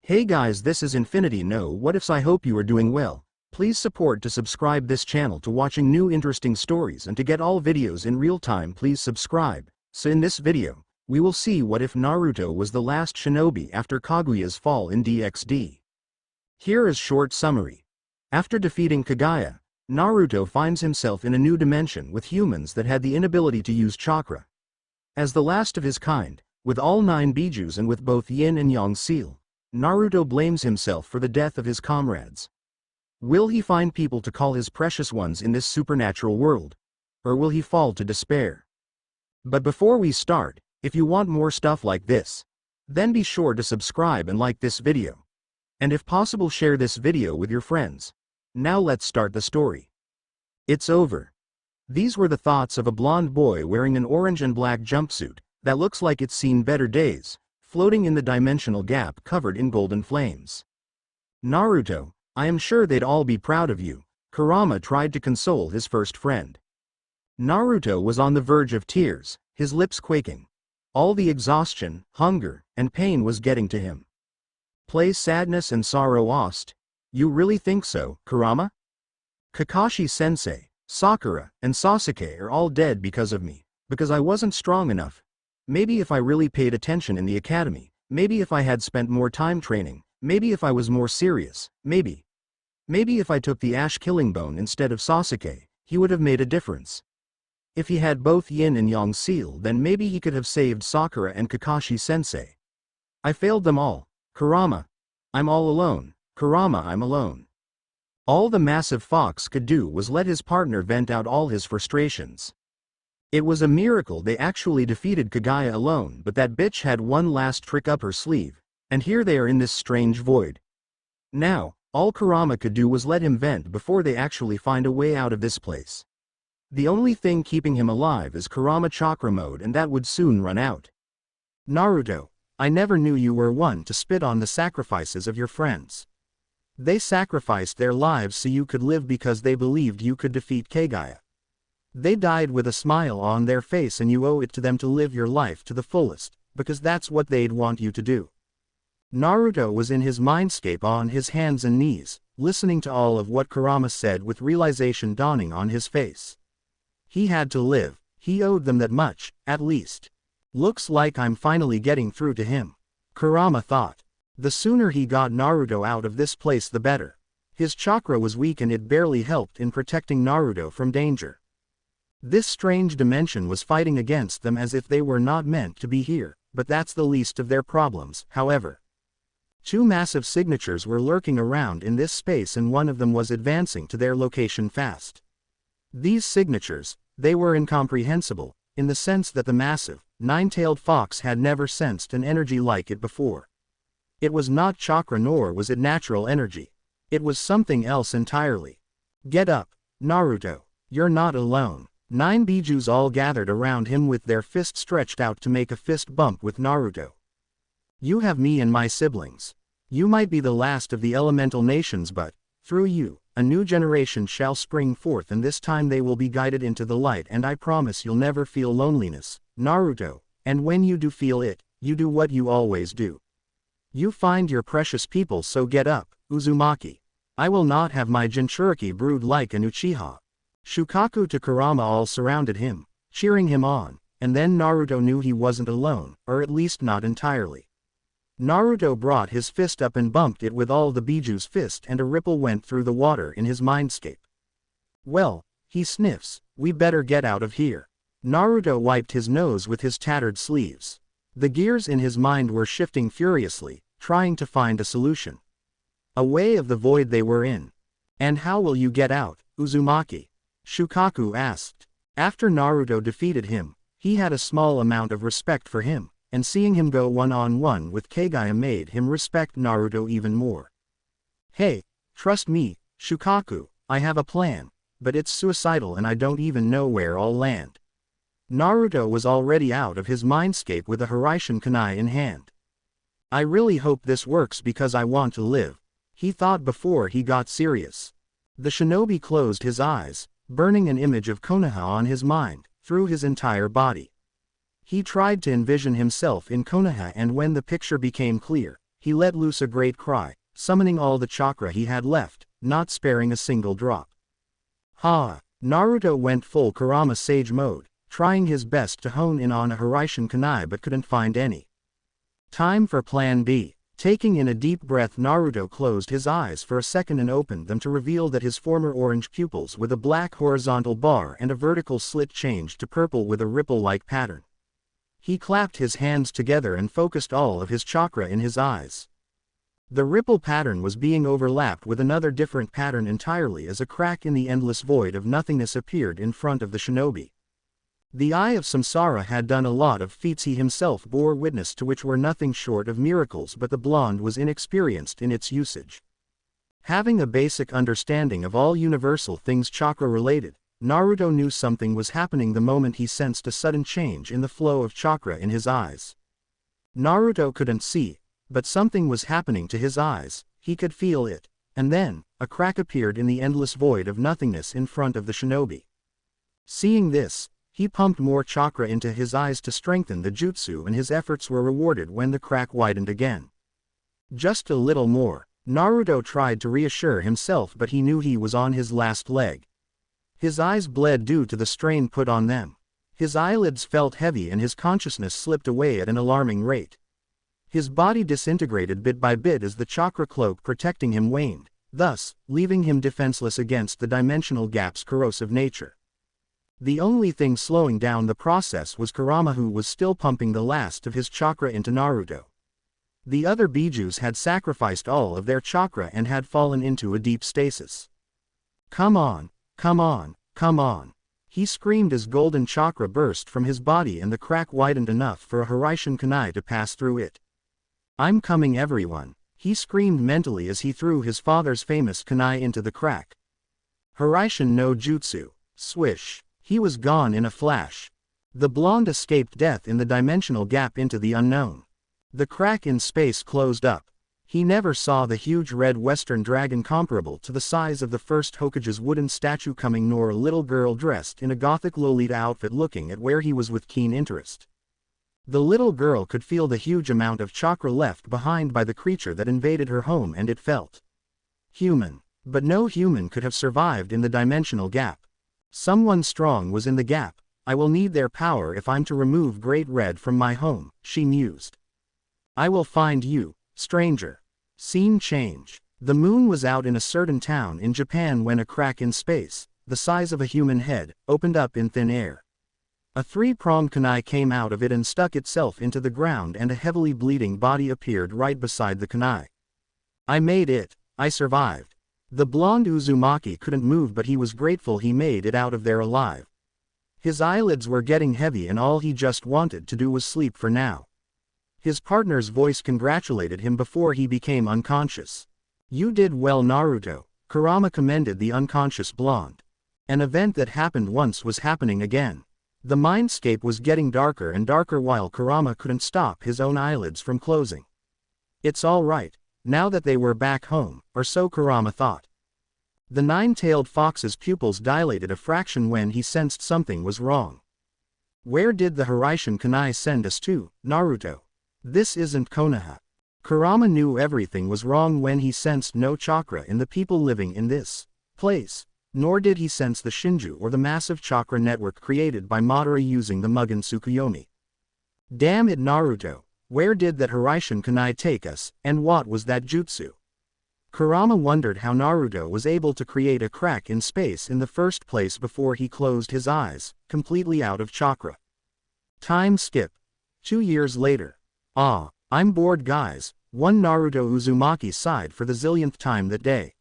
Hey guys, this is Infinity No What Ifs. I hope you are doing well. Please support to subscribe this channel to watching new interesting stories and to get all videos in real time. Please subscribe. So in this video, we will see what if Naruto was the last shinobi after Kaguya's fall in DxD. Here is short summary. After defeating Kaguya, Naruto finds himself in a new dimension with humans that had the inability to use chakra. As the last of his kind, with all 9 bijus and with both yin and yang seal, Naruto blames himself for the death of his comrades. Will he find people to call his precious ones in this supernatural world? Or will he fall to despair? But before we start, if you want more stuff like this, then be sure to subscribe and like this video. And if possible, share this video with your friends. Now let's start the story. It's over. These were the thoughts of a blonde boy wearing an orange and black jumpsuit that looks like it's seen better days, floating in the dimensional gap covered in golden flames. Naruto, I am sure they'd all be proud of you, Kurama tried to console his first friend. Naruto was on the verge of tears, his lips quaking. All the exhaustion, hunger, and pain was getting to him. Play sadness and sorrow lost? You really think so, Kurama? Kakashi-sensei, Sakura, and Sasuke are all dead because of me, because I wasn't strong enough. Maybe if I really paid attention in the academy, maybe if I had spent more time training, maybe if I was more serious, maybe if I took the Ash Killing Bone instead of Sasuke, he would have made a difference. If he had both yin and yang seal, then maybe he could have saved Sakura and Kakashi-sensei. I failed them all, Kurama. I'm all alone, Kurama, I'm alone. All the massive fox could do was let his partner vent out all his frustrations. It was a miracle they actually defeated Kaguya alone, but that bitch had one last trick up her sleeve, and here they are in this strange void. Now, all Kurama could do was let him vent before they actually find a way out of this place. The only thing keeping him alive is Kurama chakra mode, and that would soon run out. Naruto, I never knew you were one to spit on the sacrifices of your friends. They sacrificed their lives so you could live because they believed you could defeat Kaguya. They died with a smile on their face, and you owe it to them to live your life to the fullest, because that's what they'd want you to do. Naruto was in his mindscape on his hands and knees, listening to all of what Kurama said with realization dawning on his face. He had to live, he owed them that much, at least. Looks like I'm finally getting through to him, Kurama thought. The sooner he got Naruto out of this place the better. His chakra was weak and it barely helped in protecting Naruto from danger. This strange dimension was fighting against them as if they were not meant to be here, but that's the least of their problems, however. 2 massive signatures were lurking around in this space, and one of them was advancing to their location fast. These signatures, they were incomprehensible, in the sense that the massive, 9-tailed fox had never sensed an energy like it before. It was not chakra, nor was it natural energy. It was something else entirely. Get up, Naruto, you're not alone. 9 bijus all gathered around him with their fists stretched out to make a fist bump with Naruto. You have me and my siblings. You might be the last of the elemental nations, but, through you, a new generation shall spring forth, and this time they will be guided into the light, and I promise you'll never feel loneliness, Naruto, and when you do feel it, you do what you always do. You find your precious people, so get up, Uzumaki. I will not have my Jinchuriki brood like an Uchiha. Shukaku to Kurama all surrounded him, cheering him on, and then Naruto knew he wasn't alone, or at least not entirely. Naruto brought his fist up and bumped it with all the biju's fist, and a ripple went through the water in his mindscape. Well, he sniffs, we better get out of here. Naruto wiped his nose with his tattered sleeves. The gears in his mind were shifting furiously, trying to find a solution. A way of the void they were in. And how will you get out, Uzumaki? Shukaku asked. After Naruto defeated him, he had a small amount of respect for him, and seeing him go one-on-one with Kaguya made him respect Naruto even more. Hey, trust me, Shukaku, I have a plan, but it's suicidal and I don't even know where I'll land. Naruto was already out of his mindscape with a Hiraishin kunai in hand. I really hope this works because I want to live, he thought before he got serious. The shinobi closed his eyes, burning an image of Konoha on his mind, through his entire body. He tried to envision himself in Konoha, and when the picture became clear, he let loose a great cry, summoning all the chakra he had left, not sparing a single drop. Ha! Naruto went full Kurama Sage mode, trying his best to hone in on a Hiraishin kunai but couldn't find any. Time for Plan B. Taking in a deep breath, Naruto closed his eyes for a second and opened them to reveal that his former orange pupils with a black horizontal bar and a vertical slit changed to purple with a ripple-like pattern. He clapped his hands together and focused all of his chakra in his eyes. The ripple pattern was being overlapped with another different pattern entirely as a crack in the endless void of nothingness appeared in front of the shinobi. The Eye of Samsara had done a lot of feats he himself bore witness to which were nothing short of miracles, but the blonde was inexperienced in its usage. Having a basic understanding of all universal things chakra-related, Naruto knew something was happening the moment he sensed a sudden change in the flow of chakra in his eyes. Naruto couldn't see, but something was happening to his eyes, he could feel it, and then, a crack appeared in the endless void of nothingness in front of the shinobi. Seeing this, he pumped more chakra into his eyes to strengthen the jutsu, and his efforts were rewarded when the crack widened again. Just a little more. Naruto tried to reassure himself, but he knew he was on his last leg. His eyes bled due to the strain put on them. His eyelids felt heavy and his consciousness slipped away at an alarming rate. His body disintegrated bit by bit as the chakra cloak protecting him waned, thus, leaving him defenseless against the dimensional gap's corrosive nature. The only thing slowing down the process was Kurama, who was still pumping the last of his chakra into Naruto. The other bijus had sacrificed all of their chakra and had fallen into a deep stasis. "Come on, come on, come on," he screamed as golden chakra burst from his body and the crack widened enough for a Hiraishin kunai to pass through it. "I'm coming, everyone," he screamed mentally as he threw his father's famous kunai into the crack. Hiraishin no jutsu. Swish. He was gone in a flash. The blonde escaped death in the dimensional gap into the unknown. The crack in space closed up. He never saw the huge red western dragon comparable to the size of the first Hokage's wooden statue coming, nor a little girl dressed in a gothic Lolita outfit looking at where he was with keen interest. The little girl could feel the huge amount of chakra left behind by the creature that invaded her home, and it felt human. But no human could have survived in the dimensional gap. Someone strong was in the gap. "I will need their power if I'm to remove Great Red from my home," she mused. "I will find you, stranger." Scene change. The moon was out in a certain town in Japan when a crack in space, the size of a human head, opened up in thin air. A three-pronged kunai came out of it and stuck itself into the ground, and a heavily bleeding body appeared right beside the kunai. "I made it. I survived." The blonde Uzumaki couldn't move, but he was grateful he made it out of there alive. His eyelids were getting heavy and all he just wanted to do was sleep for now. His partner's voice congratulated him before he became unconscious. "You did well, Naruto," Kurama commended the unconscious blonde. An event that happened once was happening again. The mindscape was getting darker and darker while Kurama couldn't stop his own eyelids from closing. It's all right, now that they were back home, or so Kurama thought. The nine-tailed fox's pupils dilated a fraction when he sensed something was wrong. "Where did the Hiraishin kunai send us to, Naruto? This isn't Konoha." Kurama knew everything was wrong when he sensed no chakra in the people living in this place, nor did he sense the Shinju or the massive chakra network created by Madara using the Mugen Tsukuyomi. Damn it, Naruto, where did that Hiraishin kunai take us, and what was that jutsu? Kurama wondered how Naruto was able to create a crack in space in the first place before he closed his eyes, completely out of chakra. Time skip. 2 years later. "Ah, I'm bored, guys," one Naruto Uzumaki sighed for the zillionth time that day.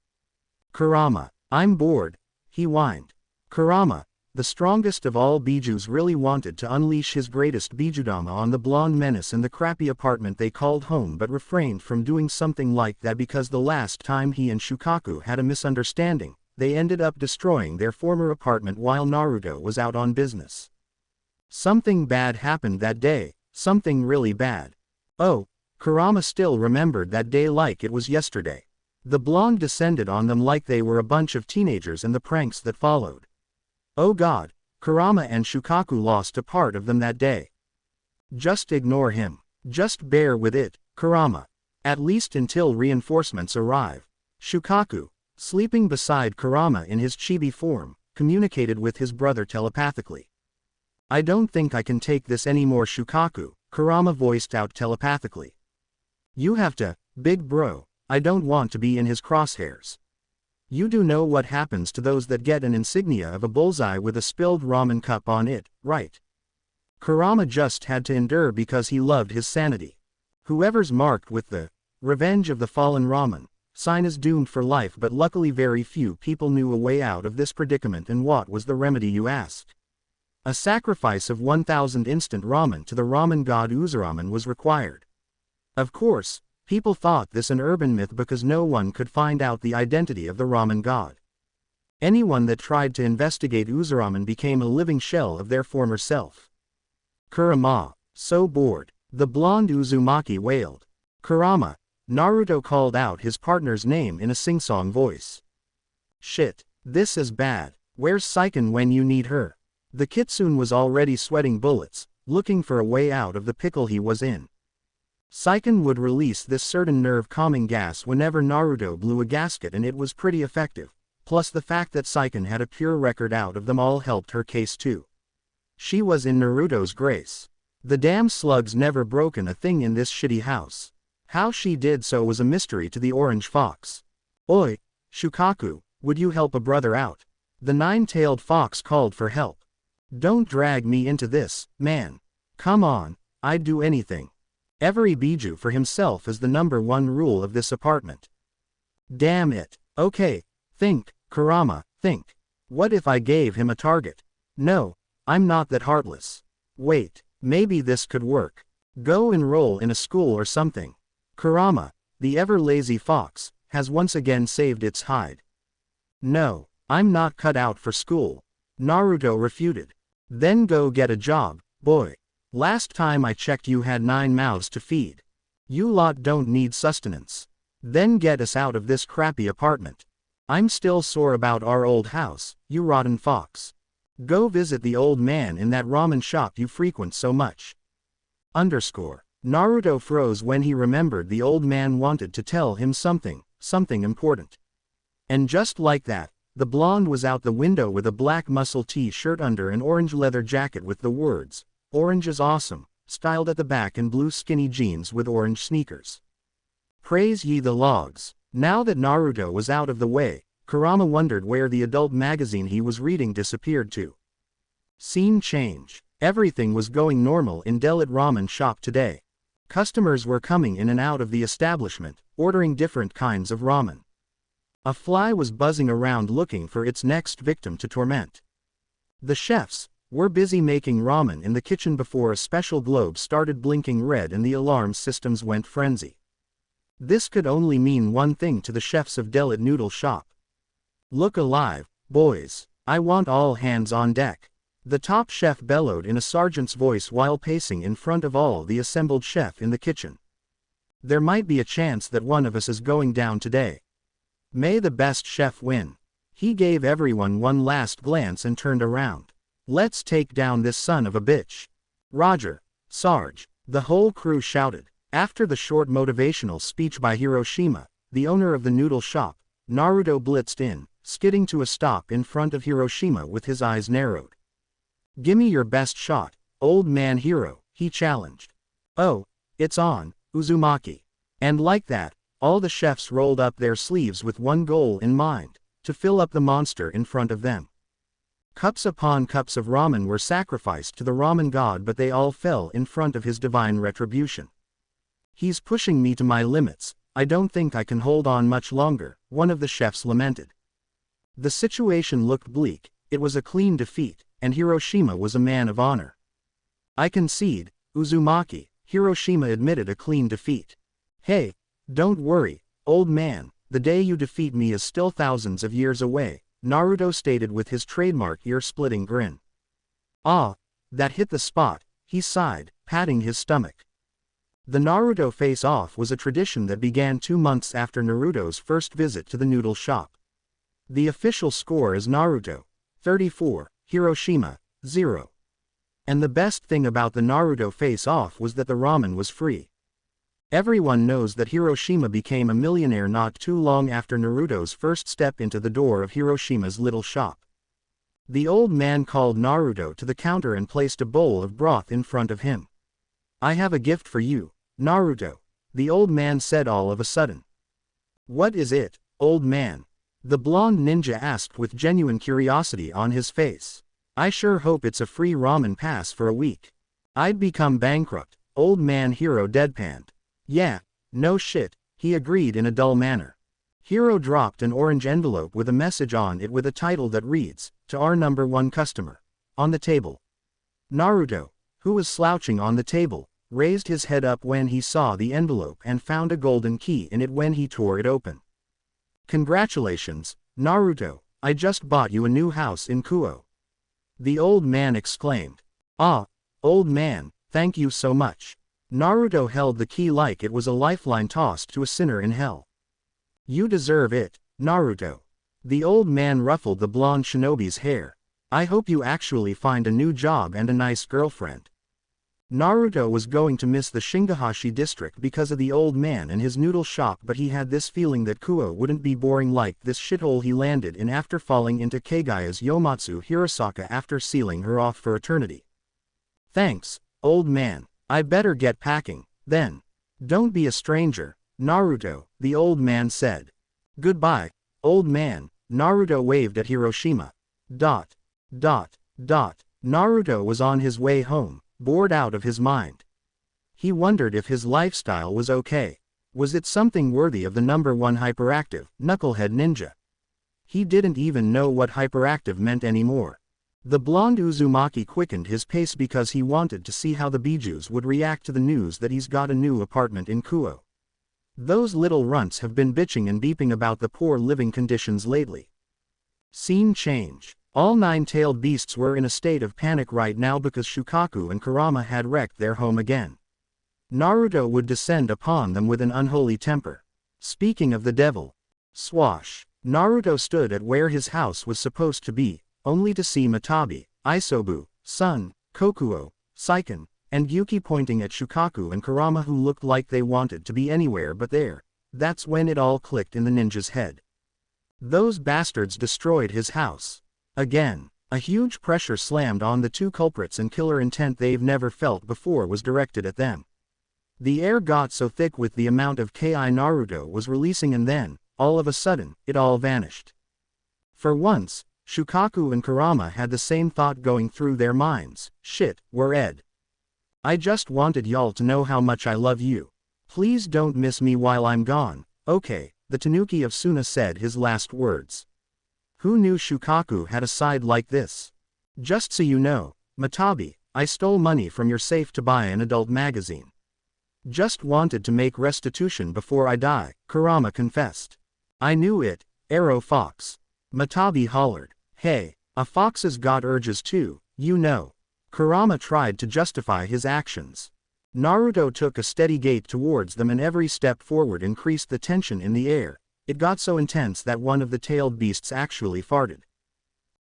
"Kurama, I'm bored," he whined. Kurama, the strongest of all bijus, really wanted to unleash his greatest bijudama on the blonde menace in the crappy apartment they called home, but refrained from doing something like that because the last time he and Shukaku had a misunderstanding, they ended up destroying their former apartment while Naruto was out on business. Something bad happened that day, something really bad. Oh, Kurama still remembered that day like it was yesterday. The blonde descended on them like they were a bunch of teenagers, and the pranks that followed. Oh God, Kurama and Shukaku lost a part of them that day. Just ignore him. Just bear with it, Kurama. At least until reinforcements arrive. Shukaku, sleeping beside Kurama in his chibi form, communicated with his brother telepathically. I don't think I can take this anymore, Shukaku, Kurama voiced out telepathically. You have to, big bro, I don't want to be in his crosshairs. You do know what happens to those that get an insignia of a bullseye with a spilled ramen cup on it, right? Kurama just had to endure because he loved his sanity. Whoever's marked with the Revenge of the Fallen Ramen sign is doomed for life, but luckily very few people knew a way out of this predicament. And what was the remedy, you asked? A sacrifice of 1,000 instant ramen to the ramen god Uzuramen was required. Of course, people thought this an urban myth because no one could find out the identity of the ramen god. Anyone that tried to investigate Uzuramen became a living shell of their former self. Kurama, so bored, the blonde Uzumaki wailed. Kurama, Naruto called out his partner's name in a sing-song voice. Shit, this is bad. Where's Saiken when you need her? The kitsune was already sweating bullets, looking for a way out of the pickle he was in. Saiken would release this certain nerve-calming gas whenever Naruto blew a gasket, and it was pretty effective, plus the fact that Saiken had a pure record out of them all helped her case too. She was in Naruto's grace. The damn slugs never broken a thing in this shitty house. How she did so was a mystery to the orange fox. Oi, Shukaku, would you help a brother out? The nine-tailed fox called for help. Don't drag me into this, man. Come on, I'd do anything. Every biju for himself is the #1 rule of this apartment. Damn it. Okay, think, Kurama, think. What if I gave him a target? No, I'm not that heartless. Wait, maybe this could work. Go enroll in a school or something. Kurama, the ever-lazy fox, has once again saved its hide. No, I'm not cut out for school. Naruto refuted. Then go get a job, boy. Last time I checked you had 9 mouths to feed. You lot don't need sustenance. Then get us out of this crappy apartment. I'm still sore about our old house, you rotten fox. Go visit the old man in that ramen shop you frequent so much. Naruto froze when he remembered the old man wanted to tell him something important. And just like that, the blonde was out the window with a black muscle t-shirt under an orange leather jacket with the words, "Orange is awesome," styled at the back, and blue skinny jeans with orange sneakers. Praise ye the logs. Now that Naruto was out of the way, Kurama wondered where the adult magazine he was reading disappeared to. Scene change. Everything was going normal in Delit Ramen shop today. Customers were coming in and out of the establishment, ordering different kinds of ramen. A fly was buzzing around looking for its next victim to torment. The chefs were busy making ramen in the kitchen before a special globe started blinking red and the alarm systems went frenzy. This could only mean one thing to the chefs of Delit Noodle Shop. Look alive, boys. I want all hands on deck. The top chef bellowed in a sergeant's voice while pacing in front of all the assembled chef in the kitchen. There might be a chance that one of us is going down today. May the best chef win. He gave everyone one last glance and turned around. Let's take down this son of a bitch. Roger, Sarge, the whole crew shouted. After the short motivational speech by Hiroshima, the owner of the noodle shop, Naruto blitzed in, skidding to a stop in front of Hiroshima with his eyes narrowed. Gimme your best shot, old man Hiro, he challenged. Oh, it's on, Uzumaki. And like that, all the chefs rolled up their sleeves with one goal in mind, to fill up the monster in front of them. Cups upon cups of ramen were sacrificed to the ramen god, but they all fell in front of his divine retribution. He's pushing me to my limits. I don't think I can hold on much longer, one of the chefs lamented. The situation looked bleak. It was a clean defeat, and Hiroshima was a man of honor. I concede, Uzumaki, Hiroshima admitted a clean defeat. Hey, don't worry, old man, the day you defeat me is still thousands of years away, Naruto stated with his trademark ear-splitting grin. Ah, that hit the spot, he sighed, patting his stomach. The Naruto face-off was a tradition that began 2 months after Naruto's first visit to the noodle shop. The official score is Naruto, 34, Hiroshima, 0. And the best thing about the Naruto face-off was that the ramen was free. Everyone knows that Hiroshima became a millionaire not too long after Naruto's first step into the door of Hiroshima's little shop. The old man called Naruto to the counter and placed a bowl of broth in front of him. "I have a gift for you, Naruto," the old man said all of a sudden. "What is it, old man?" the blonde ninja asked with genuine curiosity on his face. "I sure hope it's a free ramen pass for a week. I'd become bankrupt," old man Hiro deadpanned. "Yeah, no shit," he agreed in a dull manner. Hiro dropped an orange envelope with a message on it with a title that reads, "To our number one customer," on the table. Naruto, who was slouching on the table, raised his head up when he saw the envelope and found a golden key in it when he tore it open. "Congratulations, Naruto, I just bought you a new house in Kuo," the old man exclaimed. "Ah, old man, thank you so much." Naruto held the key like it was a lifeline tossed to a sinner in hell. "You deserve it, Naruto." The old man ruffled the blonde shinobi's hair. "I hope you actually find a new job and a nice girlfriend." Naruto was going to miss the Shingahashi district because of the old man and his noodle shop, but he had this feeling that Kuo wouldn't be boring like this shithole he landed in after falling into Kaguya's Yomatsu Hirosaka after sealing her off for eternity. "Thanks, old man. I better get packing, then." "Don't be a stranger, Naruto," the old man said. "Goodbye, old man," Naruto waved at Hiroshima. Naruto was on his way home, bored out of his mind. He wondered if his lifestyle was okay. Was it something worthy of the number one hyperactive, knucklehead ninja? He didn't even know what hyperactive meant anymore. The blonde Uzumaki quickened his pace because he wanted to see how the Bijus would react to the news that he's got a new apartment in Kuo. Those little runts have been bitching and beeping about the poor living conditions lately. Scene change. All nine-tailed beasts were in a state of panic right now because Shukaku and Kurama had wrecked their home again. Naruto would descend upon them with an unholy temper. Speaking of the devil. Swash. Naruto stood at where his house was supposed to be, only to see Matabi, Isobu, Sun, Kokuo, Seiken, and Yuki pointing at Shukaku and Kurama who looked like they wanted to be anywhere but there. That's when it all clicked in the ninja's head. Those bastards destroyed his house. Again, a huge pressure slammed on the two culprits and killer intent they've never felt before was directed at them. The air got so thick with the amount of Ki Naruto was releasing and then, all of a sudden, it all vanished. For once, Shukaku and Kurama had the same thought going through their minds. "Shit, we're Ed. I just wanted y'all to know how much I love you. Please don't miss me while I'm gone, okay?" the Tanuki of Suna said his last words. Who knew Shukaku had a side like this? "Just so you know, Matabi, I stole money from your safe to buy an adult magazine. Just wanted to make restitution before I die," Kurama confessed. "I knew it, Arrow Fox." Matabi hollered. "Hey, a fox's got urges too, you know." Kurama tried to justify his actions. Naruto took a steady gait towards them and every step forward increased the tension in the air. It got so intense that one of the tailed beasts actually farted.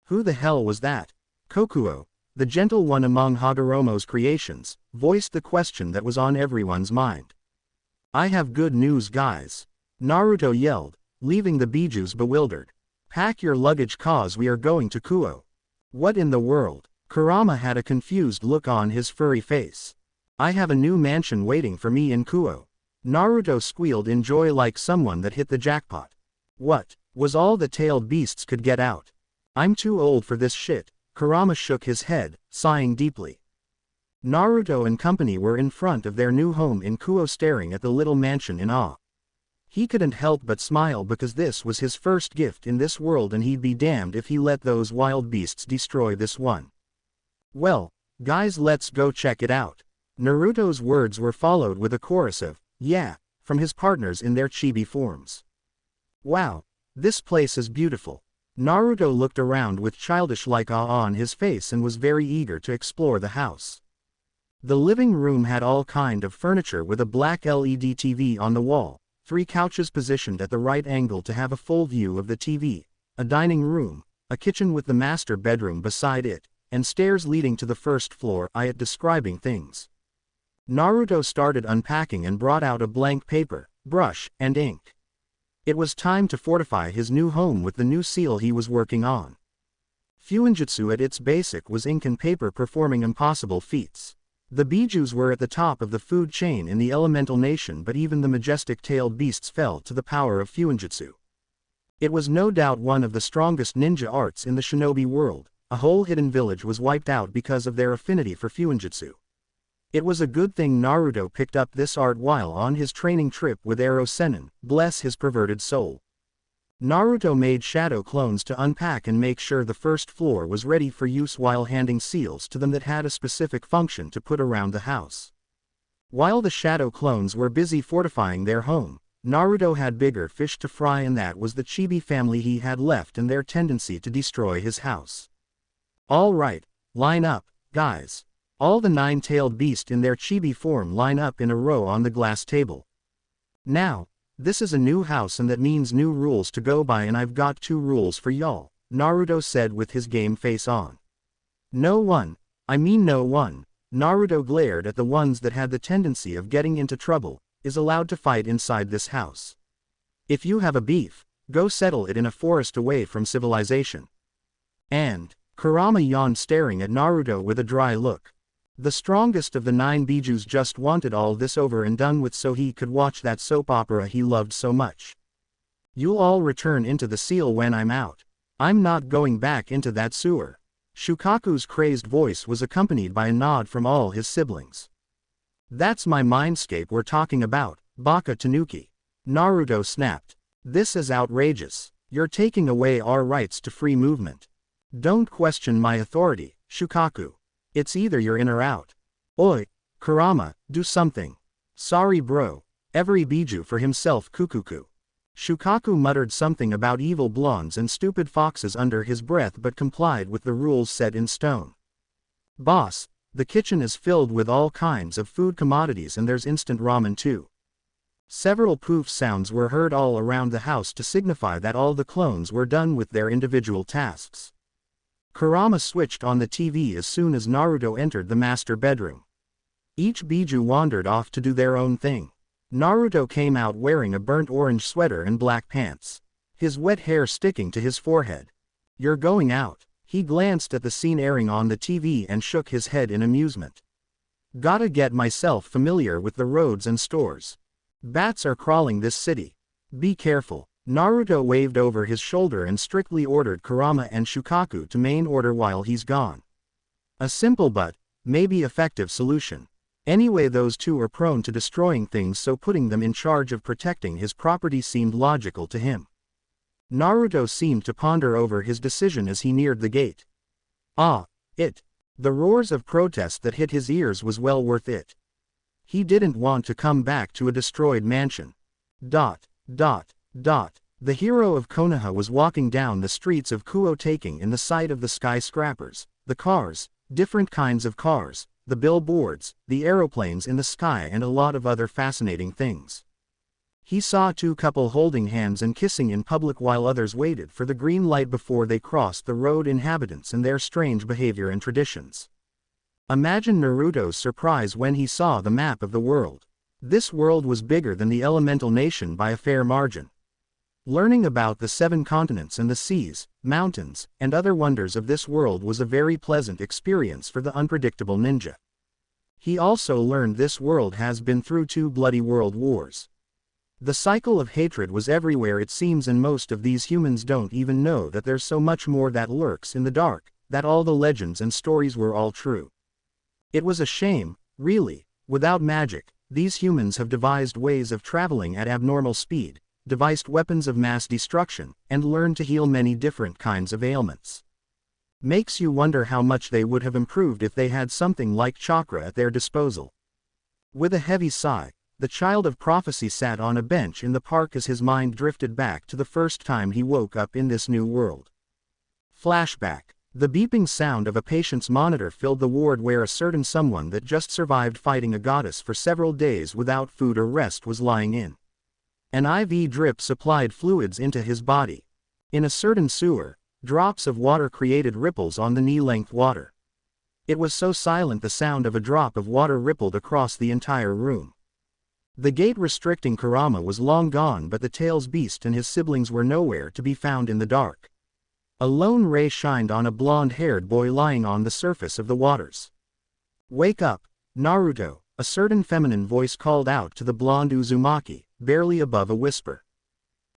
Who the hell was that? Kokuo, the gentle one among Hagoromo's creations, voiced the question that was on everyone's mind. "I have good news, guys," Naruto yelled, leaving the Bijus bewildered. "Pack your luggage cause we are going to Kuo." "What in the world?" Kurama had a confused look on his furry face. "I have a new mansion waiting for me in Kuo." Naruto squealed in joy like someone that hit the jackpot. "What?" was all the tailed beasts could get out. "I'm too old for this shit." Kurama shook his head, sighing deeply. Naruto and company were in front of their new home in Kuo staring at the little mansion in awe. He couldn't help but smile because this was his first gift in this world and he'd be damned if he let those wild beasts destroy this one. "Well, guys, let's go check it out." Naruto's words were followed with a chorus of, "Yeah," from his partners in their chibi forms. "Wow, this place is beautiful." Naruto looked around with childish-like awe on his face and was very eager to explore the house. The living room had all kind of furniture with a black LED TV on the wall, 3 couches positioned at the right angle to have a full view of the TV, a dining room, a kitchen with the master bedroom beside it, and stairs leading to the first floor. Describing things. Naruto started unpacking and brought out a blank paper, brush, and ink. It was time to fortify his new home with the new seal he was working on. Fuinjutsu at its basic was ink and paper performing impossible feats. The Bijus were at the top of the food chain in the elemental nation, but even the majestic-tailed beasts fell to the power of Fuinjutsu. It was no doubt one of the strongest ninja arts in the Shinobi world. A whole hidden village was wiped out because of their affinity for Fuinjutsu. It was a good thing Naruto picked up this art while on his training trip with Ero Sennin, bless his perverted soul. Naruto made shadow clones to unpack and make sure the first floor was ready for use while handing seals to them that had a specific function to put around the house. While the shadow clones were busy fortifying their home, Naruto had bigger fish to fry, and that was the chibi family he had left and their tendency to destroy his house. All right, line up, guys. All the 9-tailed beasts in their chibi form line up in a row on the glass table. Now, this is a new house and that means new rules to go by, and I've got 2 rules for y'all, Naruto said with his game face on. No one, Naruto glared at the ones that had the tendency of getting into trouble, is allowed to fight inside this house. If you have a beef, go settle it in a forest away from civilization. And, Kurama yawned, staring at Naruto with a dry look. The strongest of the 9 Bijus just wanted all this over and done with so he could watch that soap opera he loved so much. You'll all return into the seal when I'm out. I'm not going back into that sewer. Shukaku's crazed voice was accompanied by a nod from all his siblings. That's my mindscape we're talking about, Baka Tanuki. Naruto snapped. This is outrageous. You're taking away our rights to free movement. Don't question my authority, Shukaku. It's either you're in or out. Oi, Kurama, do something. Sorry bro. Every Biju for himself, Kukuku. Shukaku muttered something about evil blondes and stupid foxes under his breath but complied with the rules set in stone. Boss, the kitchen is filled with all kinds of food commodities and there's instant ramen too. Several poof sounds were heard all around the house to signify that all the clones were done with their individual tasks. Kurama switched on the TV as soon as Naruto entered the master bedroom. Each Biju wandered off to do their own thing. Naruto came out wearing a burnt orange sweater and black pants, his wet hair sticking to his forehead. You're going out. He glanced at the scene airing on the TV and shook his head in amusement. Gotta get myself familiar with the roads and stores. Bats are crawling this city. Be careful. Naruto waved over his shoulder and strictly ordered Kurama and Shukaku to main order while he's gone. A simple but, maybe effective solution. Anyway, those two are prone to destroying things, so putting them in charge of protecting his property seemed logical to him. Naruto seemed to ponder over his decision as he neared the gate. The roars of protest that hit his ears was well worth it. He didn't want to come back to a destroyed mansion. The hero of Konoha was walking down the streets of Kuo, taking in the sight of the skyscrapers, the cars, different kinds of cars, the billboards, the aeroplanes in the sky, and a lot of other fascinating things. He saw 2 couples holding hands and kissing in public while others waited for the green light before they crossed the road. Inhabitants and their strange behavior and traditions. Imagine Naruto's surprise when he saw the map of the world. This world was bigger than the elemental nation by a fair margin. Learning about the 7 continents and the seas, mountains, and other wonders of this world was a very pleasant experience for the unpredictable ninja. He also learned this world has been through 2 bloody world wars. The cycle of hatred was everywhere, it seems, and most of these humans don't even know that there's so much more that lurks in the dark, that all the legends and stories were all true. It was a shame, really. Without magic, these humans have devised ways of traveling at abnormal speed, devised weapons of mass destruction, and learned to heal many different kinds of ailments. Makes you wonder how much they would have improved if they had something like chakra at their disposal. With a heavy sigh, the child of prophecy sat on a bench in the park as his mind drifted back to the first time he woke up in this new world. Flashback. The beeping sound of a patient's monitor filled the ward where a certain someone that just survived fighting a goddess for several days without food or rest was lying in. An IV drip supplied fluids into his body. In a certain sewer, drops of water created ripples on the knee-length water. It was so silent the sound of a drop of water rippled across the entire room. The gate restricting Kurama was long gone, but the tail's beast and his siblings were nowhere to be found in the dark. A lone ray shined on a blonde-haired boy lying on the surface of the waters. "Wake up, Naruto," a certain feminine voice called out to the blonde Uzumaki, barely above a whisper.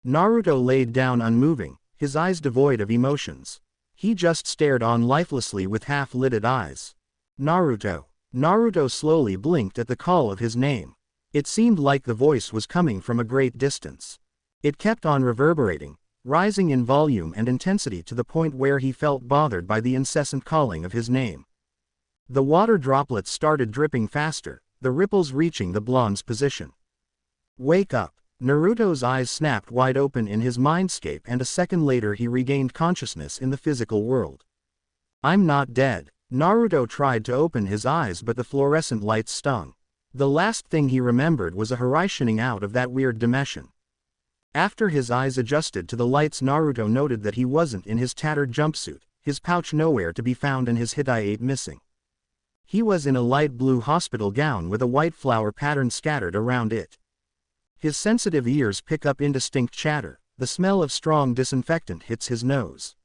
Naruto laid down unmoving, his eyes devoid of emotions. He just stared on lifelessly with half-lidded eyes. "Naruto." Naruto slowly blinked at the call of his name. It seemed like the voice was coming from a great distance. It kept on reverberating, rising in volume and intensity to the point where he felt bothered by the incessant calling of his name. The water droplets started dripping faster, the ripples reaching the blonde's position. "Wake up." Naruto's eyes snapped wide open in his mindscape, and a second later he regained consciousness in the physical world. "I'm not dead." Naruto tried to open his eyes, but the fluorescent lights stung. The last thing he remembered was a horizon out of that weird dimension. After his eyes adjusted to the lights, Naruto noted that he wasn't in his tattered jumpsuit, his pouch nowhere to be found and his hitai missing. He was in a light blue hospital gown with a white flower pattern scattered around it. His sensitive ears pick up indistinct chatter, the smell of strong disinfectant hits his nose.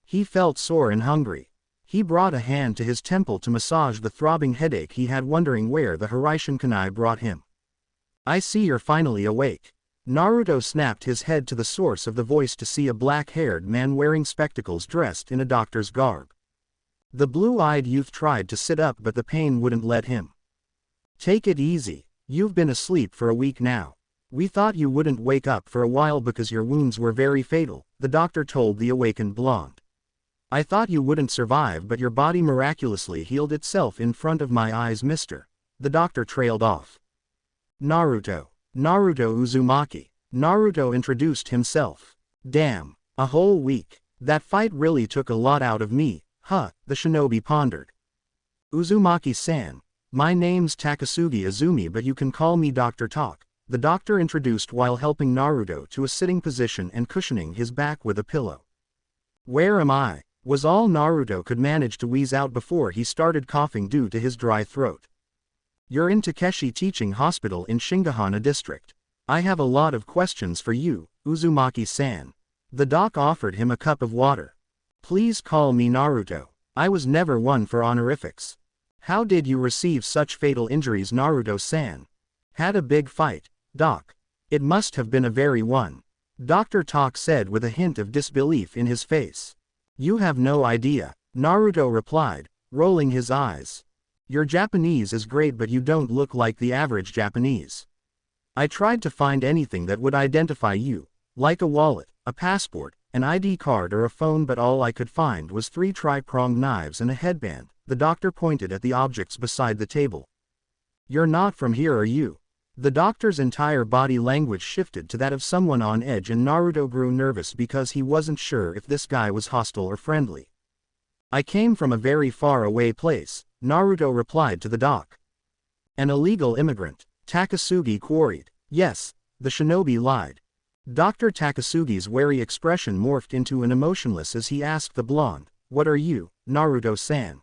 He felt sore and hungry. He brought a hand to his temple to massage the throbbing headache he had, wondering where the Horizon Kunai brought him. "I see you're finally awake." Naruto snapped his head to the source of the voice to see a black-haired man wearing spectacles dressed in a doctor's garb. The blue-eyed youth tried to sit up, but the pain wouldn't let him. "Take it easy. You've been asleep for a week now. We thought you wouldn't wake up for a while because your wounds were very fatal," the doctor told the awakened blonde. "I thought you wouldn't survive, but your body miraculously healed itself in front of my eyes, mister." The doctor trailed off. "Naruto. Naruto Uzumaki." Naruto introduced himself. "Damn, a whole week. That fight really took a lot out of me, huh?" the shinobi pondered. "Uzumaki-san. My name's Takasugi Izumi, but you can call me Dr. Talk," the doctor introduced while helping Naruto to a sitting position and cushioning his back with a pillow. "Where am I?" was all Naruto could manage to wheeze out before he started coughing due to his dry throat. "You're in Takeshi Teaching Hospital in Shingahana District. I have a lot of questions for you, Uzumaki-san." The doc offered him a cup of water. "Please call me Naruto. I was never one for honorifics." "How did you receive such fatal injuries, Naruto-san?" "Had a big fight, doc. It must have been a very one," Dr. Talk said with a hint of disbelief in his face. "You have no idea," Naruto replied, rolling his eyes. "Your Japanese is great, but you don't look like the average Japanese. I tried to find anything that would identify you, like a wallet, a passport, an ID card or a phone, but all I could find was 3 tri-pronged knives and a headband." The doctor pointed at the objects beside the table. "You're not from here, are you?" The doctor's entire body language shifted to that of someone on edge, and Naruto grew nervous because he wasn't sure if this guy was hostile or friendly. "I came from a very far away place," Naruto replied to the doc. "An illegal immigrant?" Takasugi queried. "Yes," the shinobi lied. Dr. Takasugi's wary expression morphed into an emotionless as he asked the blonde, "What are you, Naruto-san?"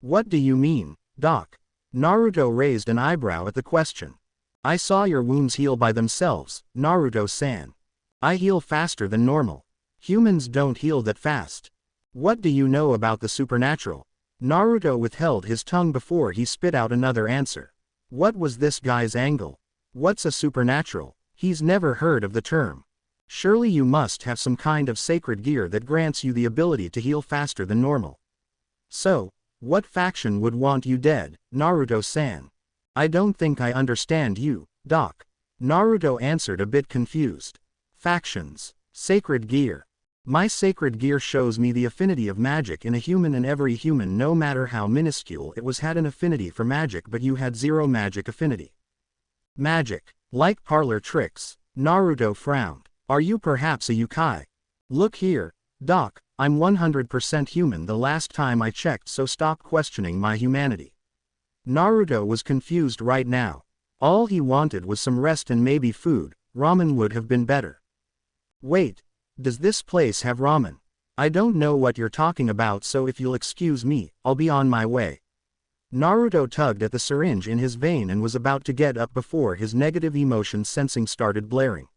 "What do you mean, doc?" Naruto raised an eyebrow at the question. "I saw your wounds heal by themselves, Naruto-san. I heal faster than normal. Humans don't heal that fast. What do you know about the supernatural?" Naruto withheld his tongue before he spit out another answer. What was this guy's angle? What's a supernatural? He's never heard of the term. Surely you must have some kind of sacred gear that grants you the ability to heal faster than normal. "So, what faction would want you dead, Naruto-san?" "I don't think I understand you, doc," Naruto answered, a bit confused. "Factions. Sacred gear. My sacred gear shows me the affinity of magic in a human, and every human, no matter how minuscule it was, had an affinity for magic, but you had 0 magic affinity." "Magic. Like parlor tricks?" Naruto frowned. "Are you perhaps a yokai?" "Look here, doc, I'm 100% human the last time I checked, so stop questioning my humanity." Naruto was confused right now. All he wanted was some rest and maybe food. Ramen would have been better. "Wait, does this place have ramen?" I don't know what you're talking about, so if you'll excuse me, I'll be on my way. Naruto tugged at the syringe in his vein and was about to get up before his negative emotion sensing started blaring.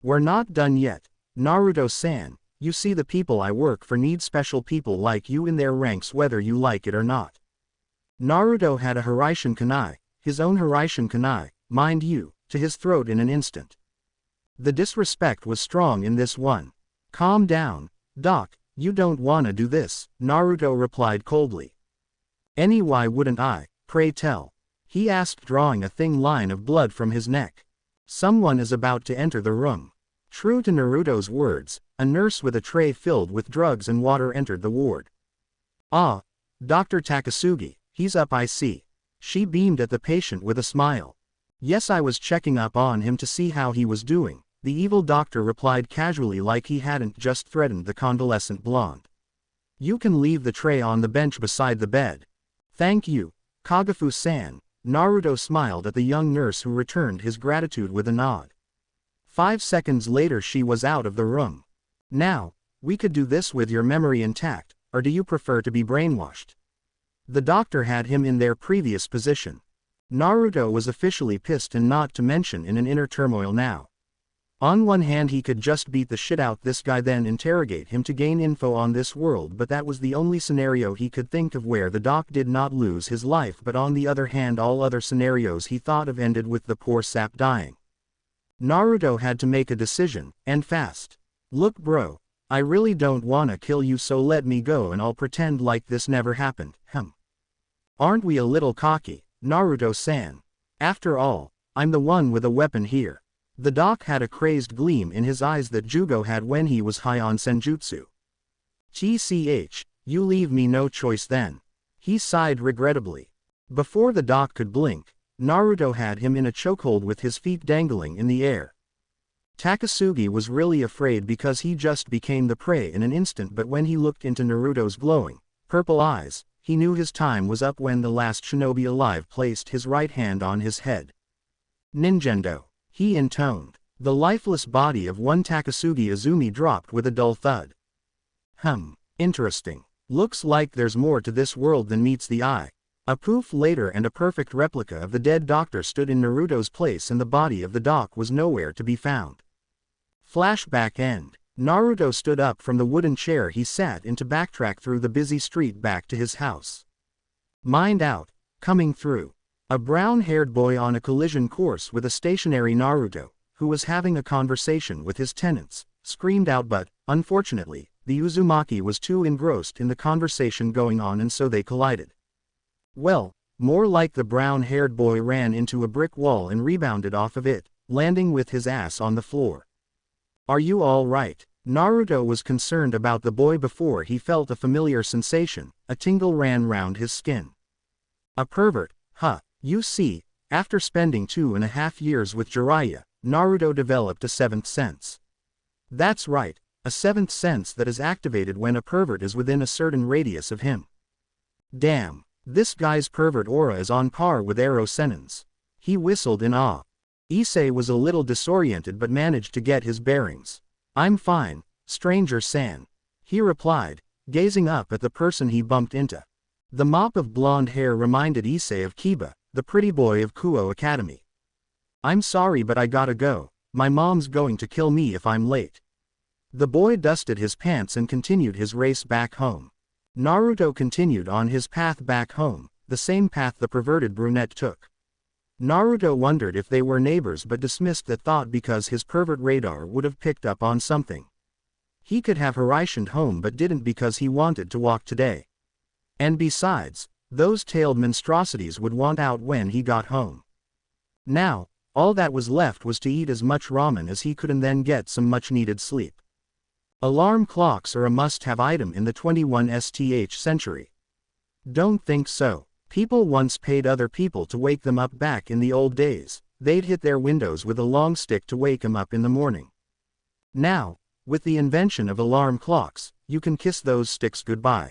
We're not done yet, Naruto-san. You see, the people I work for need special people like you in their ranks whether you like it or not. Naruto had a Hiraishin kunai, his own Hiraishin kunai, mind you, to his throat in an instant. The disrespect was strong in this one. Calm down, Doc, you don't wanna do this, Naruto replied coldly. Why wouldn't I, pray tell? He asked, drawing a thin line of blood from his neck. Someone is about to enter the room. True to Naruto's words, a nurse with a tray filled with drugs and water entered the ward. Ah, Dr. Takasugi, he's up, I see. She beamed at the patient with a smile. Yes, I was checking up on him to see how he was doing, the evil doctor replied casually, like he hadn't just threatened the convalescent blonde. You can leave the tray on the bench beside the bed. Thank you, Kagafu-san. Naruto smiled at the young nurse who returned his gratitude with a nod. 5 seconds later she was out of the room. Now, we could do this with your memory intact, or do you prefer to be brainwashed? The doctor had him in their previous position. Naruto was officially pissed, and not to mention in an inner turmoil now. On one hand, he could just beat the shit out this guy, then interrogate him to gain info on this world, but that was the only scenario he could think of where the doc did not lose his life. But on the other hand, all other scenarios he thought of ended with the poor sap dying. Naruto had to make a decision, and fast. Look bro, I really don't wanna kill you, so let me go and I'll pretend like this never happened. Aren't we a little cocky, Naruto-san? After all, I'm the one with a weapon here. The doc had a crazed gleam in his eyes that Jugo had when he was high on senjutsu. TCH, you leave me no choice then. He sighed regrettably. Before the doc could blink, Naruto had him in a chokehold with his feet dangling in the air. Takasugi was really afraid because he just became the prey in an instant, but when he looked into Naruto's glowing, purple eyes, he knew his time was up when the last shinobi alive placed his right hand on his head. Ninjendo, he intoned. The lifeless body of one Takasugi Izumi dropped with a dull thud. Interesting. Looks like there's more to this world than meets the eye. A poof later and a perfect replica of the dead doctor stood in Naruto's place, and the body of the doc was nowhere to be found. Flashback end. Naruto stood up from the wooden chair he sat in to backtrack through the busy street back to his house. Mind out, coming through. A brown-haired boy on a collision course with a stationary Naruto, who was having a conversation with his tenants, screamed out, but, unfortunately, the Uzumaki was too engrossed in the conversation going on and so they collided. Well, more like the brown-haired boy ran into a brick wall and rebounded off of it, landing with his ass on the floor. Are you all right? Naruto was concerned about the boy before he felt a familiar sensation. A tingle ran round his skin. A pervert, huh? You see, after spending 2.5 years with Jiraiya, Naruto developed a seventh sense. That's right, a seventh sense that is activated when a pervert is within a certain radius of him. Damn. This guy's pervert aura is on par with Ero Sennin's. He whistled in awe. Issei was a little disoriented but managed to get his bearings. I'm fine, stranger-san. He replied, gazing up at the person he bumped into. The mop of blonde hair reminded Issei of Kiba, the pretty boy of Kuo Academy. I'm sorry but I gotta go, my mom's going to kill me if I'm late. The boy dusted his pants and continued his race back home. Naruto continued on his path back home, the same path the perverted brunette took. Naruto wondered if they were neighbors but dismissed that thought because his pervert radar would have picked up on something. He could have Hiraishined home but didn't because he wanted to walk today. And besides, those tailed monstrosities would want out when he got home. Now, all that was left was to eat as much ramen as he could and then get some much-needed sleep. Alarm clocks are a must-have item in the 21st century. Don't think so. People once paid other people to wake them up back in the old days. They'd hit their windows with a long stick to wake them up in the morning. Now, with the invention of alarm clocks, you can kiss those sticks goodbye.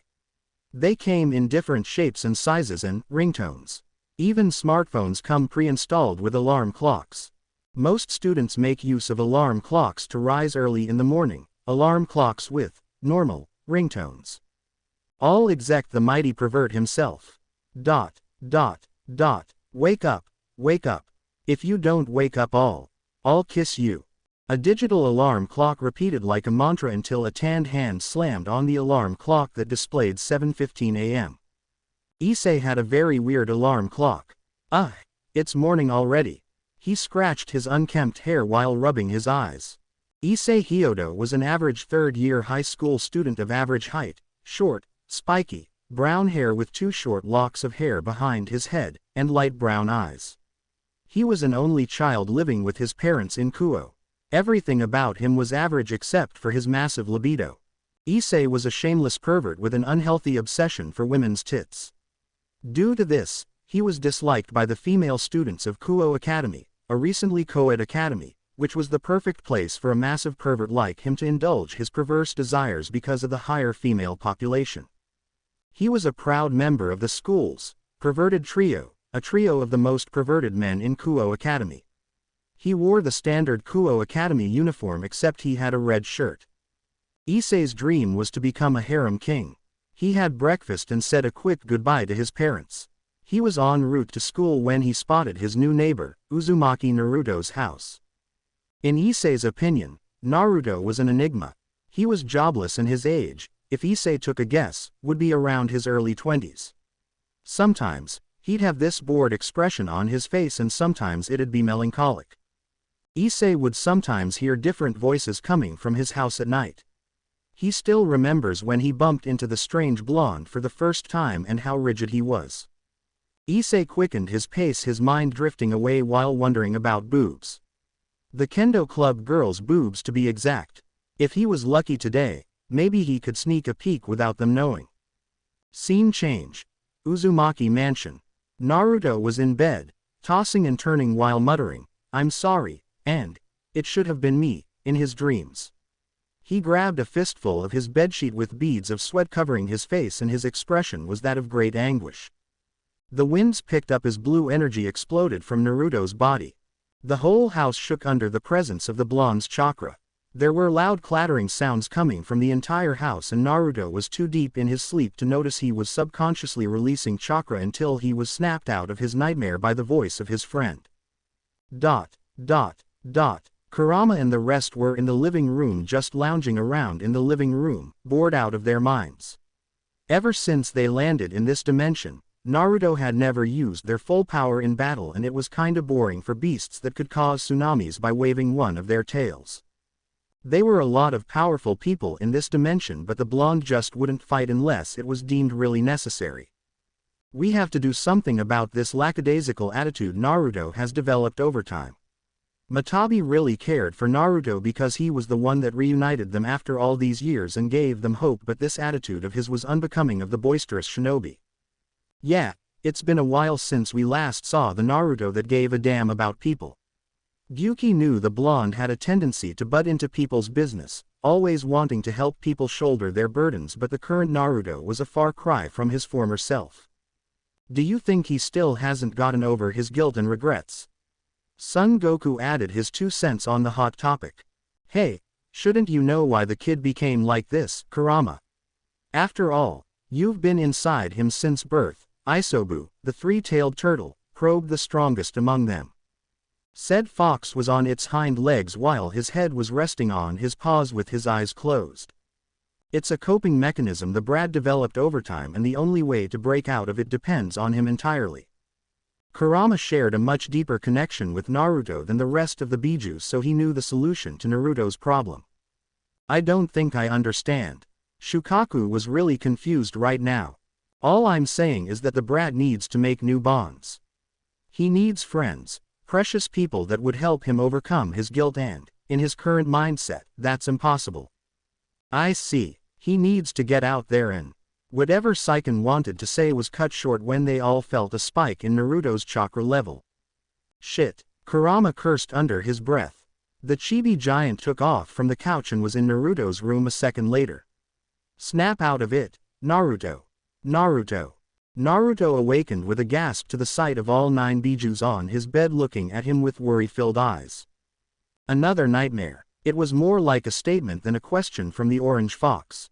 They came in different shapes and sizes and ringtones. Even smartphones come pre-installed with alarm clocks. Most students make use of alarm clocks to rise early in the morning. Alarm clocks with normal ringtones. All except the mighty pervert himself. Dot, dot, dot, wake up, wake up. If you don't wake up I'll kiss you. A digital alarm clock repeated like a mantra until a tanned hand slammed on the alarm clock that displayed 7:15 a.m. Issei had a very weird alarm clock. It's morning already. He scratched his unkempt hair while rubbing his eyes. Issei Hyodo was an average third-year high school student of average height, short, spiky, brown hair with 2 short locks of hair behind his head, and light brown eyes. He was an only child living with his parents in Kuo. Everything about him was average except for his massive libido. Issei was a shameless pervert with an unhealthy obsession for women's tits. Due to this, he was disliked by the female students of Kuo Academy, a recently co-ed academy, which was the perfect place for a massive pervert like him to indulge his perverse desires because of the higher female population. He was a proud member of the school's perverted trio, a trio of the most perverted men in Kuo Academy. He wore the standard Kuo Academy uniform except he had a red shirt. Issei's dream was to become a harem king. He had breakfast and said a quick goodbye to his parents. He was en route to school when he spotted his new neighbor, Uzumaki Naruto's house. In Issei's opinion, Naruto was an enigma. He was jobless and his age, if Issei took a guess, would be around his early 20s. Sometimes, he'd have this bored expression on his face and sometimes it'd be melancholic. Issei would sometimes hear different voices coming from his house at night. He still remembers when he bumped into the strange blonde for the first time and how rigid he was. Issei quickened his pace, his mind drifting away while wondering about boobs. The kendo club girls' boobs to be exact. If he was lucky today, maybe he could sneak a peek without them knowing. Scene change. Uzumaki Mansion. Naruto was in bed, tossing and turning while muttering, "I'm sorry," and, "It should have been me," in his dreams. He grabbed a fistful of his bedsheet with beads of sweat covering his face and his expression was that of great anguish. The winds picked up as blue energy exploded from Naruto's body. The whole house shook under the presence of the blonde's chakra. There were loud clattering sounds coming from the entire house and Naruto was too deep in his sleep to notice he was subconsciously releasing chakra until he was snapped out of his nightmare by the voice of his friend. Dot, dot, dot. Kurama and the rest were in the living room just lounging around in the living room, bored out of their minds. Ever since they landed in this dimension, Naruto had never used their full power in battle and it was kinda boring for beasts that could cause tsunamis by waving one of their tails. They were a lot of powerful people in this dimension but the blonde just wouldn't fight unless it was deemed really necessary. We have to do something about this lackadaisical attitude Naruto has developed over time. Matabi really cared for Naruto because he was the one that reunited them after all these years and gave them hope but this attitude of his was unbecoming of the boisterous shinobi. Yeah, it's been a while since we last saw the Naruto that gave a damn about people. Gyuki knew the blonde had a tendency to butt into people's business, always wanting to help people shoulder their burdens but the current Naruto was a far cry from his former self. Do you think he still hasn't gotten over his guilt and regrets? Son Goku added his 2 cents on the hot topic. Hey, shouldn't you know why the kid became like this, Kurama? After all, you've been inside him since birth. Isobu, the 3-tailed turtle, probed the strongest among them. Said fox was on its hind legs while his head was resting on his paws with his eyes closed. It's a coping mechanism the Brad developed over time and the only way to break out of it depends on him entirely. Kurama shared a much deeper connection with Naruto than the rest of the Bijus so he knew the solution to Naruto's problem. I don't think I understand. Shukaku was really confused right now. All I'm saying is that the Brad needs to make new bonds. He needs friends, precious people that would help him overcome his guilt and, in his current mindset, that's impossible. I see, he needs to get out there and... Whatever Saiken wanted to say was cut short when they all felt a spike in Naruto's chakra level. Shit, Kurama cursed under his breath. The chibi giant took off from the couch and was in Naruto's room a second later. Snap out of it, Naruto. Naruto. Naruto awakened with a gasp to the sight of all 9 Bijus on his bed looking at him with worry-filled eyes. Another nightmare. It was more like a statement than a question from the orange fox.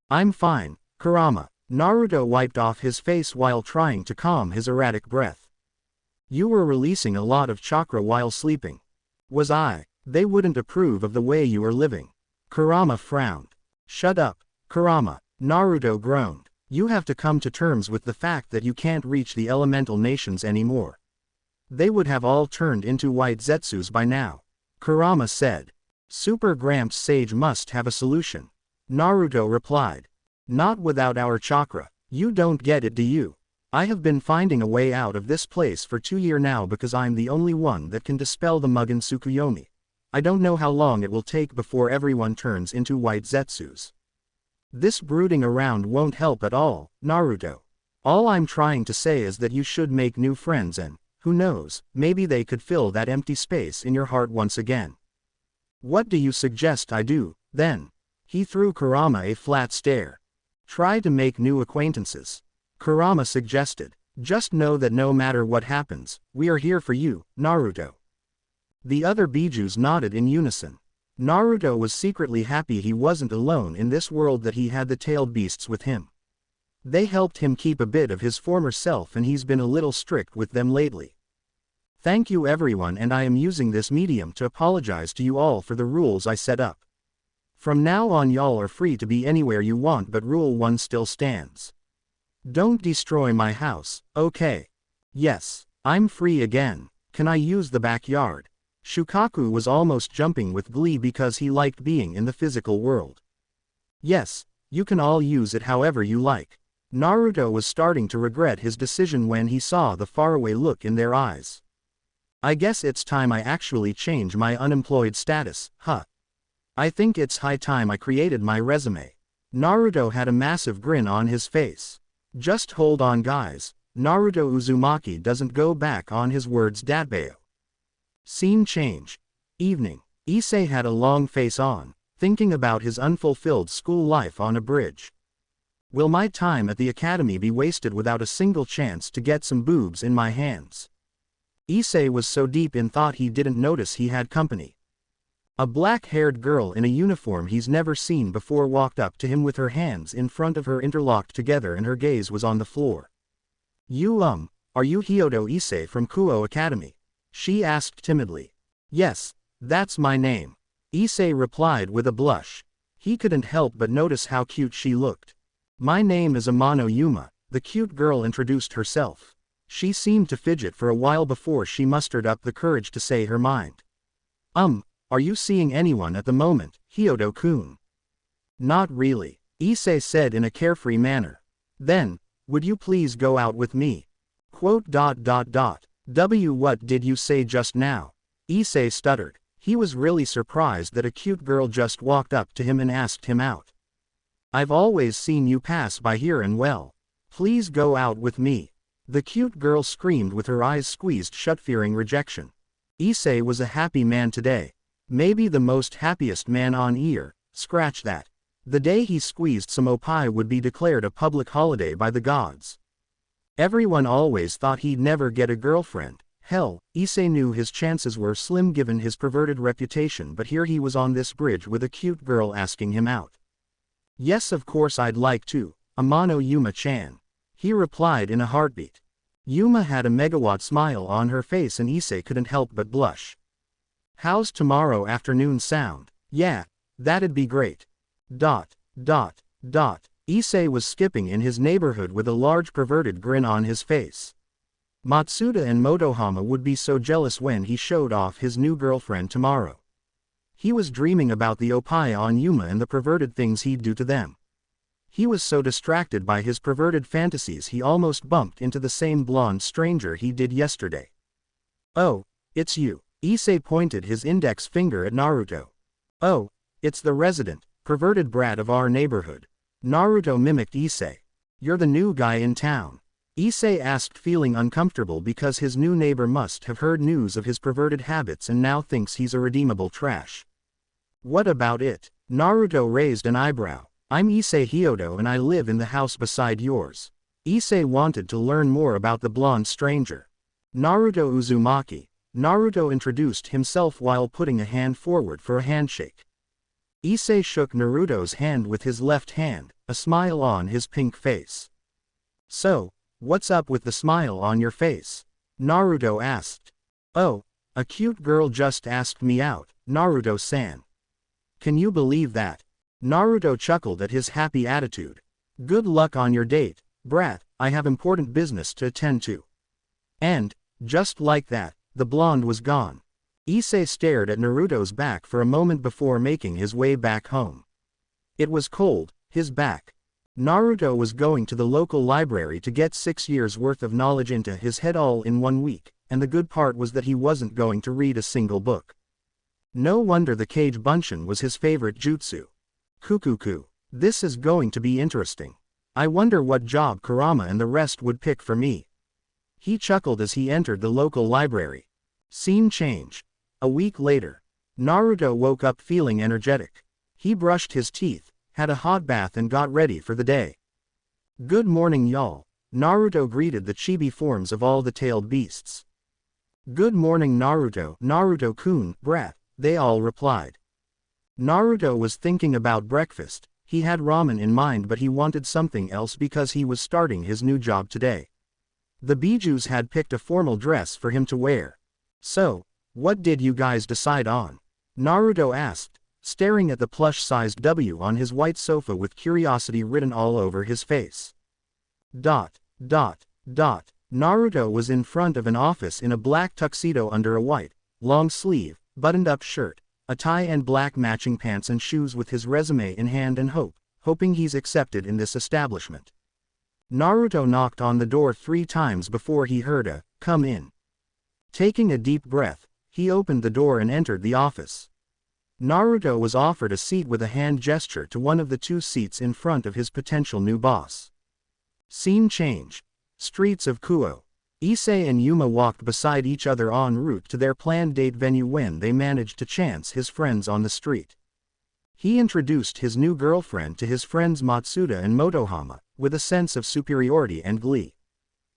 I'm fine, Kurama. Naruto wiped off his face while trying to calm his erratic breath. You were releasing a lot of chakra while sleeping. Was I? They wouldn't approve of the way you are living. Kurama frowned. Shut up, Kurama. Naruto groaned. You have to come to terms with the fact that you can't reach the elemental nations anymore. They would have all turned into white Zetsus by now. Kurama said. Super Gramps Sage must have a solution. Naruto replied. Not without our chakra. You don't get it, do you? I have been finding a way out of this place for 2 years now because I'm the only one that can dispel the Mugen Tsukuyomi. I don't know how long it will take before everyone turns into white Zetsus. This brooding around won't help at all, Naruto. All I'm trying to say is that you should make new friends and, who knows, maybe they could fill that empty space in your heart once again. What do you suggest I do, then? He threw Kurama a flat stare. Try to make new acquaintances. Kurama suggested. Just know that no matter what happens, we are here for you, Naruto. The other Bijus nodded in unison. Naruto was secretly happy he wasn't alone in this world, that he had the tailed beasts with him. They helped him keep a bit of his former self, and he's been a little strict with them lately. Thank you everyone, and I am using this medium to apologize to you all for the rules I set up. From now on y'all are free to be anywhere you want, but rule 1 still stands. Don't destroy my house, okay? Yes, I'm free again. Can I use the backyard? Shukaku was almost jumping with glee because he liked being in the physical world. Yes, you can all use it however you like. Naruto was starting to regret his decision when he saw the faraway look in their eyes. I guess it's time I actually change my unemployed status, huh? I think it's high time I created my resume. Naruto had a massive grin on his face. Just hold on guys, Naruto Uzumaki doesn't go back on his words. Datbayo. Scene change. Evening. Issei had a long face on, thinking about his unfulfilled school life on a bridge. Will my time at the academy be wasted without a single chance to get some boobs in my hands? Issei was so deep in thought he didn't notice he had company. A black-haired girl in a uniform he's never seen before walked up to him with her hands in front of her interlocked together and her gaze was on the floor. Are you Hyodo Issei from Kuo Academy? She asked timidly. Yes, that's my name. Issei replied with a blush. He couldn't help but notice how cute she looked. My name is Amano Yuma, the cute girl introduced herself. She seemed to fidget for a while before she mustered up the courage to say her mind. Are you seeing anyone at the moment, Hyodo-kun? Not really, Issei said in a carefree manner. Then, would you please go out with me? What did you say just now? Issei stuttered. He was really surprised that a cute girl just walked up to him and asked him out. I've always seen you pass by here and well. Please go out with me. The cute girl screamed with her eyes squeezed shut, fearing rejection. Issei was a happy man today. Maybe the most happiest man on earth. Scratch that. The day he squeezed some opie would be declared a public holiday by the gods. Everyone always thought he'd never get a girlfriend. Hell, Issei knew his chances were slim given his perverted reputation, but here he was on this bridge with a cute girl asking him out. Yes, of course I'd like to, Amano Yuma-chan. He replied in a heartbeat. Yuma had a megawatt smile on her face and Issei couldn't help but blush. How's tomorrow afternoon sound? Yeah, that'd be great. Issei was skipping in his neighborhood with a large perverted grin on his face. Matsuda and Motohama would be so jealous when he showed off his new girlfriend tomorrow. He was dreaming about the opie on Yuma and the perverted things he'd do to them. He was so distracted by his perverted fantasies he almost bumped into the same blonde stranger he did yesterday. Oh, it's you. Issei pointed his index finger at Naruto. Oh, it's the resident, perverted brat of our neighborhood. Naruto mimicked Issei. You're the new guy in town? Issei asked, feeling uncomfortable because his new neighbor must have heard news of his perverted habits and now thinks he's a redeemable trash. What about it? Naruto raised an eyebrow. I'm Issei Hyodo and I live in the house beside yours. Issei wanted to learn more about the blonde stranger. Naruto Uzumaki. Naruto introduced himself while putting a hand forward for a handshake. Issei shook Naruto's hand with his left hand, a smile on his pink face. So, what's up with the smile on your face? Naruto asked. Oh, a cute girl just asked me out, Naruto-san. Can you believe that? Naruto chuckled at his happy attitude. Good luck on your date, brat, I have important business to attend to. And, just like that, the blonde was gone. Issei stared at Naruto's back for a moment before making his way back home. It was cold, his back. Naruto was going to the local library to get 6 years' worth of knowledge into his head all in 1 week, and the good part was that he wasn't going to read a single book. No wonder the Kage Bunshin was his favorite jutsu. Kukuku. This is going to be interesting. I wonder what job Kurama and the rest would pick for me. He chuckled as he entered the local library. Scene change. A week later. Naruto woke up feeling energetic. He brushed his teeth, had a hot bath and got ready for the day. Good morning y'all. Naruto greeted the chibi forms of all the tailed beasts. Good morning Naruto, Naruto-kun, brat, they all replied. Naruto was thinking about breakfast. He had ramen in mind but he wanted something else because he was starting his new job today. The Bijus had picked a formal dress for him to wear. So, what did you guys decide on? Naruto asked, staring at the plush-sized W on his white sofa with curiosity written all over his face. Naruto was in front of an office in a black tuxedo under a white, long-sleeve, buttoned-up shirt, a tie and black matching pants and shoes with his resume in hand and hoping he's accepted in this establishment. Naruto knocked on the door 3 times before he heard a, "Come in." Taking a deep breath, he opened the door and entered the office. Naruto was offered a seat with a hand gesture to one of the 2 seats in front of his potential new boss. Scene change. Streets of Kuo. Issei and Yuma walked beside each other en route to their planned date venue when they managed to chance his friends on the street. He introduced his new girlfriend to his friends Matsuda and Motohama, with a sense of superiority and glee.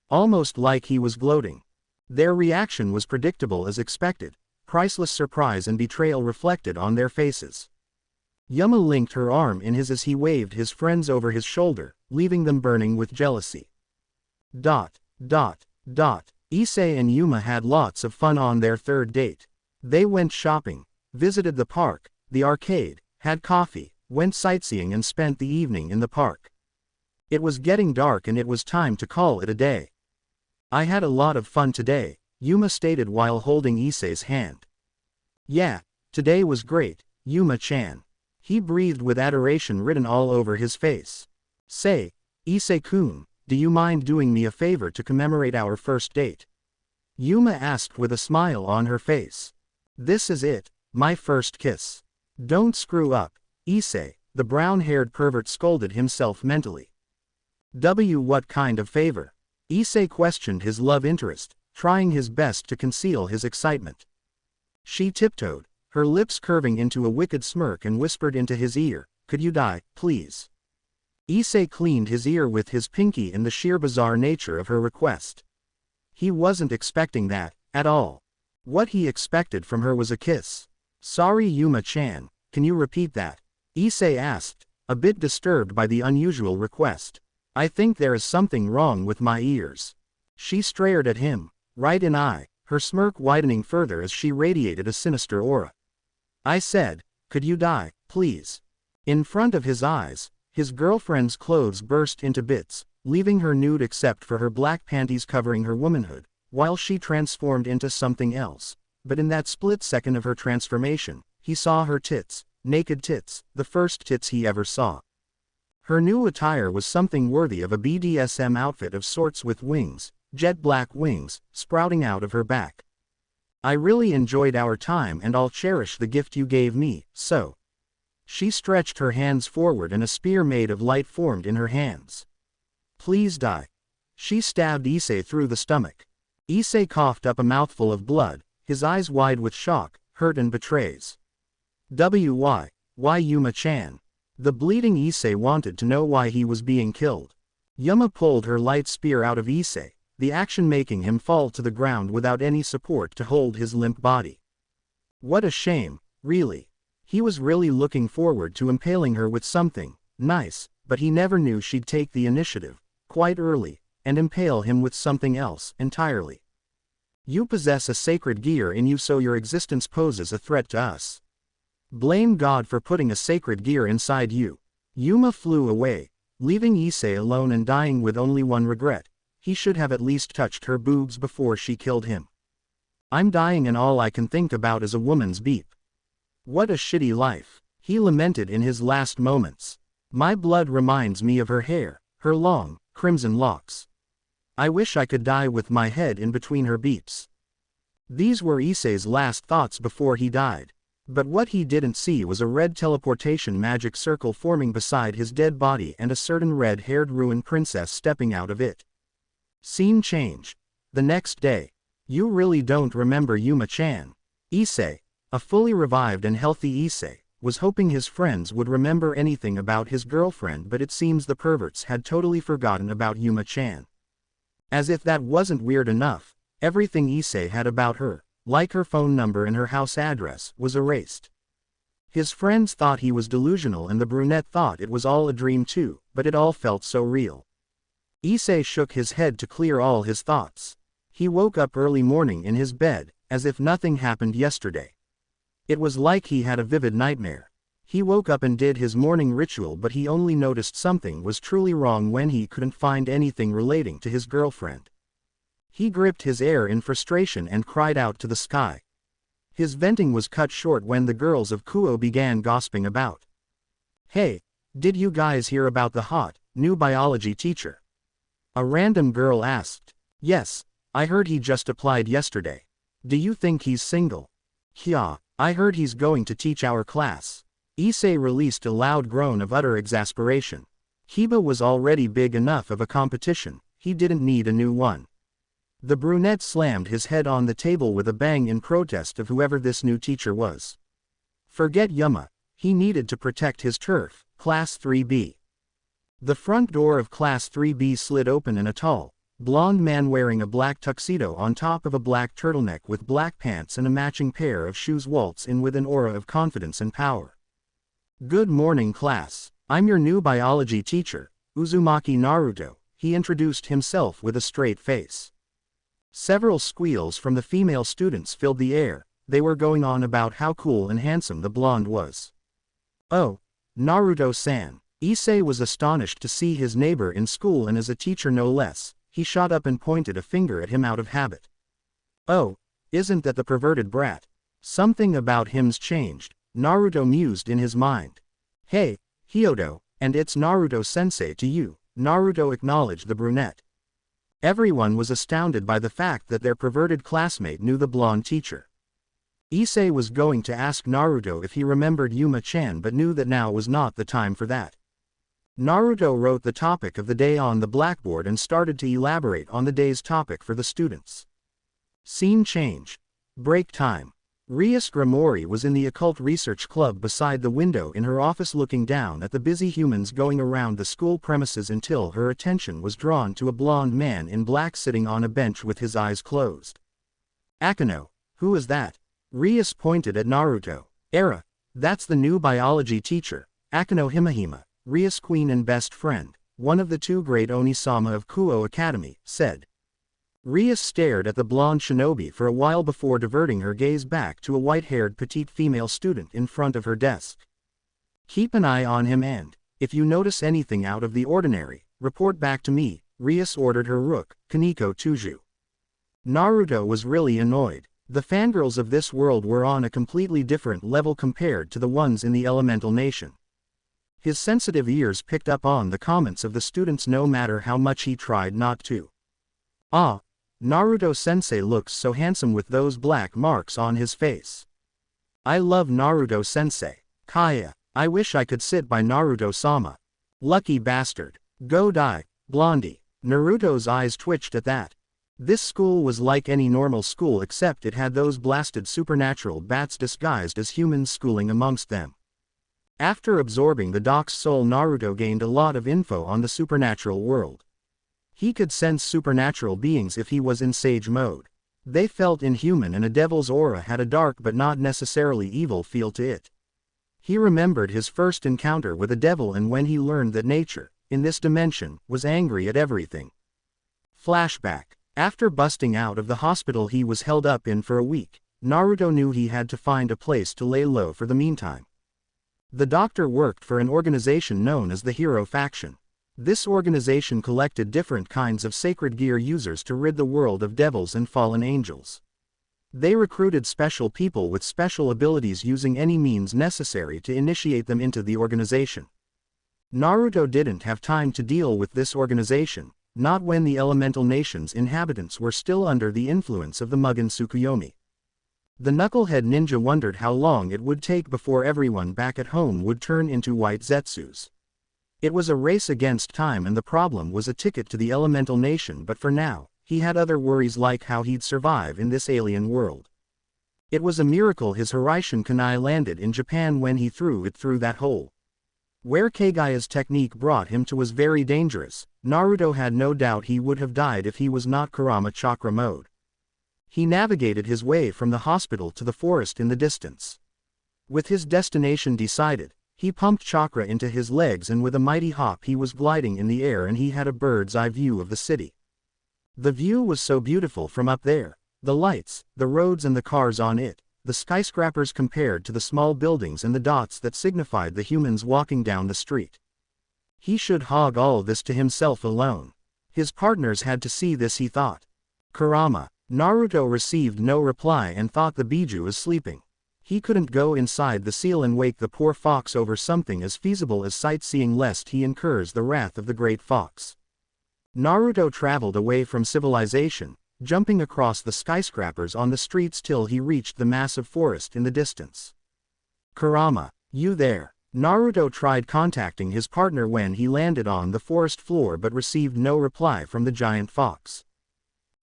Almost like he was gloating. Their reaction was predictable as expected, priceless surprise and betrayal reflected on their faces. Yuma linked her arm in his as he waved his friends over his shoulder, leaving them burning with jealousy. Issei and Yuma had lots of fun on their 3rd date. They went shopping, visited the park, the arcade, had coffee, went sightseeing and spent the evening in the park. It was getting dark and it was time to call it a day. I had a lot of fun today, Yuma stated while holding Issei's hand. Yeah, today was great, Yuma-chan. He breathed with adoration written all over his face. Say, Issei-kun, do you mind doing me a favor to commemorate our 1st date? Yuma asked with a smile on her face. This is it, my first kiss. Don't screw up, Issei, the brown-haired pervert scolded himself mentally. What kind of favor? Issei questioned his love interest, trying his best to conceal his excitement. She tiptoed, her lips curving into a wicked smirk and whispered into his ear, "Could you die, please?" Issei cleaned his ear with his pinky in the sheer bizarre nature of her request. He wasn't expecting that, at all. What he expected from her was a kiss. Sorry Yuma-chan, can you repeat that? Issei asked, a bit disturbed by the unusual request. I think there is something wrong with my ears. She stared at him, right in eye, her smirk widening further as she radiated a sinister aura. I said, could you die, please? In front of his eyes, his girlfriend's clothes burst into bits, leaving her nude except for her black panties covering her womanhood, while she transformed into something else. But in that split second of her transformation, he saw her tits, naked tits, the first tits he ever saw. Her new attire was something worthy of a BDSM outfit of sorts with wings, jet black wings, sprouting out of her back. I really enjoyed our time and I'll cherish the gift you gave me, so. She stretched her hands forward and a spear made of light formed in her hands. Please die. She stabbed Issei through the stomach. Issei coughed up a mouthful of blood, his eyes wide with shock, hurt and betrays. Why Yuma-chan? The bleeding Issei wanted to know why he was being killed. Yuma pulled her light spear out of Issei, the action making him fall to the ground without any support to hold his limp body. What a shame, really. He was really looking forward to impaling her with something nice, but he never knew she'd take the initiative, quite early, and impale him with something else entirely. You possess a sacred gear in you, so your existence poses a threat to us. Blame God for putting a sacred gear inside you. Yuma flew away, leaving Issei alone and dying with only one regret. He should have at least touched her boobs before she killed him. I'm dying and all I can think about is a woman's beep. What a shitty life, he lamented in his last moments. My blood reminds me of her hair, her long, crimson locks. I wish I could die with my head in between her beeps. These were Issei's last thoughts before he died. But what he didn't see was a red teleportation magic circle forming beside his dead body and a certain red-haired ruined princess stepping out of it. Scene change. The next day. You really don't remember Yuma-chan. Issei, a fully revived and healthy Issei, was hoping his friends would remember anything about his girlfriend, but it seems the perverts had totally forgotten about Yuma-chan. As if that wasn't weird enough, everything Issei had about her, like her phone number and her house address, was erased. His friends thought he was delusional and the brunette thought it was all a dream too, but it all felt so real. Issei shook his head to clear all his thoughts. He woke up early morning in his bed, as if nothing happened yesterday. It was like he had a vivid nightmare. He woke up and did his morning ritual, but he only noticed something was truly wrong when he couldn't find anything relating to his girlfriend. He gripped his air in frustration and cried out to the sky. His venting was cut short when the girls of Kuo began gossiping about. Hey, did you guys hear about the hot, new biology teacher? A random girl asked. Yes, I heard he just applied yesterday. Do you think he's single? Yeah, I heard he's going to teach our class. Issei released a loud groan of utter exasperation. Hiba was already big enough of a competition, he didn't need a new one. The brunette slammed his head on the table with a bang in protest of whoever this new teacher was. Forget Yuma, he needed to protect his turf, Class 3B. The front door of Class 3B slid open and a tall, blonde man wearing a black tuxedo on top of a black turtleneck with black pants and a matching pair of shoes waltzed in with an aura of confidence and power. Good morning, class. I'm your new biology teacher, Uzumaki Naruto, he introduced himself with a straight face. Several squeals from the female students filled the air. They were going on about how cool and handsome the blonde was. Oh, Naruto-san. Issei was astonished to see his neighbor in school and as a teacher no less. He shot up and pointed a finger at him out of habit. Oh, isn't that the perverted brat? Something about him's changed, Naruto mused in his mind. Hey, Hyodo, and it's Naruto-sensei to you, Naruto acknowledged the brunette. Everyone was astounded by the fact that their perverted classmate knew the blonde teacher. Issei was going to ask Naruto if he remembered Yuma-chan but knew that now was not the time for that. Naruto wrote the topic of the day on the blackboard and started to elaborate on the day's topic for the students. Scene change. Break time. Rias Grimori was in the occult research club beside the window in her office looking down at the busy humans going around the school premises until her attention was drawn to a blonde man in black sitting on a bench with his eyes closed. Akano, who is that? Rias pointed at Naruto. Era, that's the new biology teacher, Akano Himahima, Rias' queen and best friend, one of the two great Onisama of Kuo Academy, said. Rias stared at the blonde shinobi for a while before diverting her gaze back to a white-haired petite female student in front of her desk. Keep an eye on him and, if you notice anything out of the ordinary, report back to me, Rias ordered her rook, Kaneko Tuju. Naruto was really annoyed. The fangirls of this world were on a completely different level compared to the ones in the elemental nation. His sensitive ears picked up on the comments of the students no matter how much he tried not to. Ah, Naruto-sensei looks so handsome with those black marks on his face. I love Naruto-sensei. Kaya, I wish I could sit by Naruto-sama. Lucky bastard. Go die, Blondie. Naruto's eyes twitched at that. This school was like any normal school except it had those blasted supernatural bats disguised as humans schooling amongst them. After absorbing the Doc's soul, Naruto gained a lot of info on the supernatural world. He could sense supernatural beings if he was in sage mode. They felt inhuman and a devil's aura had a dark but not necessarily evil feel to it. He remembered his first encounter with a devil and when he learned that nature, in this dimension, was angry at everything. Flashback. After busting out of the hospital he was held up in for a week, Naruto knew he had to find a place to lay low for the meantime. The doctor worked for an organization known as the Hero Faction. This organization collected different kinds of sacred gear users to rid the world of devils and fallen angels. They recruited special people with special abilities using any means necessary to initiate them into the organization. Naruto didn't have time to deal with this organization, not when the elemental nation's inhabitants were still under the influence of the Mugen Tsukuyomi. The knucklehead ninja wondered how long it would take before everyone back at home would turn into white Zetsus. It was a race against time and the problem was a ticket to the elemental nation, but for now, he had other worries like how he'd survive in this alien world. It was a miracle his Hiraishin kunai landed in Japan when he threw it through that hole. Where Kaguya's technique brought him to was very dangerous. Naruto had no doubt he would have died if he was not Kurama chakra mode. He navigated his way from the hospital to the forest in the distance. With his destination decided, he pumped chakra into his legs and with a mighty hop he was gliding in the air and he had a bird's eye view of the city. The view was so beautiful from up there, the lights, the roads and the cars on it, the skyscrapers compared to the small buildings and the dots that signified the humans walking down the street. He should hog all this to himself alone. His partners had to see this, he thought. Kurama. Naruto received no reply and thought the Biju was sleeping. He couldn't go inside the seal and wake the poor fox over something as feasible as sightseeing lest he incurs the wrath of the great fox. Naruto traveled away from civilization, jumping across the skyscrapers on the streets till he reached the massive forest in the distance. Kurama, you there? Naruto tried contacting his partner when he landed on the forest floor but received no reply from the giant fox.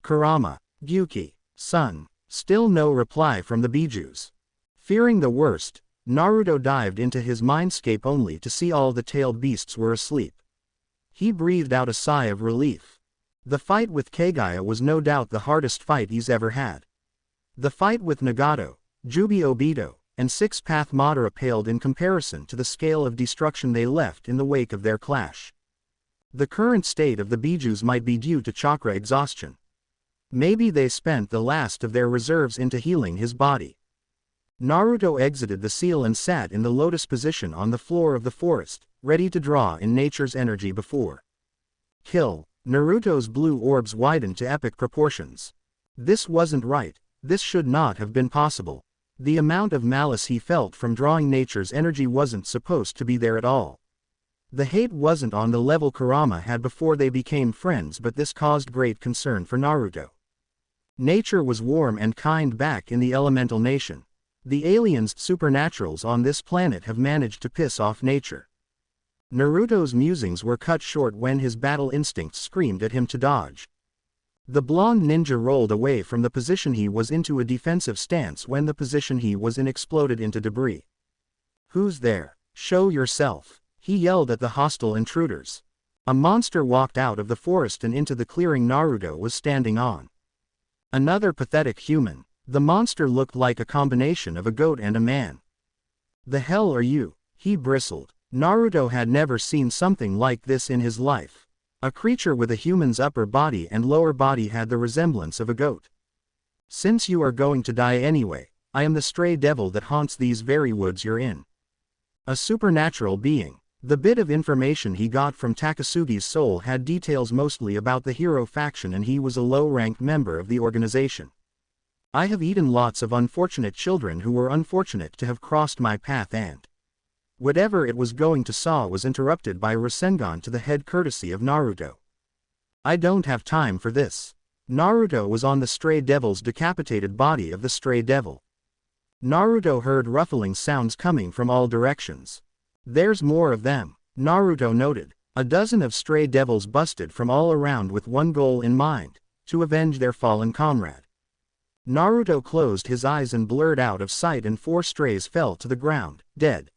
Kurama, Gyuki, son, still no reply from the Bijus. Fearing the worst, Naruto dived into his mindscape only to see all the tailed beasts were asleep. He breathed out a sigh of relief. The fight with Kaguya was no doubt the hardest fight he's ever had. The fight with Nagato, Jubi Obito, and Six-Path Madara paled in comparison to the scale of destruction they left in the wake of their clash. The current state of the Bijus might be due to chakra exhaustion. Maybe they spent the last of their reserves into healing his body. Naruto exited the seal and sat in the lotus position on the floor of the forest, ready to draw in nature's energy before kill. Naruto's blue orbs widened to epic proportions. This wasn't right, this should not have been possible. The amount of malice he felt from drawing nature's energy wasn't supposed to be there at all. The hate wasn't on the level Kurama had before they became friends, but this caused great concern for Naruto. Nature was warm and kind back in the elemental nation. The aliens, supernaturals on this planet have managed to piss off nature. Naruto's musings were cut short when his battle instincts screamed at him to dodge. The blonde ninja rolled away from the position he was into a defensive stance when the position he was in exploded into debris. Who's there? Show yourself, he yelled at the hostile intruders. A monster walked out of the forest and into the clearing Naruto was standing on. Another pathetic human. The monster looked like a combination of a goat and a man. The hell are you? He bristled. Naruto had never seen something like this in his life. A creature with a human's upper body and lower body had the resemblance of a goat. Since you are going to die anyway, I am the stray devil that haunts these very woods you're in. A supernatural being. The bit of information he got from Takasugi's soul had details mostly about the Hero Faction and he was a low-ranked member of the organization. I have eaten lots of unfortunate children who were unfortunate to have crossed my path and whatever it was going to saw was interrupted by Rasengan to the head courtesy of Naruto. I don't have time for this. Naruto was on the stray devil's decapitated body of the stray devil. Naruto heard ruffling sounds coming from all directions. There's more of them, Naruto noted. A dozen of stray devils busted from all around with one goal in mind, to avenge their fallen comrade. Naruto closed his eyes and blurred out of sight and 4 strays fell to the ground, dead.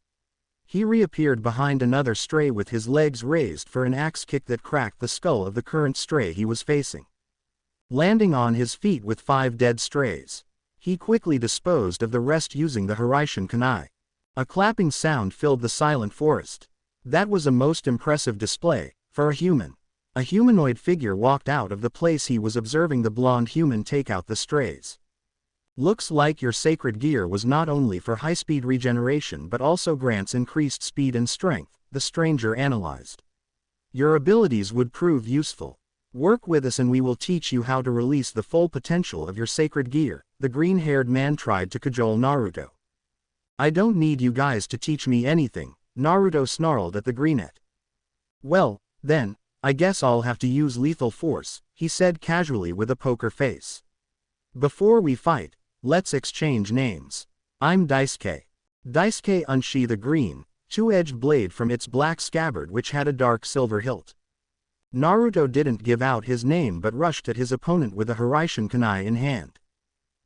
He reappeared behind another stray with his legs raised for an axe kick that cracked the skull of the current stray he was facing. Landing on his feet with 5 dead strays, he quickly disposed of the rest using the Hiraishin kunai. A clapping sound filled the silent forest. That was a most impressive display, for a human. A humanoid figure walked out of the place he was observing the blonde human take out the strays. Looks like your sacred gear was not only for high-speed regeneration but also grants increased speed and strength, the stranger analyzed. Your abilities would prove useful. Work with us and we will teach you how to release the full potential of your sacred gear, the green-haired man tried to cajole Naruto. I don't need you guys to teach me anything, Naruto snarled at the greenette. Well, then, I guess I'll have to use lethal force, he said casually with a poker face. Before we fight, let's exchange names. I'm DxD. DxD unsheathed the green, two-edged blade from its black scabbard which had a dark silver hilt. Naruto didn't give out his name but rushed at his opponent with a Hiraishin kunai in hand.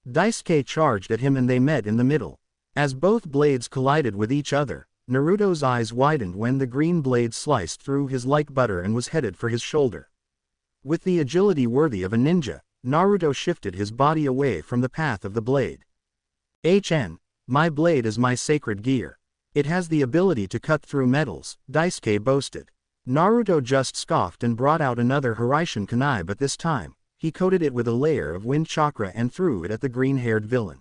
DxD charged at him and they met in the middle. As both blades collided with each other, Naruto's eyes widened when the green blade sliced through his like butter and was headed for his shoulder. With the agility worthy of a ninja, Naruto shifted his body away from the path of the blade. My blade is my sacred gear. It has the ability to cut through metals, DxD boasted. Naruto just scoffed and brought out another Hiraishin kunai but this time, he coated it with a layer of wind chakra and threw it at the green-haired villain.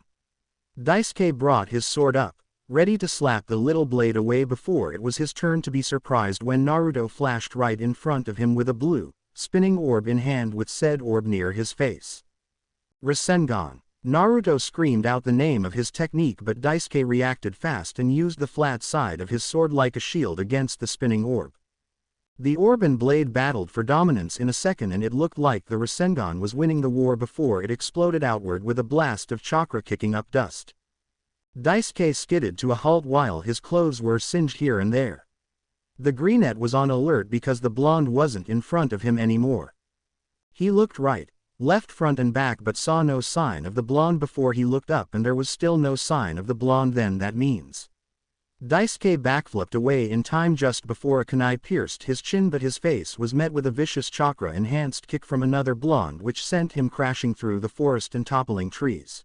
DxD brought his sword up, ready to slap the little blade away before it was his turn to be surprised when Naruto flashed right in front of him with a blue, spinning orb in hand with said orb near his face. Rasengan. Naruto screamed out the name of his technique but DxD reacted fast and used the flat side of his sword like a shield against the spinning orb. The orb and blade battled for dominance in a second and it looked like the Rasengan was winning the war before it exploded outward with a blast of chakra kicking up dust. DxD skidded to a halt while his clothes were singed here and there. The greenette was on alert because the blonde wasn't in front of him anymore. He looked right, left, front and back but saw no sign of the blonde before he looked up and there was still no sign of the blonde. Then that means. DxD backflipped away in time just before a kunai pierced his chin but his face was met with a vicious chakra-enhanced kick from another blonde which sent him crashing through the forest and toppling trees.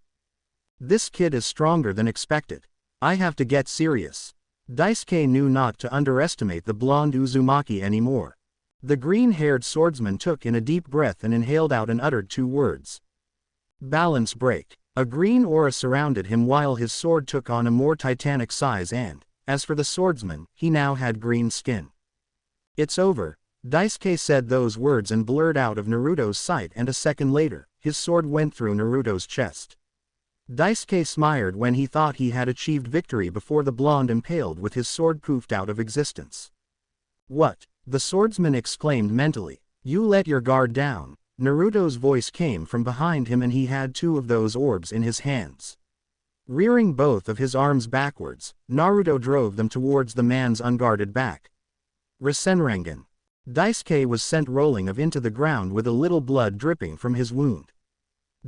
This kid is stronger than expected. I have to get serious. DxD knew not to underestimate the blonde Uzumaki anymore. The green-haired swordsman took in a deep breath and inhaled out and uttered two words. Balance break. A green aura surrounded him while his sword took on a more titanic size and, as for the swordsman, he now had green skin. It's over, DxD said those words and blurred out of Naruto's sight and a second later, his sword went through Naruto's chest. DxD smiled when he thought he had achieved victory before the blonde impaled with his sword poofed out of existence. What? The swordsman exclaimed mentally. You let your guard down. Naruto's voice came from behind him and he had two of those orbs in his hands. Rearing both of his arms backwards, Naruto drove them towards the man's unguarded back. Rasengan. DxD was sent rolling into the ground with a little blood dripping from his wound.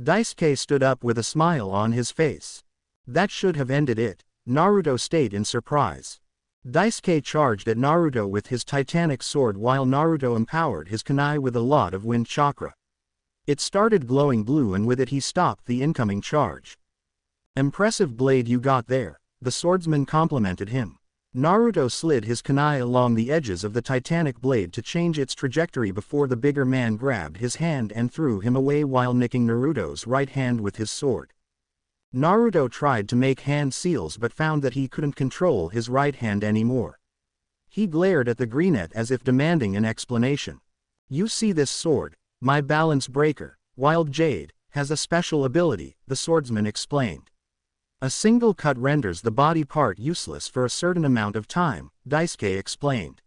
DxD stood up with a smile on his face. That should have ended it, Naruto stayed in surprise. DxD charged at Naruto with his titanic sword while Naruto empowered his kunai with a lot of wind chakra. It started glowing blue and with it he stopped the incoming charge. Impressive blade you got there, the swordsman complimented him. Naruto slid his kunai along the edges of the titanic blade to change its trajectory before the bigger man grabbed his hand and threw him away while nicking Naruto's right hand with his sword. Naruto tried to make hand seals but found that he couldn't control his right hand anymore. He glared at the greenette as if demanding an explanation. You see this sword, my balance breaker, Wild Jade, has a special ability, the swordsman explained. A single cut renders the body part useless for a certain amount of time, DxD explained.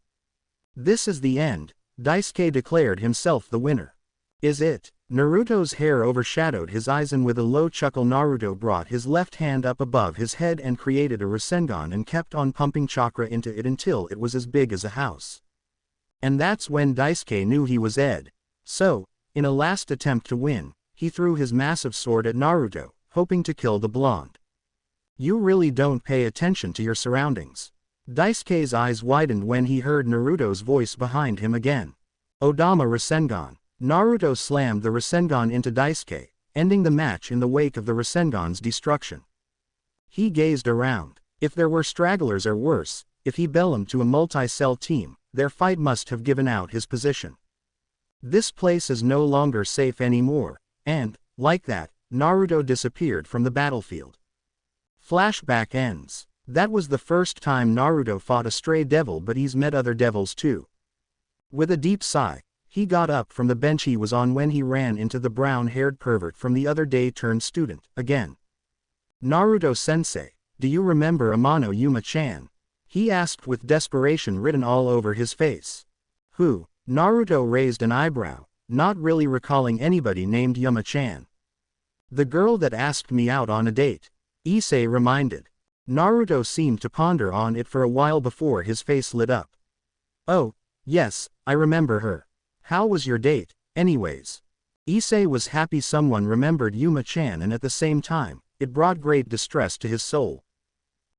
This is the end, DxD declared himself the winner. Is it? Naruto's hair overshadowed his eyes and with a low chuckle Naruto brought his left hand up above his head and created a Rasengan and kept on pumping chakra into it until it was as big as a house. And that's when DxD knew he was Ed. So, in a last attempt to win, he threw his massive sword at Naruto, hoping to kill the blonde. You really don't pay attention to your surroundings. DxD's eyes widened when he heard Naruto's voice behind him again. Odama Rasengan. Naruto slammed the Rasengan into DxD, ending the match in the wake of the Rasengan's destruction. He gazed around. If there were stragglers or worse, if he belonged to a multi-cell team, their fight must have given out his position. This place is no longer safe anymore, and, like that, Naruto disappeared from the battlefield. Flashback ends. That was the first time Naruto fought a stray devil, but he's met other devils too. With a deep sigh, he got up from the bench he was on when he ran into the brown-haired pervert from the other day turned student, again. Naruto-sensei, do you remember Amano Yuma-chan? He asked with desperation written all over his face. Who? Naruto raised an eyebrow, not really recalling anybody named Yuma-chan. The girl that asked me out on a date. Issei reminded. Naruto seemed to ponder on it for a while before his face lit up. Oh, yes, I remember her. How was your date, anyways? Issei was happy someone remembered Yuma-chan, and at the same time, it brought great distress to his soul.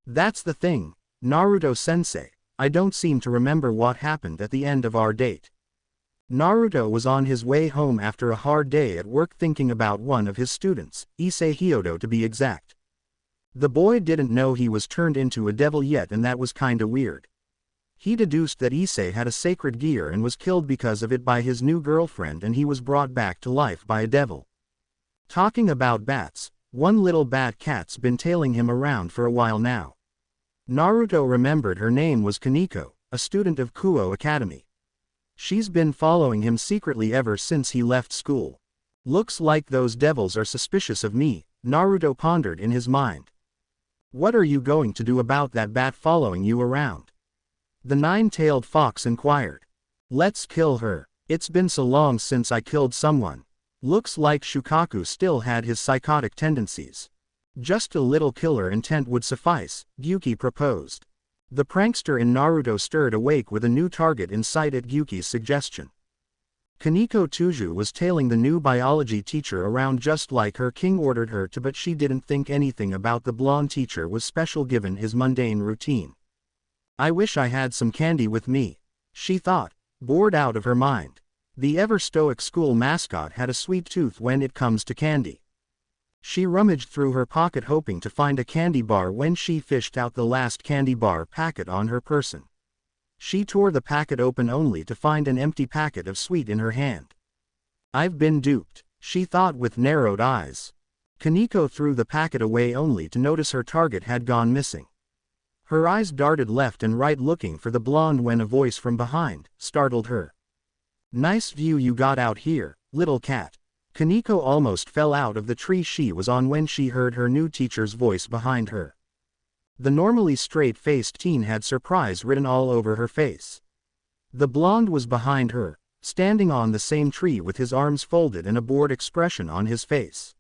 That's the thing, Naruto-sensei, I don't seem to remember what happened at the end of our date. Naruto was on his way home after a hard day at work thinking about one of his students, Issei Hyodo to be exact. The boy didn't know he was turned into a devil yet, and that was kinda weird. He deduced that Issei had a sacred gear and was killed because of it by his new girlfriend, and he was brought back to life by a devil. Talking about bats, one little bat cat's been tailing him around for a while now. Naruto remembered her name was Kaneko, a student of Kuo Academy. She's been following him secretly ever since he left school. Looks like those devils are suspicious of me, Naruto pondered in his mind. What are you going to do about that bat following you around? The nine-tailed fox inquired. Let's kill her. It's been so long since I killed someone. Looks like Shukaku still had his psychotic tendencies. Just a little killer intent would suffice, Gyuki proposed. The prankster in Naruto stirred awake with a new target in sight at Gyuki's suggestion. Kaneko Tuju was tailing the new biology teacher around just like her king ordered her to, but she didn't think anything about the blonde teacher was special given his mundane routine. I wish I had some candy with me, she thought, bored out of her mind. The ever-stoic school mascot had a sweet tooth when it comes to candy. She rummaged through her pocket hoping to find a candy bar when she fished out the last candy bar packet on her person. She tore the packet open only to find an empty packet of sweet in her hand. I've been duped, she thought with narrowed eyes. Kaneko threw the packet away only to notice her target had gone missing. Her eyes darted left and right looking for the blonde when a voice from behind startled her. Nice view you got out here, little cat. Kaneko almost fell out of the tree she was on when she heard her new teacher's voice behind her. The normally straight-faced teen had surprise written all over her face. The blonde was behind her, standing on the same tree with his arms folded and a bored expression on his face.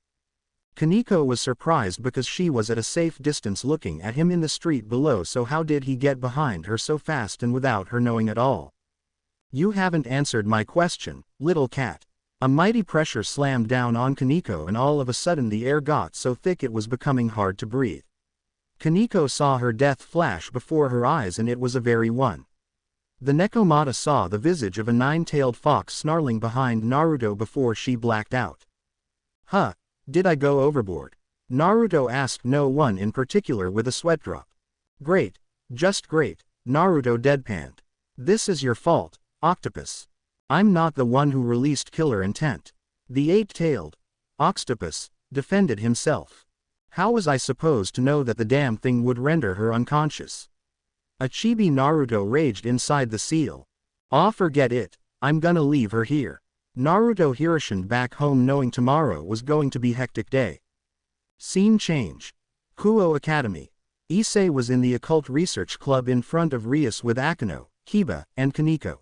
Kaneko was surprised because she was at a safe distance looking at him in the street below, so how did he get behind her so fast and without her knowing at all? You haven't answered my question, little cat. A mighty pressure slammed down on Kaneko, and all of a sudden the air got so thick it was becoming hard to breathe. Kaneko saw her death flash before her eyes, and it was a very one. The Nekomata saw the visage of a nine-tailed fox snarling behind Naruto before she blacked out. Huh, did I go overboard? Naruto asked no one in particular with a sweat drop. Great, just great, Naruto deadpanned. This is your fault, Octopus. I'm not the one who released killer intent. The eight-tailed Octopus defended himself. How was I supposed to know that the damn thing would render her unconscious? A chibi Naruto raged inside the seal. Aw, forget it, I'm gonna leave her here. Naruto Hiroshined back home knowing tomorrow was going to be a hectic day. Scene change. Kuo Academy. Issei was in the occult research club in front of Rias with Akano, Kiba, and Kaneko.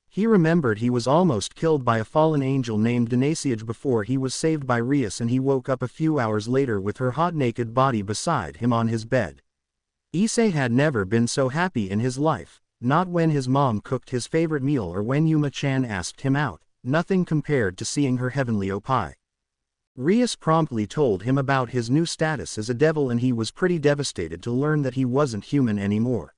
He remembered he was almost killed by a fallen angel named Denasiage before he was saved by Rias, and he woke up a few hours later with her hot naked body beside him on his bed. Issei had never been so happy in his life, not when his mom cooked his favorite meal or when Yuma-chan asked him out, nothing compared to seeing her heavenly opie. Rias promptly told him about his new status as a devil, and he was pretty devastated to learn that he wasn't human anymore.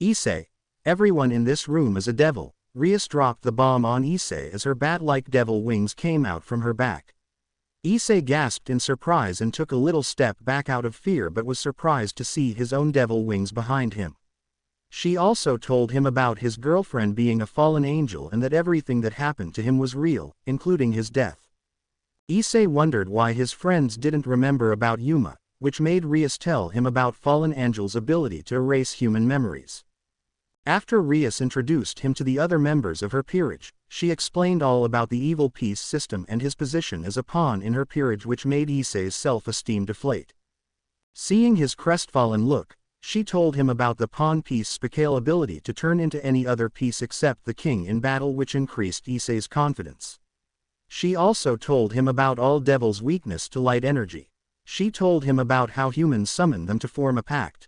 Issei, everyone in this room is a devil. Rias dropped the bomb on Issei as her bat-like devil wings came out from her back. Issei gasped in surprise and took a little step back out of fear but was surprised to see his own devil wings behind him. She also told him about his girlfriend being a fallen angel and that everything that happened to him was real, including his death. Issei wondered why his friends didn't remember about Yuma, which made Rias tell him about fallen angels' ability to erase human memories. After Rias introduced him to the other members of her peerage, she explained all about the evil peace system and his position as a pawn in her peerage, which made Issei's self-esteem deflate. Seeing his crestfallen look, she told him about the pawn piece specale ability to turn into any other piece except the king in battle, which increased Issei's confidence. She also told him about all devils' weakness to light energy. She told him about how humans summon them to form a pact.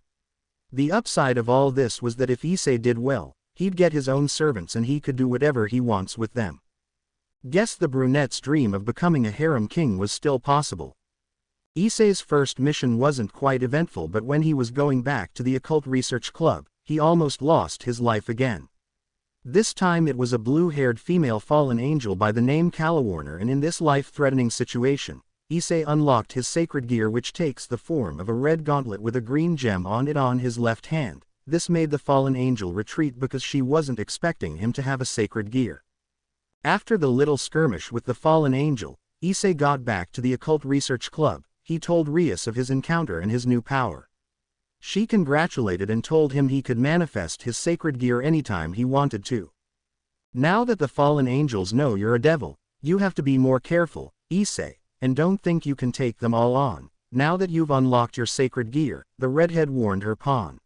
The upside of all this was that if Issei did well, he'd get his own servants and he could do whatever he wants with them. Guess the brunette's dream of becoming a harem king was still possible. Issei's first mission wasn't quite eventful, but when he was going back to the occult research club, he almost lost his life again. This time it was a blue-haired female fallen angel by the name Calawarner, and in this life-threatening situation, Issei unlocked his sacred gear, which takes the form of a red gauntlet with a green gem on it on his left hand. This made the fallen angel retreat because she wasn't expecting him to have a sacred gear. After the little skirmish with the fallen angel, Issei got back to the occult research club. He told Rias of his encounter and his new power. She congratulated and told him he could manifest his sacred gear anytime he wanted to. Now that the fallen angels know you're a devil, you have to be more careful, Issei, and don't think you can take them all on. Now that you've unlocked your sacred gear, the redhead warned her pawn.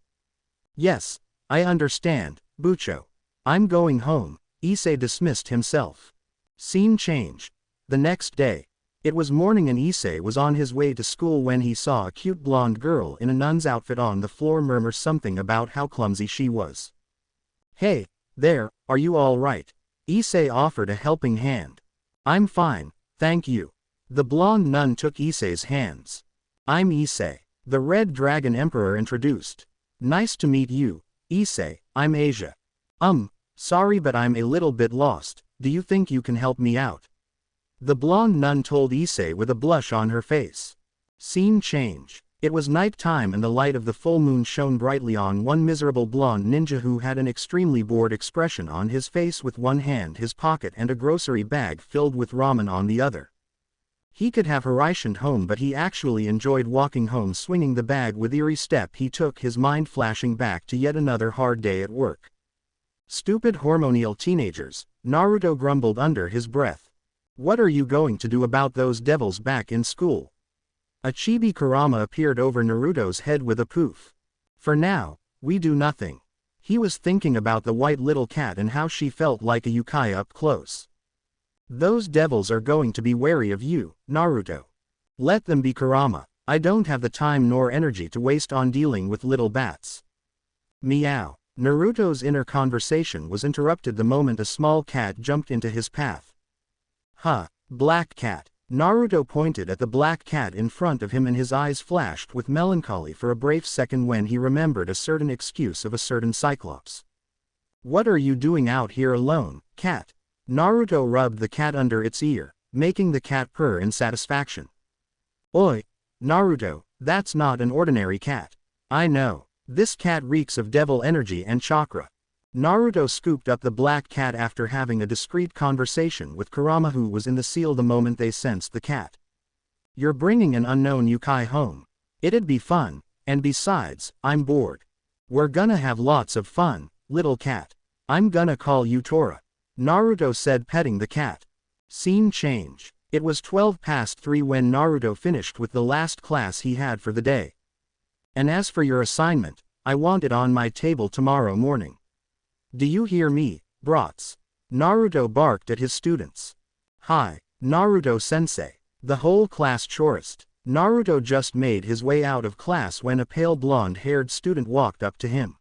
Yes, I understand, Bucho. I'm going home. Issei dismissed himself. Scene change. The next day. It was morning and Issei was on his way to school when he saw a cute blonde girl in a nun's outfit on the floor murmur something about how clumsy she was. Hey, there, are you all right? Issei offered a helping hand. I'm fine, thank you. The blonde nun took Issei's hands. I'm Issei, the Red Dragon Emperor introduced. Nice to meet you, Issei. I'm Asia. Sorry, but I'm a little bit lost. Do you think you can help me out? The blonde nun told Issei with a blush on her face. Scene change. It was night time and the light of the full moon shone brightly on one miserable blonde ninja who had an extremely bored expression on his face, with one hand his pocket and a grocery bag filled with ramen on the other. He could have harassed home, but he actually enjoyed walking home swinging the bag with eerie step. He took his mind flashing back to yet another hard day at work. Stupid hormonal teenagers, Naruto grumbled under his breath. What are you going to do about those devils back in school? A chibi Kurama appeared over Naruto's head with a poof. For now, we do nothing. He was thinking about the white little cat and how she felt like a yokai up close. Those devils are going to be wary of you, Naruto. Let them be, Kurama. I don't have the time nor energy to waste on dealing with little bats. Meow. Naruto's inner conversation was interrupted the moment a small cat jumped into his path. Huh, black cat. Naruto pointed at the black cat in front of him and his eyes flashed with melancholy for a brief second when he remembered a certain excuse of a certain Cyclops. What are you doing out here alone, cat? Naruto rubbed the cat under its ear, making the cat purr in satisfaction. Oi, Naruto, that's not an ordinary cat. I know. This cat reeks of devil energy and chakra. Naruto scooped up the black cat after having a discreet conversation with Kurama, who was in the seal the moment they sensed the cat. You're bringing an unknown yokai home. It'd be fun, and besides, I'm bored. We're gonna have lots of fun, little cat. I'm gonna call you Tora. Naruto said, petting the cat. Scene change. It was 3:12 when Naruto finished with the last class he had for the day. And as for your assignment, I want it on my table tomorrow morning. Do you hear me, brats? Naruto barked at his students. Hi, Naruto-sensei. The whole class chorused. Naruto just made his way out of class when a pale blonde-haired student walked up to him.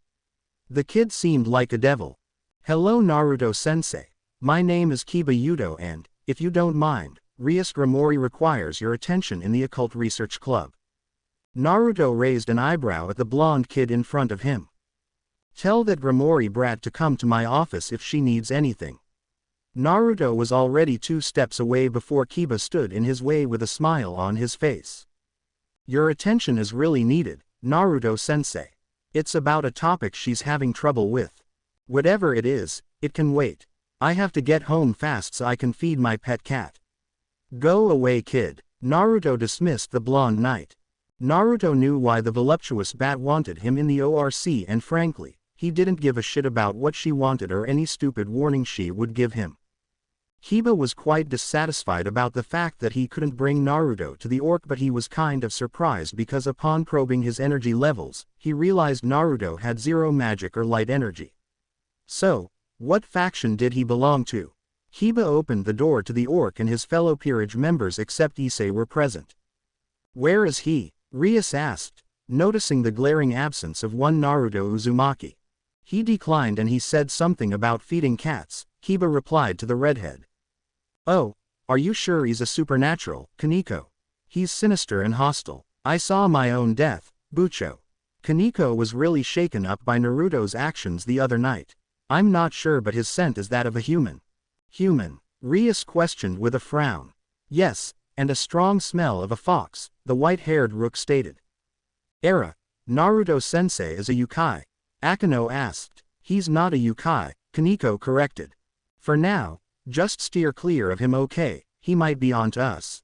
The kid seemed like a devil. Hello, Naruto-sensei. My name is Kiba Yudo and, if you don't mind, Rias Gramori requires your attention in the Occult Research Club. Naruto raised an eyebrow at the blonde kid in front of him. Tell that Gramori brat to come to my office if she needs anything. Naruto was already 2 steps away before Kiba stood in his way with a smile on his face. Your attention is really needed, Naruto-sensei. It's about a topic she's having trouble with. Whatever it is, it can wait. I have to get home fast so I can feed my pet cat. Go away, kid. Naruto dismissed the blonde knight. Naruto knew why the voluptuous bat wanted him in the ORC, and frankly, he didn't give a shit about what she wanted or any stupid warning she would give him. Kiba was quite dissatisfied about the fact that he couldn't bring Naruto to the orc, but he was kind of surprised because upon probing his energy levels, he realized Naruto had 0 magic or light energy. So, what faction did he belong to? Kiba opened the door to the orc and his fellow peerage members except Issei were present. Where is he? Rias asked, noticing the glaring absence of one Naruto Uzumaki. He declined and he said something about feeding cats, Kiba replied to the redhead. Oh, are you sure he's a supernatural, Kaneko? He's sinister and hostile. I saw my own death, Bucho. Kaneko was really shaken up by Naruto's actions the other night. I'm not sure, but his scent is that of a human. Human? Rias questioned with a frown. Yes, and a strong smell of a fox, the white-haired rook stated. Era, Naruto-sensei is a yokai? Akeno asked. He's not a yokai, Kaneko corrected. For now, just steer clear of him, okay? He might be onto us.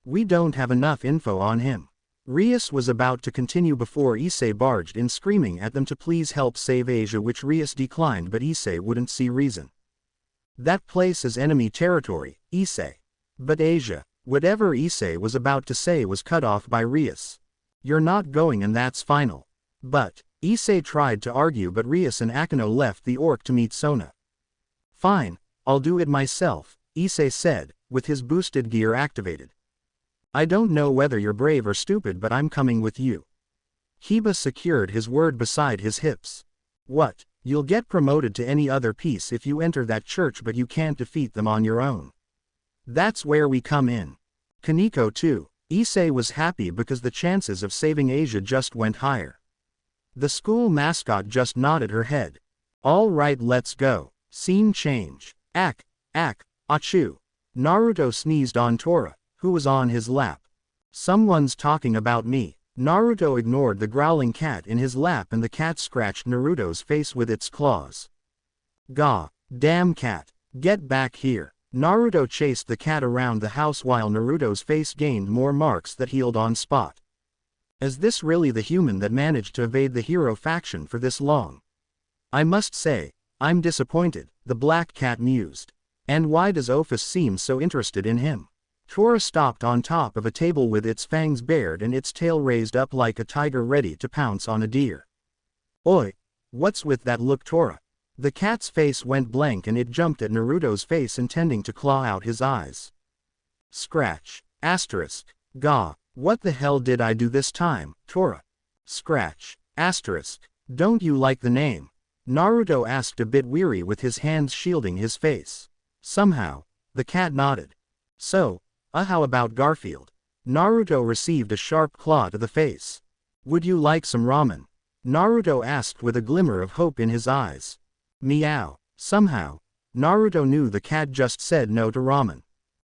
We don't have enough info on him. Rias was about to continue before Issei barged in screaming at them to please help save Asia, which Rias declined, but Issei wouldn't see reason. That place is enemy territory, Issei. But Asia, whatever Issei was about to say was cut off by Rias. You're not going and that's final. But, Issei tried to argue, but Rias and Akeno left the orc to meet Sona. Fine, I'll do it myself, Issei said, with his boosted gear activated. I don't know whether you're brave or stupid, but I'm coming with you. Kiba secured his word beside his hips. What? You'll get promoted to any other piece if you enter that church, but you can't defeat them on your own. That's where we come in. Kaneko too. Issei was happy because the chances of saving Asia just went higher. The school mascot just nodded her head. All right, let's go. Scene change. Achoo. Naruto sneezed on Tora, who was on his lap. Someone's talking about me. Naruto ignored the growling cat in his lap and the cat scratched Naruto's face with its claws. Gah, damn cat. Get back here. Naruto chased the cat around the house while Naruto's face gained more marks that healed on spot. Is this really the human that managed to evade the hero faction for this long? I must say, I'm disappointed, the black cat mused. And why does Ophis seem so interested in him? Tora stopped on top of a table with its fangs bared and its tail raised up like a tiger ready to pounce on a deer. Oi! What's with that look, Tora? The cat's face went blank and it jumped at Naruto's face, intending to claw out his eyes. Scratch. Asterisk. Gah. What the hell did I do this time, Tora? Scratch. Asterisk. Don't you like the name? Naruto asked, a bit weary with his hands shielding his face. Somehow, the cat nodded. So, how about Garfield? Naruto received a sharp claw to the face. Would you like some ramen? Naruto asked with a glimmer of hope in his eyes. Meow. Somehow, Naruto knew the cat just said no to ramen.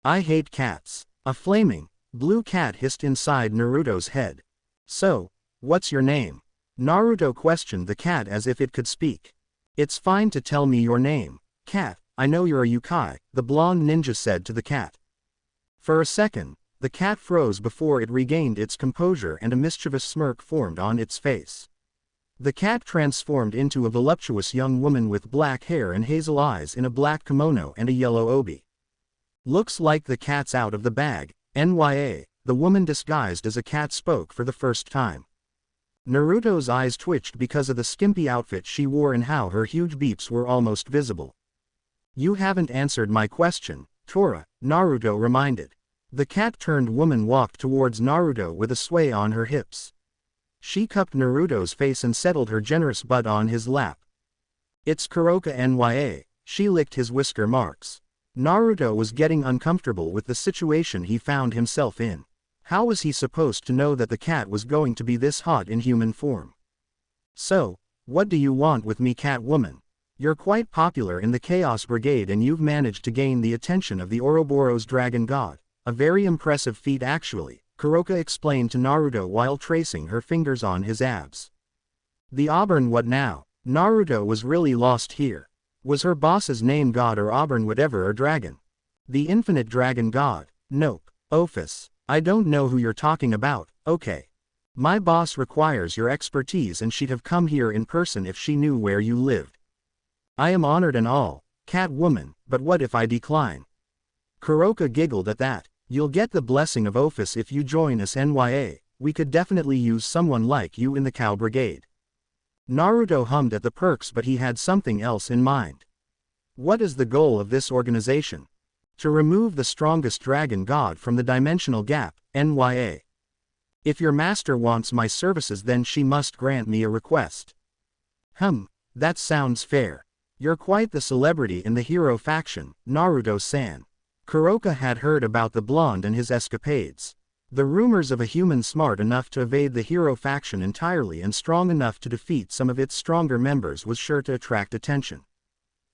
I hate cats. A flaming, blue cat hissed inside Naruto's head. So, what's your name? Naruto questioned the cat as if it could speak. It's fine to tell me your name, cat. I know you're a yokai, the blonde ninja said to the cat. For a second, the cat froze before it regained its composure and a mischievous smirk formed on its face. The cat transformed into a voluptuous young woman with black hair and hazel eyes in a black kimono and a yellow obi. Looks like the cat's out of the bag, NYA, the woman disguised as a cat spoke for the first time. Naruto's eyes twitched because of the skimpy outfit she wore and how her huge beeps were almost visible. You haven't answered my question, Tora, Naruto reminded. The cat-turned woman walked towards Naruto with a sway on her hips. She cupped Naruto's face and settled her generous butt on his lap. It's Kuroka NYA, she licked his whisker marks. Naruto was getting uncomfortable with the situation he found himself in. How was he supposed to know that the cat was going to be this hot in human form? So, what do you want with me, Catwoman? You're quite popular in the Chaos Brigade and you've managed to gain the attention of the Ouroboros Dragon God. A very impressive feat actually, Kuroka explained to Naruto while tracing her fingers on his abs. The Auburn what now? Naruto was really lost here. Was her boss's name God or Auburn whatever or Dragon? The Infinite Dragon God? Nope. Ophis. I don't know who you're talking about, okay. My boss requires your expertise and she'd have come here in person if she knew where you lived. I am honored and all, Catwoman, but what if I decline? Kuroka giggled at that. You'll get the blessing of Ophis if you join us NYA, we could definitely use someone like you in the Cow Brigade. Naruto hummed at the perks but he had something else in mind. What is the goal of this organization? To remove the strongest dragon god from the dimensional gap, NYA. If your master wants my services then she must grant me a request. That sounds fair. You're quite the celebrity in the hero faction, Naruto-san. Kuroka had heard about the blonde and his escapades. The rumors of a human smart enough to evade the hero faction entirely and strong enough to defeat some of its stronger members was sure to attract attention.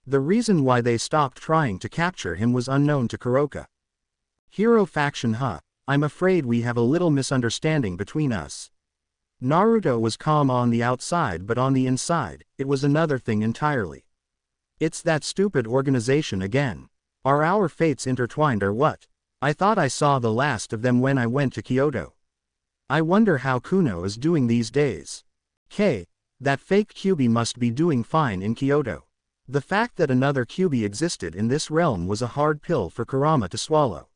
The reason why they stopped trying to capture him was unknown to Kuroka. Hero faction I'm afraid we have a little misunderstanding between us. Naruto was calm on the outside but on the inside, it was another thing entirely. It's that stupid organization again. Are our fates intertwined or what? I thought I saw the last of them when I went to Kyoto. I wonder how Kuno is doing these days. That fake Kyuubi must be doing fine in Kyoto. The fact that another Kyuubi existed in this realm was a hard pill for Kurama to swallow.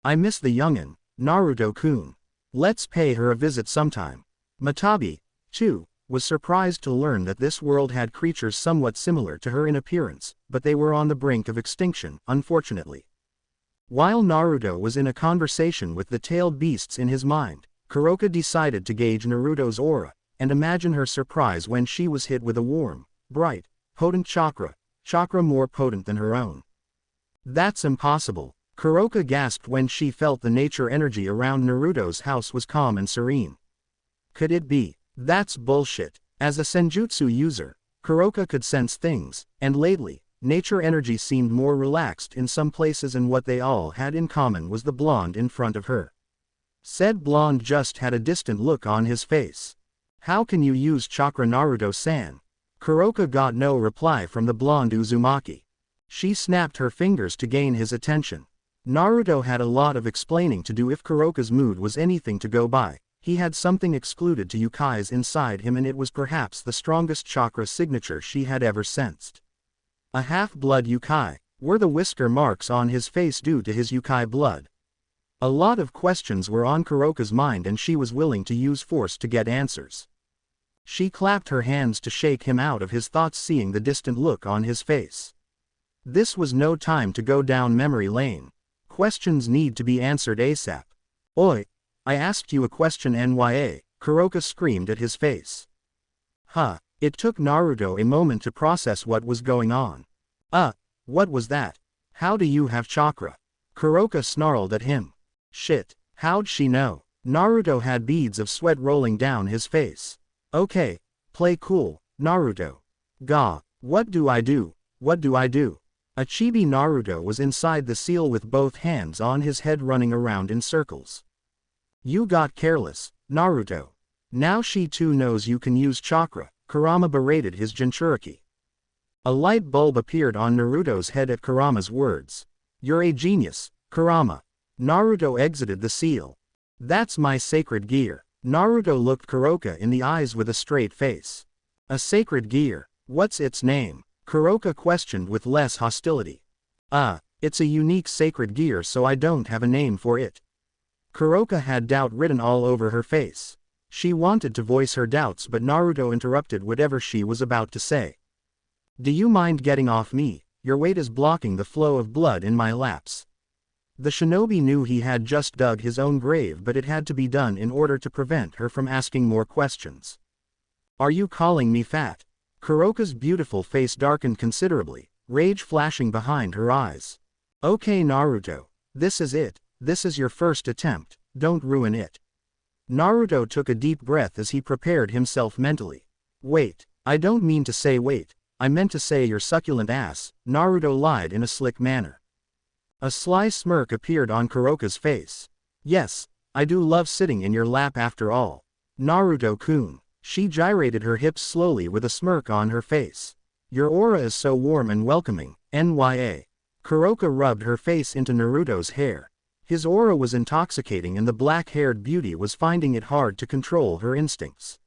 I miss the youngin', Naruto-kun. Let's pay her a visit sometime. Matabi, too, was surprised to learn that this world had creatures somewhat similar to her in appearance, but they were on the brink of extinction, unfortunately. While Naruto was in a conversation with the tailed beasts in his mind, Kuroka decided to gauge Naruto's aura, and imagine her surprise when she was hit with a warm, bright, potent chakra more potent than her own. That's impossible, Kuroka gasped when she felt the nature energy around Naruto's house was calm and serene. Could it be? That's bullshit. As a senjutsu user, Kuroka could sense things, and lately, nature energy seemed more relaxed in some places and what they all had in common was the blonde in front of her. Said blonde just had a distant look on his face. How can you use chakra Naruto-san? Kuroka got no reply from the blonde Uzumaki. She snapped her fingers to gain his attention. Naruto had a lot of explaining to do if Kuroka's mood was anything to go by. He had something excluded to Yukai's inside him and it was perhaps the strongest chakra signature she had ever sensed. A half-blood Yukai. Were the whisker marks on his face due to his Yukai blood? A lot of questions were on Kuroka's mind and she was willing to use force to get answers. She clapped her hands to shake him out of his thoughts seeing the distant look on his face. This was no time to go down memory lane. Questions need to be answered ASAP. Oi! I asked you a question NYA, Kuroka screamed at his face. It took Naruto a moment to process what was going on. What was that? How do you have chakra? Kuroka snarled at him. Shit, how'd she know? Naruto had beads of sweat rolling down his face. Okay, play cool, Naruto. Gah, what do I do? What do I do? A chibi Naruto was inside the seal with both hands on his head running around in circles. You got careless, Naruto. Now she too knows you can use chakra, Kurama berated his Jinchuriki. A light bulb appeared on Naruto's head at Kurama's words. You're a genius, Kurama. Naruto exited the seal. That's my sacred gear. Naruto looked Kuroka in the eyes with a straight face. A sacred gear, what's its name? Kuroka questioned with less hostility. It's a unique sacred gear so I don't have a name for it. Kuroka had doubt written all over her face. She wanted to voice her doubts but Naruto interrupted whatever she was about to say. Do you mind getting off me? Your weight is blocking the flow of blood in my laps. The shinobi knew he had just dug his own grave but it had to be done in order to prevent her from asking more questions. Are you calling me fat? Kuroka's beautiful face darkened considerably, rage flashing behind her eyes. Okay Naruto, this is it. This is your first attempt, don't ruin it. Naruto took a deep breath as he prepared himself mentally. Wait, I don't mean to say wait. I meant to say your succulent ass, Naruto lied in a slick manner. A sly smirk appeared on Kuroka's face. Yes, I do love sitting in your lap after all. Naruto-kun. She gyrated her hips slowly with a smirk on her face. Your aura is so warm and welcoming, Nya. Kuroka rubbed her face into Naruto's hair. His aura was intoxicating and the black-haired beauty was finding it hard to control her instincts.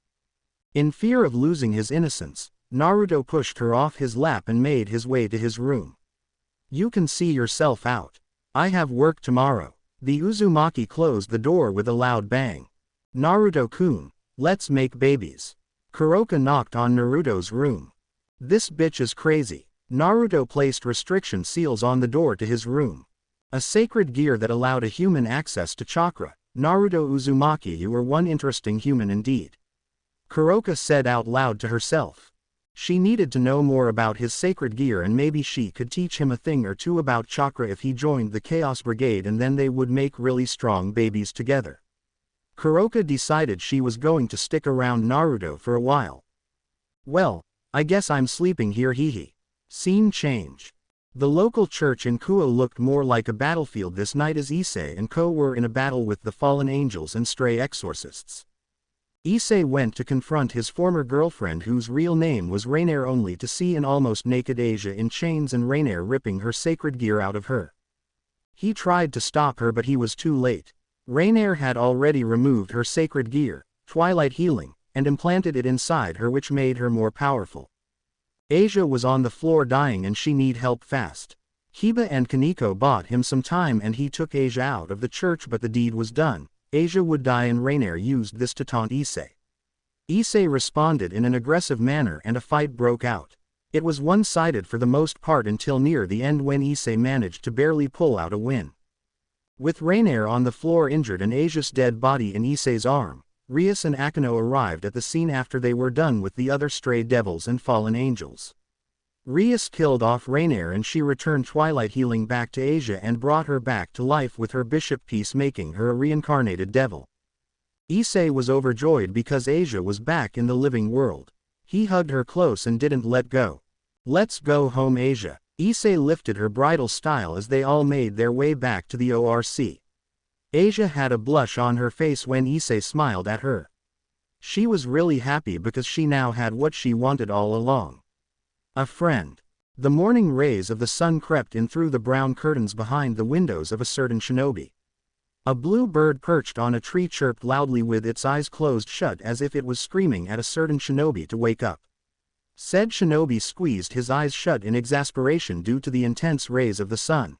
In fear of losing his innocence, Naruto pushed her off his lap and made his way to his room. You can see yourself out. I have work tomorrow. The Uzumaki closed the door with a loud bang. Naruto-kun, let's make babies. Kuroka knocked on Naruto's room. This bitch is crazy. Naruto placed restriction seals on the door to his room. A sacred gear that allowed a human access to chakra. Naruto Uzumaki, you are one interesting human indeed. Kuroka said out loud to herself. She needed to know more about his sacred gear and maybe she could teach him a thing or two about chakra if he joined the Chaos Brigade and then they would make really strong babies together. Kuroka decided she was going to stick around Naruto for a while. Well, I guess I'm sleeping here hehe. Scene change. The local church in Kuo looked more like a battlefield this night as Issei and Ko were in a battle with the fallen angels and stray exorcists. Issei went to confront his former girlfriend whose real name was Rainier only to see an almost naked Asia in chains and Rainier ripping her sacred gear out of her. He tried to stop her but he was too late. Rainier had already removed her sacred gear, Twilight Healing, and implanted it inside her which made her more powerful. Asia was on the floor dying and she need help fast. Kiba and Kaneko bought him some time and he took Asia out of the church but the deed was done. Asia would die and Rainier used this to taunt Issei. Issei responded in an aggressive manner and a fight broke out. It was one-sided for the most part until near the end when Issei managed to barely pull out a win. With Rainier on the floor injured and Asia's dead body in Issei's arm, Rias and Akeno arrived at the scene after they were done with the other stray devils and fallen angels. Rias killed off Rainier and she returned Twilight Healing back to Asia and brought her back to life with her bishop piece making her a reincarnated devil. Issei was overjoyed because Asia was back in the living world. He hugged her close and didn't let go. Let's go home Asia. Issei lifted her bridal style as they all made their way back to the ORC. Asia had a blush on her face when Issei smiled at her. She was really happy because she now had what she wanted all along. A friend. The morning rays of the sun crept in through the brown curtains behind the windows of a certain shinobi. A blue bird perched on a tree chirped loudly with its eyes closed shut as if it was screaming at a certain shinobi to wake up. Said shinobi squeezed his eyes shut in exasperation due to the intense rays of the sun.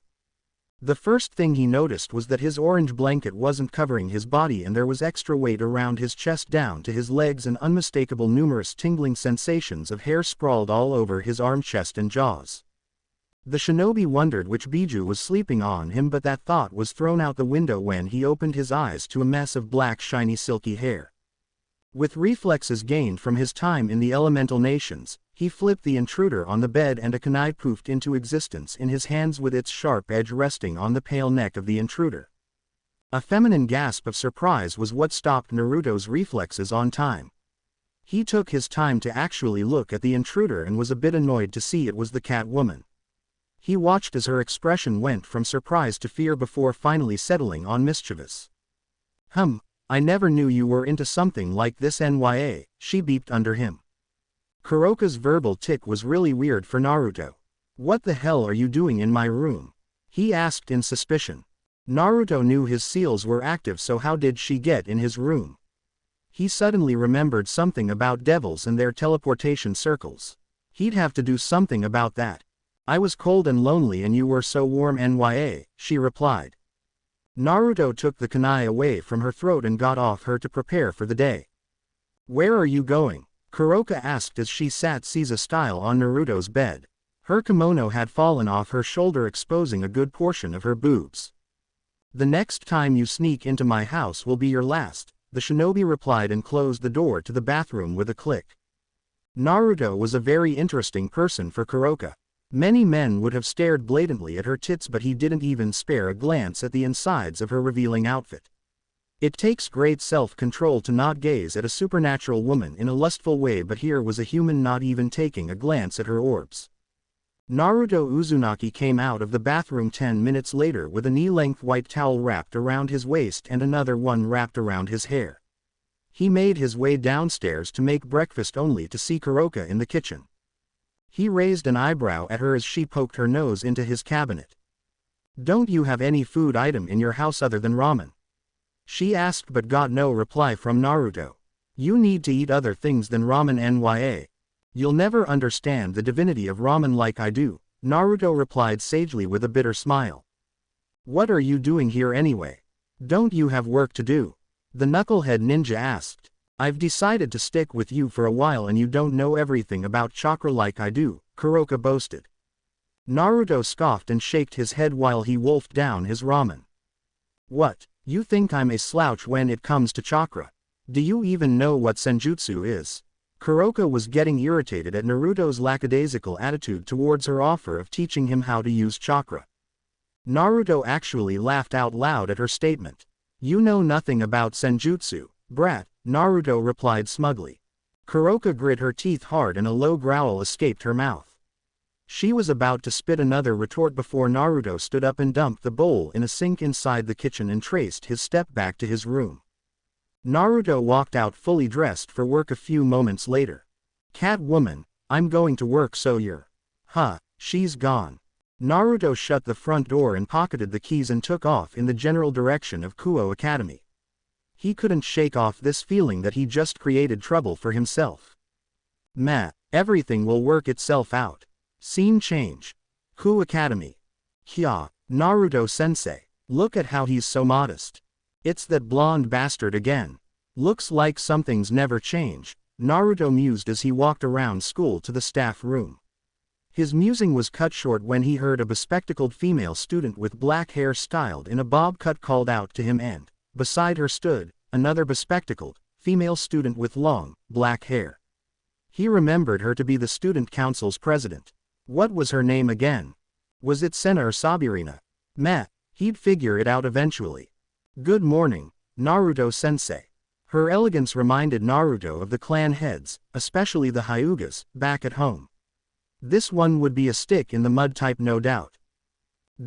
The first thing he noticed was that his orange blanket wasn't covering his body and there was extra weight around his chest down to his legs and unmistakable numerous tingling sensations of hair sprawled all over his arm, chest and jaws. The shinobi wondered which Biju was sleeping on him but that thought was thrown out the window when he opened his eyes to a mess of black shiny silky hair. With reflexes gained from his time in the elemental nations, he flipped the intruder on the bed and a kunai poofed into existence in his hands with its sharp edge resting on the pale neck of the intruder. A feminine gasp of surprise was what stopped Naruto's reflexes on time. He took his time to actually look at the intruder and was a bit annoyed to see it was the cat woman. He watched as her expression went from surprise to fear before finally settling on mischievous. I never knew you were into something like this Nya, she beeped under him. Kuroka's verbal tick was really weird for Naruto. What the hell are you doing in my room? He asked in suspicion. Naruto knew his seals were active so how did she get in his room? He suddenly remembered something about devils and their teleportation circles. He'd have to do something about that. I was cold and lonely and you were so warm Nya, she replied. Naruto took the kunai away from her throat and got off her to prepare for the day. Where are you going? Kuroka asked as she sat Caesar-style on Naruto's bed. Her kimono had fallen off her shoulder exposing a good portion of her boobs. The next time you sneak into my house will be your last, the shinobi replied and closed the door to the bathroom with a click. Naruto was a very interesting person for Kuroka. Many men would have stared blatantly at her tits but he didn't even spare a glance at the insides of her revealing outfit. It takes great self-control to not gaze at a supernatural woman in a lustful way, but here was a human not even taking a glance at her orbs. Naruto Uzumaki came out of the bathroom 10 minutes later with a knee-length white towel wrapped around his waist and another one wrapped around his hair. He made his way downstairs to make breakfast only to see Kuroka in the kitchen. He raised an eyebrow at her as she poked her nose into his cabinet. "Don't you have any food item in your house other than ramen?" she asked, but got no reply from Naruto. "You need to eat other things than ramen nya. You'll never understand the divinity of ramen like I do," Naruto replied sagely with a bitter smile. "What are you doing here anyway? Don't you have work to do?" the knucklehead ninja asked. "I've decided to stick with you for a while and you don't know everything about chakra like I do," Kuroka boasted. Naruto scoffed and shook his head while he wolfed down his ramen. "What, you think I'm a slouch when it comes to chakra? Do you even know what senjutsu is?" Kuroka was getting irritated at Naruto's lackadaisical attitude towards her offer of teaching him how to use chakra. Naruto actually laughed out loud at her statement. "You know nothing about senjutsu, brat," Naruto replied smugly. Kuroka grit her teeth hard and a low growl escaped her mouth. She was about to spit another retort before Naruto stood up and dumped the bowl in a sink inside the kitchen and traced his step back to his room. Naruto walked out fully dressed for work a few moments later. "Cat woman, I'm going to work so you're..." "Huh, she's gone." Naruto shut the front door and pocketed the keys and took off in the general direction of Kuo Academy. He couldn't shake off this feeling that he just created trouble for himself. Everything will work itself out. Scene change. Kuo Academy. Kya, Naruto-sensei. Look at how he's so modest. It's that blonde bastard again. Looks like some things never change, Naruto mused as he walked around school to the staff room. His musing was cut short when he heard a bespectacled female student with black hair styled in a bob cut called out to him, and, beside her stood, another bespectacled, female student with long, black hair. He remembered her to be the student council's president. What was her name again? Was it Senna or Sabirina? He'd figure it out eventually. "Good morning, Naruto-sensei." Her elegance reminded Naruto of the clan heads, especially the Hyugas, back at home. This one would be a stick in the mud type, no doubt.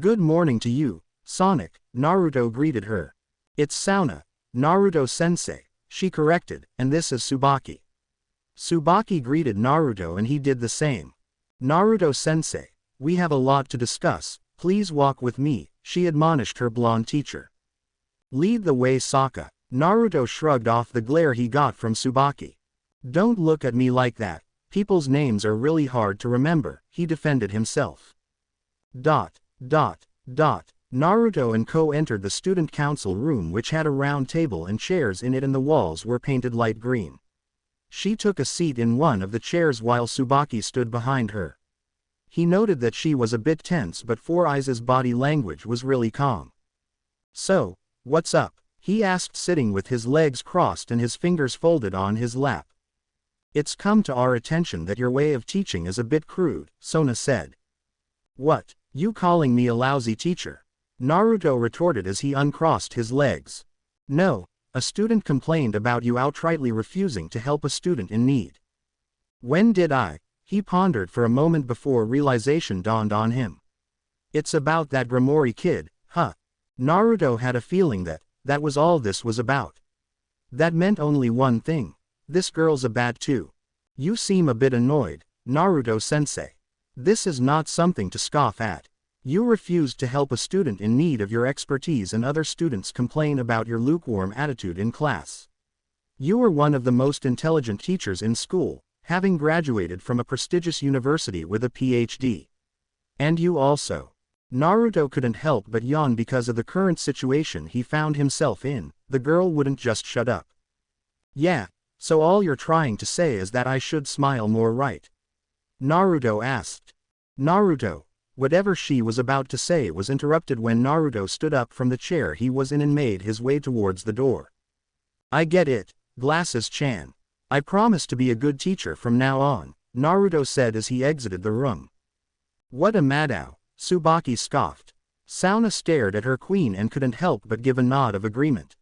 "Good morning to you, Sonic," Naruto greeted her. "It's Sauna, Naruto-sensei," she corrected, "and this is Tsubaki." Tsubaki greeted Naruto and he did the same. "Naruto-sensei, we have a lot to discuss, please walk with me," she admonished her blonde teacher. "Lead the way, Sokka." Naruto shrugged off the glare he got from Tsubaki. "Don't look at me like that, people's names are really hard to remember," he defended himself. Naruto and Ko entered the student council room, which had a round table and chairs in it, and the walls were painted light green. She took a seat in one of the chairs while Tsubaki stood behind her. He noted that she was a bit tense, but Four Eyes' body language was really calm. "So, what's up?" he asked, sitting with his legs crossed and his fingers folded on his lap. "It's come to our attention that your way of teaching is a bit crude," Sona said. "What, you calling me a lousy teacher?" Naruto retorted as he uncrossed his legs. "No, a student complained about you outrightly refusing to help a student in need." "When did I?" He pondered for a moment before realization dawned on him. "It's about that Grimori kid, huh?" Naruto had a feeling that was all this was about. That meant only one thing. This girl's a bat too. "You seem a bit annoyed, Naruto-sensei. This is not something to scoff at. You refused to help a student in need of your expertise and other students complain about your lukewarm attitude in class. You are one of the most intelligent teachers in school, having graduated from a prestigious university with a PhD. And you also." Naruto couldn't help but yawn because of the current situation he found himself in. The girl wouldn't just shut up. "Yeah, so all you're trying to say is that I should smile more, right?" Naruto asked. Whatever she was about to say was interrupted when Naruto stood up from the chair he was in and made his way towards the door. "I get it, Glasses-chan. I promise to be a good teacher from now on," Naruto said as he exited the room. "What a madao," Tsubaki scoffed. Sauna stared at her queen and couldn't help but give a nod of agreement.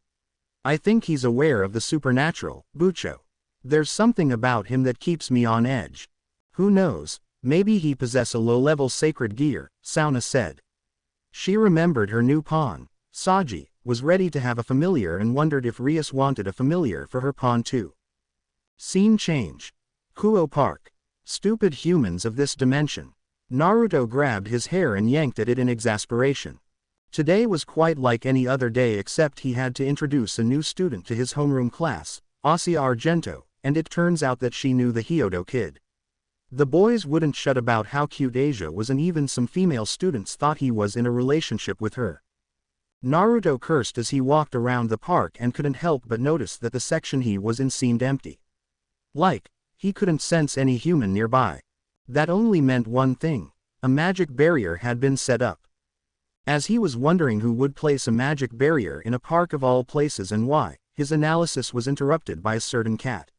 I think he's aware of the supernatural, Bucho. There's something about him that keeps me on edge. Who knows, maybe he possesses a low-level sacred gear, Sauna said. She remembered her new pawn, Saji, was ready to have a familiar and wondered if Rias wanted a familiar for her pawn too. Scene change. Kuo Park. Stupid humans of this dimension. Naruto grabbed his hair and yanked at it in exasperation. Today was quite like any other day except he had to introduce a new student to his homeroom class, Asia Argento, and it turns out that she knew the Hyodo kid. The boys wouldn't shut about how cute Asia was and even some female students thought he was in a relationship with her. Naruto cursed as he walked around the park and couldn't help but notice that the section he was in seemed empty. He couldn't sense any human nearby. That only meant one thing: a magic barrier had been set up. As he was wondering who would place a magic barrier in a park of all places and why, his analysis was interrupted by a certain cat.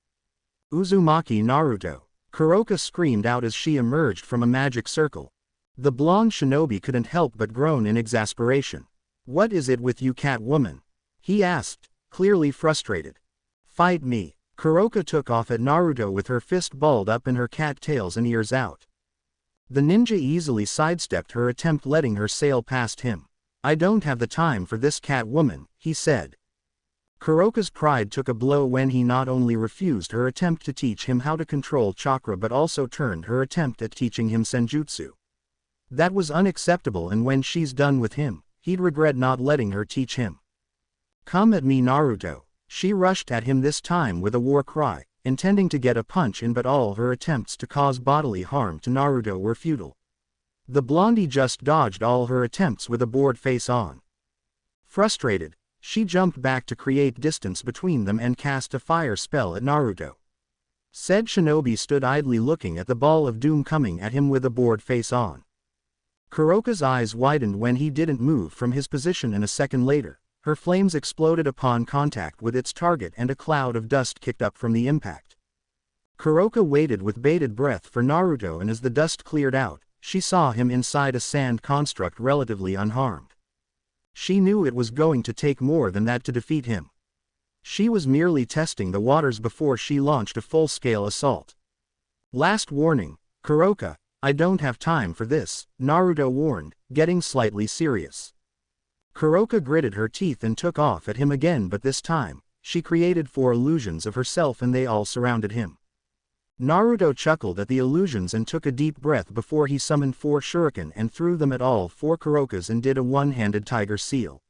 Uzumaki Naruto. Kuroka screamed out as she emerged from a magic circle. The blonde shinobi couldn't help but groan in exasperation. "What is it with you, cat woman?" he asked, clearly frustrated. "Fight me." Kuroka took off at Naruto with her fist balled up and her cat tails and ears out. The ninja easily sidestepped her attempt, letting her sail past him. "I don't have the time for this, cat woman," he said. Kuroka's pride took a blow when he not only refused her attempt to teach him how to control chakra but also turned her attempt at teaching him senjutsu. That was unacceptable, and when she's done with him, he'd regret not letting her teach him. "Come at me, Naruto." She rushed at him this time with a war cry, intending to get a punch in, but all her attempts to cause bodily harm to Naruto were futile. The blondie just dodged all her attempts with a bored face on. Frustrated, she jumped back to create distance between them and cast a fire spell at Naruto. Said shinobi stood idly looking at the ball of doom coming at him with a bored face on. Kuroka's eyes widened when he didn't move from his position, and a second later, her flames exploded upon contact with its target and a cloud of dust kicked up from the impact. Kuroka waited with bated breath for Naruto, and as the dust cleared out, she saw him inside a sand construct relatively unharmed. She knew it was going to take more than that to defeat him. She was merely testing the waters before she launched a full-scale assault. "Last warning, Kuroka, I don't have time for this," Naruto warned, getting slightly serious. Kuroka gritted her teeth and took off at him again, but this time, she created 4 illusions of herself and they all surrounded him. Naruto chuckled at the illusions and took a deep breath before he summoned 4 shuriken and threw them at all 4 Kurokas and did a one-handed tiger seal.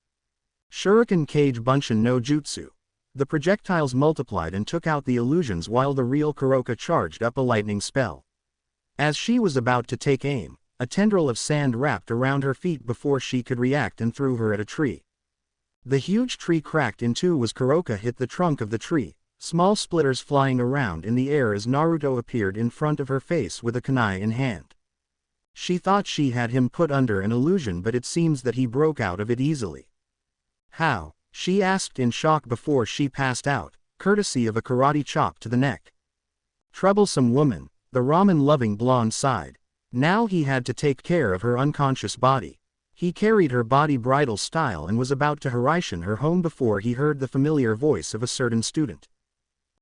Shuriken Kage Bunshin no Jutsu. The projectiles multiplied and took out the illusions while the real Kuroka charged up a lightning spell. As she was about to take aim, a tendril of sand wrapped around her feet before she could react and threw her at a tree. The huge tree cracked in two as Kuroka hit the trunk of the tree, small splitters flying around in the air as Naruto appeared in front of her face with a kunai in hand. She thought she had him put under an illusion, but it seems that he broke out of it easily. "How?" she asked in shock before she passed out, courtesy of a karate chop to the neck. "Troublesome woman," the ramen-loving blonde sighed. Now he had to take care of her unconscious body. He carried her body bridal style and was about to Hiraishin her home before he heard the familiar voice of a certain student.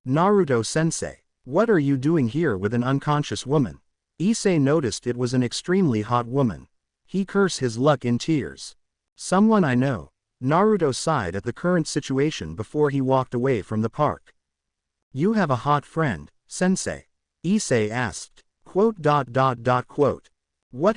"Naruto-sensei, what are you doing here with an unconscious woman?" Issei noticed it was an extremely hot woman. He cursed his luck in tears. "Someone I know." Naruto sighed at the current situation before he walked away from the park. "You have a hot friend, sensei?" Issei asked. "What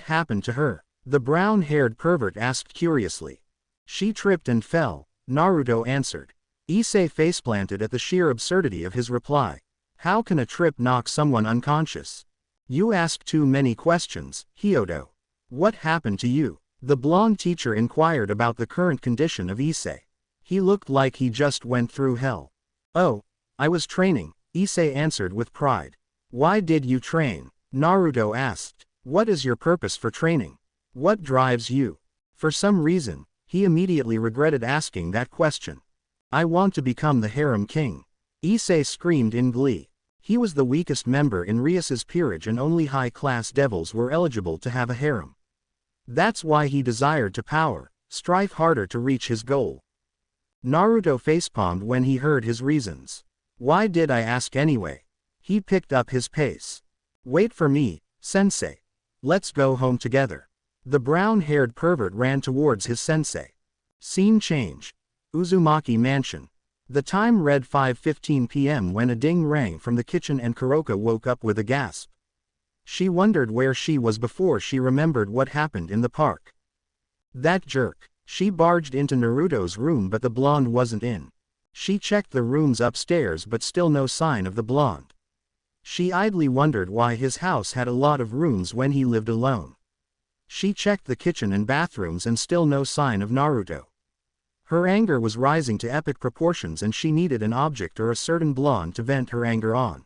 happened to her?" the brown-haired pervert asked curiously. "She tripped and fell," Naruto answered. Issei faceplanted at the sheer absurdity of his reply. How can a trip knock someone unconscious? "You ask too many questions, Hyodo. What happened to you?" The blonde teacher inquired about the current condition of Issei. He looked like he just went through hell. "Oh, I was training," Issei answered with pride. "Why did you train?" Naruto asked. "What is your purpose for training? What drives you?" For some reason, he immediately regretted asking that question. "I want to become the harem king," Issei screamed in glee. He was the weakest member in Rias's peerage and only high-class devils were eligible to have a harem. That's why he desired to strive harder to reach his goal. Naruto facepalmed when he heard his reasons. Why did I ask anyway? He picked up his pace. Wait for me, sensei. Let's go home together. The brown-haired pervert ran towards his sensei. Scene change. Uzumaki Mansion. The time read 5:15 p.m. when a ding rang from the kitchen and Kuroka woke up with a gasp. She wondered where she was before she remembered what happened in the park. That jerk. She barged into Naruto's room but the blonde wasn't in. She checked the rooms upstairs but still no sign of the blonde. She idly wondered why his house had a lot of rooms when he lived alone. She checked the kitchen and bathrooms and still no sign of Naruto. Her anger was rising to epic proportions and she needed an object or a certain blonde to vent her anger on.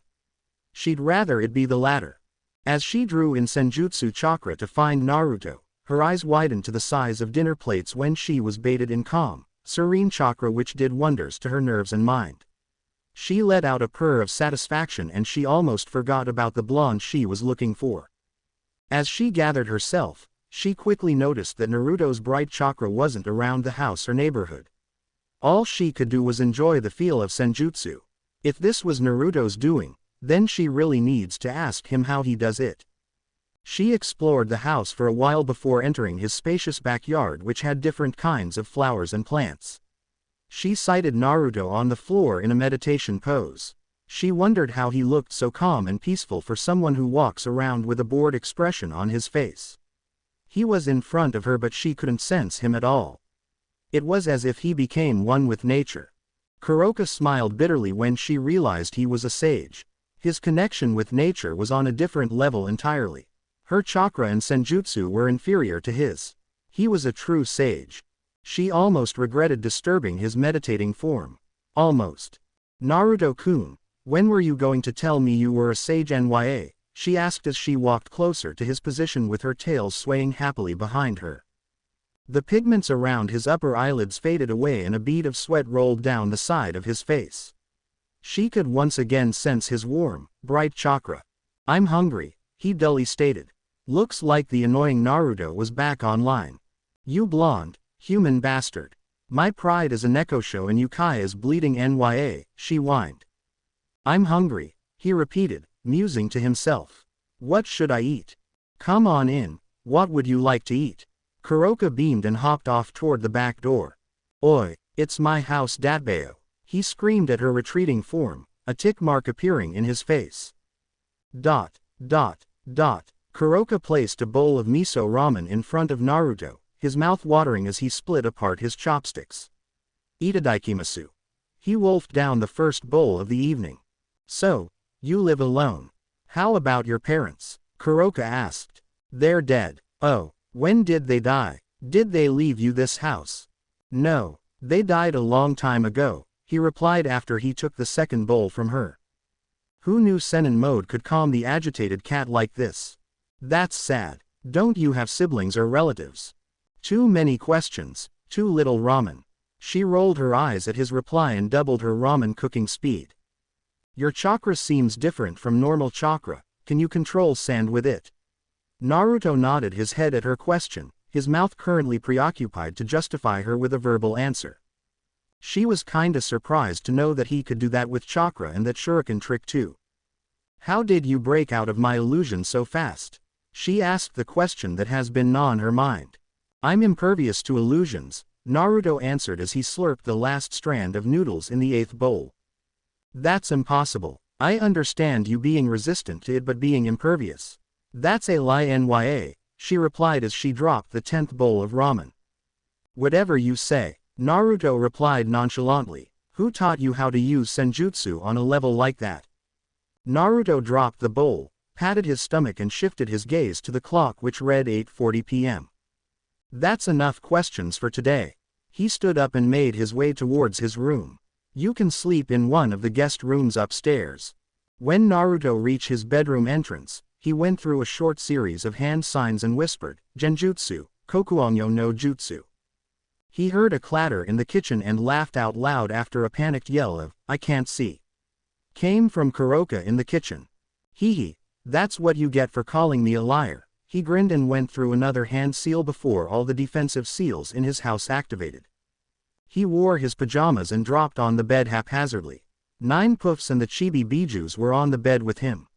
She'd rather it be the latter. As she drew in Senjutsu chakra to find Naruto, her eyes widened to the size of dinner plates when she was bathed in calm, serene chakra which did wonders to her nerves and mind. She let out a purr of satisfaction and she almost forgot about the blonde she was looking for. As she gathered herself, she quickly noticed that Naruto's bright chakra wasn't around the house or neighborhood. All she could do was enjoy the feel of Senjutsu. If this was Naruto's doing, then she really needs to ask him how he does it. She explored the house for a while before entering his spacious backyard which had different kinds of flowers and plants. She sighted Naruto on the floor in a meditation pose. She wondered how he looked so calm and peaceful for someone who walks around with a bored expression on his face. He was in front of her but she couldn't sense him at all. It was as if he became one with nature. Kuroka smiled bitterly when she realized he was a sage. His connection with nature was on a different level entirely. Her chakra and senjutsu were inferior to his. He was a true sage. She almost regretted disturbing his meditating form. Almost. Naruto-kun, when were you going to tell me you were a sage nya? She asked as she walked closer to his position with her tail swaying happily behind her. The pigments around his upper eyelids faded away and a bead of sweat rolled down the side of his face. She could once again sense his warm, bright chakra. I'm hungry, he dully stated. Looks like the annoying Naruto was back online. You blonde, human bastard. My pride is a nekosho and Yukai is bleeding nya, she whined. I'm hungry, he repeated, musing to himself. What should I eat? Come on in, what would you like to eat? Kuroka beamed and hopped off toward the back door. Oi, it's my house Datbeo, he screamed at her retreating form, a tick mark appearing in his face. Dot. Kuroka placed a bowl of miso ramen in front of Naruto, his mouth watering as he split apart his chopsticks. Itadakimasu. He wolfed down the first bowl of the evening. So, you live alone. How about your parents? Kuroka asked. They're dead. Oh, when did they die? Did they leave you this house? No, they died a long time ago, he replied after he took the second bowl from her. Who knew Senin mode could calm the agitated cat like this? That's sad. Don't you have siblings or relatives? Too many questions, too little ramen. She rolled her eyes at his reply and doubled her ramen cooking speed. Your chakra seems different from normal chakra, can you control sand with it? Naruto nodded his head at her question, his mouth currently preoccupied to justify her with a verbal answer. She was kinda surprised to know that he could do that with chakra and that shuriken trick too. How did you break out of my illusion so fast? She asked the question that has been gnawing her mind. I'm impervious to illusions, Naruto answered as he slurped the last strand of noodles in the 8th bowl. That's impossible. I understand you being resistant to it but being impervious. That's a lie nya, she replied as she dropped the 10th bowl of ramen. Whatever you say, Naruto replied nonchalantly. Who taught you how to use senjutsu on a level like that? Naruto dropped the bowl, patted his stomach and shifted his gaze to the clock which read 8:40 p.m. That's enough questions for today. He stood up and made his way towards his room. You can sleep in one of the guest rooms upstairs. When Naruto reached his bedroom entrance, he went through a short series of hand signs and whispered, Genjutsu, Kokuonyo no Jutsu. He heard a clatter in the kitchen and laughed out loud after a panicked yell of, I can't see. Came from Kuroka in the kitchen. Hee, that's what you get for calling me a liar. He grinned and went through another hand seal before all the defensive seals in his house activated. He wore his pajamas and dropped on the bed haphazardly. 9 Puffs and the Chibi Bijus were on the bed with him.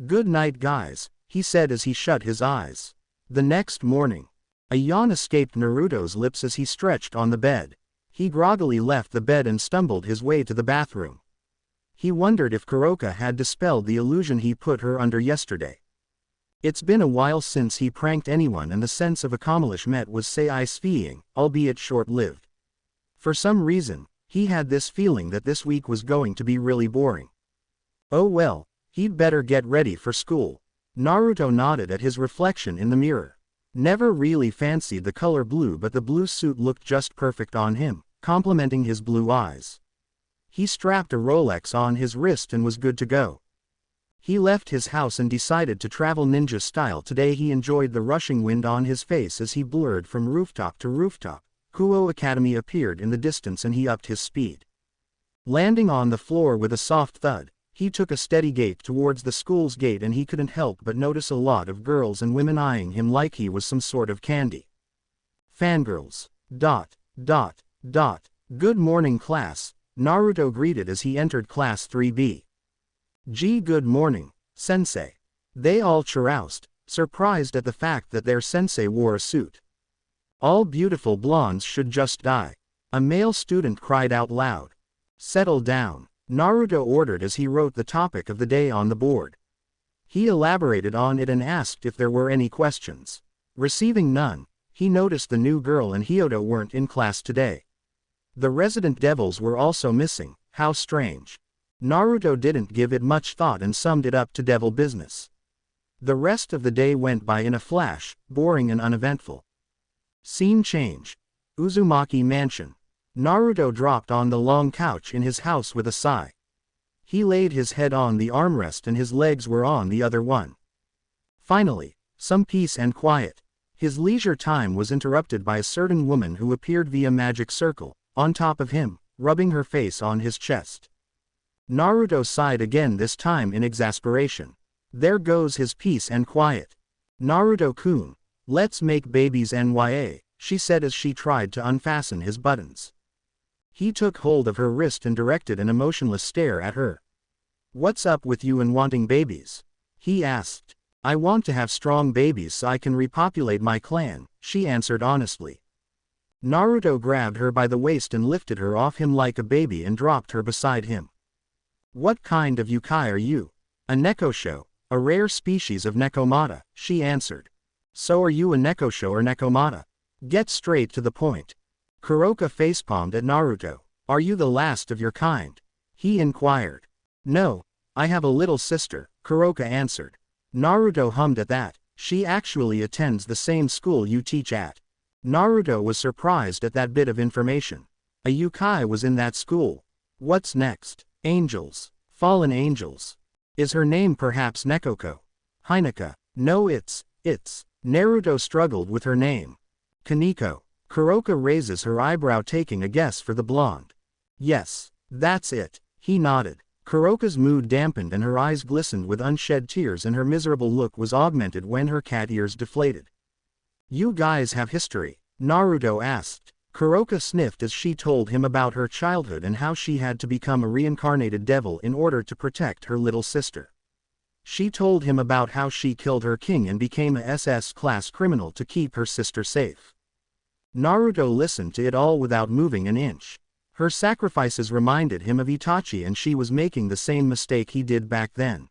"Good night, guys," he said as he shut his eyes. The next morning, a yawn escaped Naruto's lips as he stretched on the bed. He groggily left the bed and stumbled his way to the bathroom. He wondered if Kuroka had dispelled the illusion he put her under yesterday. It's been a while since he pranked anyone, and the sense of accomplishment was satisfying, albeit short-lived. For some reason, he had this feeling that this week was going to be really boring. Oh well, he'd better get ready for school. Naruto nodded at his reflection in the mirror. Never really fancied the color blue, but the blue suit looked just perfect on him, complementing his blue eyes. He strapped a Rolex on his wrist and was good to go. He left his house and decided to travel ninja style today. He enjoyed the rushing wind on his face as he blurred from rooftop to rooftop. Kuo Academy appeared in the distance and he upped his speed. Landing on the floor with a soft thud, he took a steady gait towards the school's gate, and he couldn't help but notice a lot of girls and women eyeing him like he was some sort of candy. Fangirls. ... Good morning, class, Naruto greeted as he entered class 3B. Gee, good morning, sensei. They all caroused, surprised at the fact that their sensei wore a suit. All beautiful blondes should just die. A male student cried out loud. Settle down, Naruto ordered as he wrote the topic of the day on the board. He elaborated on it and asked if there were any questions. Receiving none, he noticed the new girl and Hyoto weren't in class today. The resident devils were also missing. How strange. Naruto didn't give it much thought and summed it up to devil business. The rest of the day went by in a flash, boring and uneventful. Scene change. Uzumaki Mansion. Naruto dropped on the long couch in his house with a sigh. He laid his head on the armrest and his legs were on the other one. Finally, some peace and quiet. His leisure time was interrupted by a certain woman who appeared via magic circle, on top of him, rubbing her face on his chest. Naruto sighed again, this time in exasperation. There goes his peace and quiet. Naruto-kun, let's make babies NYA, she said as she tried to unfasten his buttons. He took hold of her wrist and directed an emotionless stare at her. What's up with you and wanting babies? He asked. I want to have strong babies so I can repopulate my clan, she answered honestly. Naruto grabbed her by the waist and lifted her off him like a baby and dropped her beside him. What kind of yukai are you? A nekosho, a rare species of nekomata, she answered. So are you a nekosho or nekomata? Get straight to the point. Kuroka facepalmed at Naruto. Are you the last of your kind? He inquired. No, I have a little sister, Kuroka answered. Naruto hummed at that. She actually attends the same school you teach at. Naruto was surprised at that bit of information. A yukai was in that school. What's next? Angels. Fallen angels. Is her name perhaps Nekoko? Hinata. No, it's. Naruto struggled with her name. Kaneko. Kuroka raises her eyebrow, taking a guess for the blonde. Yes, that's it. He nodded. Kuroka's mood dampened and her eyes glistened with unshed tears, and her miserable look was augmented when her cat ears deflated. You guys have history? Naruto asked. Kuroka sniffed as she told him about her childhood and how she had to become a reincarnated devil in order to protect her little sister. She told him about how she killed her king and became a SS-class criminal to keep her sister safe. Naruto listened to it all without moving an inch. Her sacrifices reminded him of Itachi, and she was making the same mistake he did back then.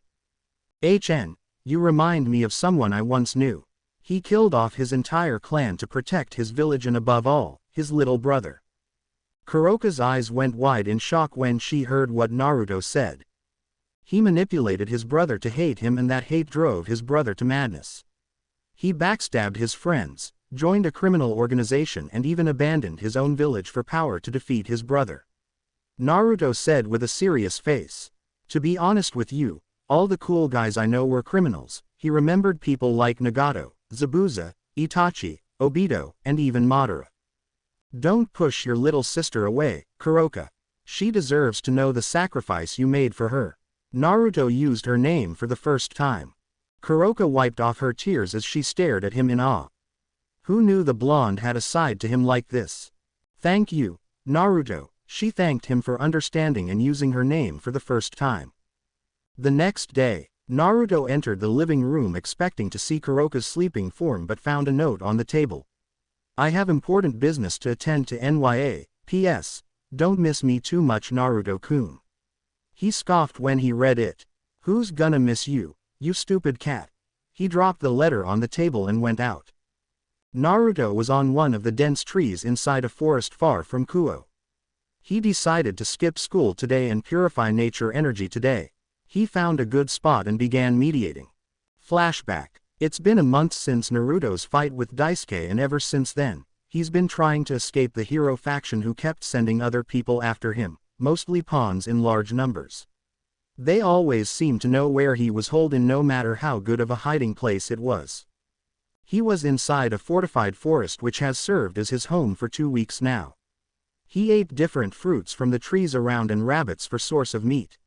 You remind me of someone I once knew. He killed off his entire clan to protect his village and above all, his little brother. Kuroka's eyes went wide in shock when she heard what Naruto said. He manipulated his brother to hate him, and that hate drove his brother to madness. He backstabbed his friends, joined a criminal organization, and even abandoned his own village for power to defeat his brother. Naruto said with a serious face. To be honest with you, all the cool guys I know were criminals. He remembered people like Nagato, Zabuza, Itachi, Obito, and even Madara. Don't push your little sister away, Kuroka. She deserves to know the sacrifice you made for her. Naruto used her name for the first time. Kuroka wiped off her tears as she stared at him in awe. Who knew the blonde had a side to him like this? Thank you, Naruto, she thanked him for understanding and using her name for the first time. The next day, Naruto entered the living room expecting to see Kuroka's sleeping form but found a note on the table. I have important business to attend to NYA, P.S. Don't miss me too much Naruto-kun. He scoffed when he read it. Who's gonna miss you, you stupid cat? He dropped the letter on the table and went out. Naruto was on one of the dense trees inside a forest far from Kuo. He decided to skip school today and purify nature energy today. He found a good spot and began meditating. Flashback. It's been a month since Naruto's fight with Daisuke, and ever since then, he's been trying to escape the hero faction who kept sending other people after him, mostly pawns in large numbers. They always seemed to know where he was holed in no matter how good of a hiding place it was. He was inside a fortified forest which has served as his home for 2 weeks now. He ate different fruits from the trees around and rabbits for source of meat.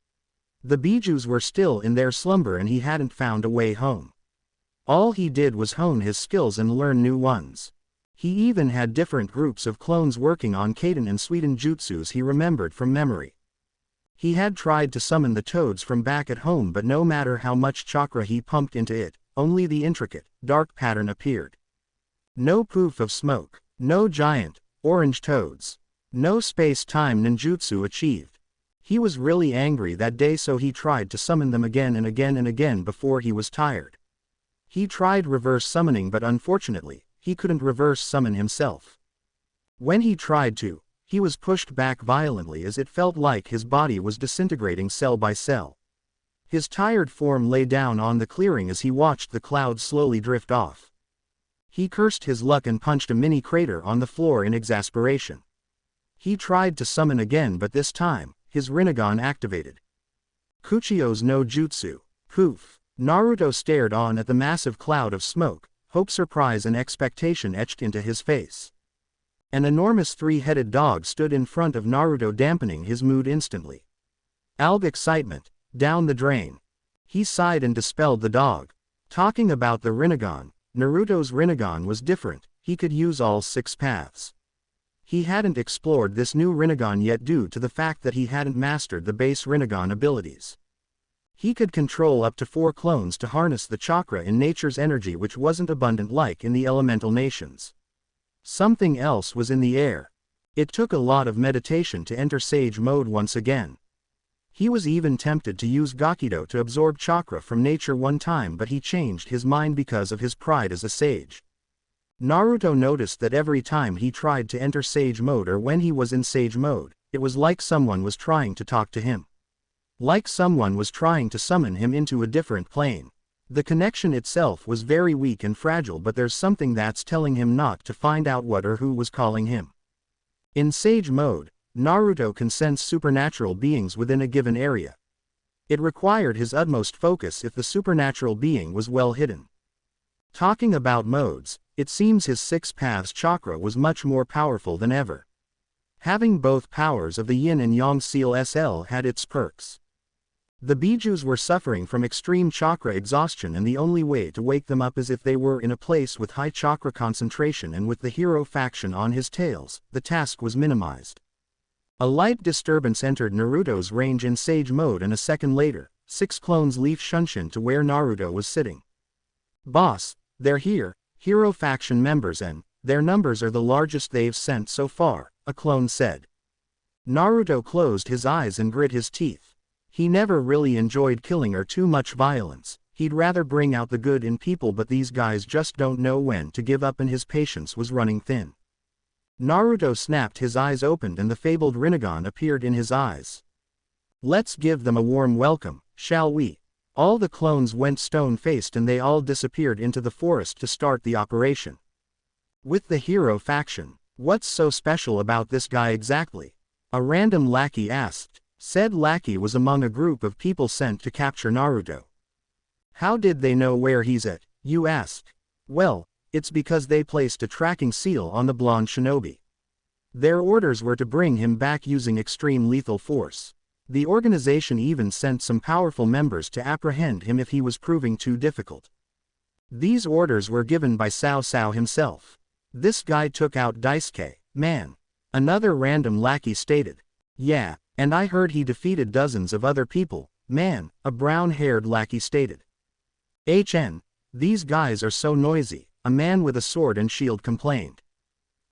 The Bijus were still in their slumber and he hadn't found a way home. All he did was hone his skills and learn new ones. He even had different groups of clones working on Kaden and Suiten jutsus he remembered from memory. He had tried to summon the toads from back at home, but no matter how much chakra he pumped into it, only the intricate, dark pattern appeared. No poof of smoke, no giant, orange toads, no space-time ninjutsu achieved. He was really angry that day, so he tried to summon them again and again and again before he was tired. He tried reverse summoning, but unfortunately, he couldn't reverse summon himself. When he tried to, he was pushed back violently as it felt like his body was disintegrating cell by cell. His tired form lay down on the clearing as he watched the clouds slowly drift off. He cursed his luck and punched a mini crater on the floor in exasperation. He tried to summon again, but this time, his Rinnegan activated. Kuchio's no jutsu. Poof. Naruto stared on at the massive cloud of smoke, hope, surprise and expectation etched into his face. An enormous 3-headed dog stood in front of Naruto, dampening his mood instantly. Alb excitement, down the drain. He sighed and dispelled the dog. Talking about the Rinnegan, Naruto's Rinnegan was different, he could use all 6 paths. He hadn't explored this new Rinnegan yet due to the fact that he hadn't mastered the base Rinnegan abilities. He could control up to 4 clones to harness the chakra in nature's energy, which wasn't abundant like in the elemental nations. Something else was in the air. It took a lot of meditation to enter Sage mode once again. He was even tempted to use Gakido to absorb chakra from nature one time, but he changed his mind because of his pride as a sage. Naruto noticed that every time he tried to enter Sage mode or when he was in Sage mode, it was like someone was trying to talk to him. Like someone was trying to summon him into a different plane. The connection itself was very weak and fragile, but there's something that's telling him not to find out what or who was calling him. In Sage mode, Naruto can sense supernatural beings within a given area. It required his utmost focus if the supernatural being was well hidden. Talking about modes, it seems his 6 paths chakra was much more powerful than ever. Having both powers of the yin and yang seal SL had its perks. The Bijus were suffering from extreme chakra exhaustion, and the only way to wake them up is if they were in a place with high chakra concentration, and with the hero faction on his tails, the task was minimized. A light disturbance entered Naruto's range in Sage mode, and a second later, 6 clones leaf Shunshin to where Naruto was sitting. "Boss, they're here, hero faction members, and their numbers are the largest they've sent so far," a clone said. Naruto closed his eyes and grit his teeth. He never really enjoyed killing or too much violence. He'd rather bring out the good in people, but these guys just don't know when to give up and his patience was running thin. Naruto snapped, his eyes opened and the fabled Rinnegan appeared in his eyes. "Let's give them a warm welcome, shall we?" All the clones went stone-faced and they all disappeared into the forest to start the operation. With the hero faction, what's so special about this guy exactly? A random lackey asked. Said lackey was among a group of people sent to capture Naruto. "How did they know where he's at, you ask?" "Well, it's because they placed a tracking seal on the blonde shinobi. Their orders were to bring him back using extreme lethal force. The organization even sent some powerful members to apprehend him if he was proving too difficult. These orders were given by Cao Cao himself. This guy took out Daisuke, man. Another random lackey stated. Yeah, and I heard he defeated dozens of other people, man, a brown-haired lackey stated. These guys are so noisy, a man with a sword and shield complained.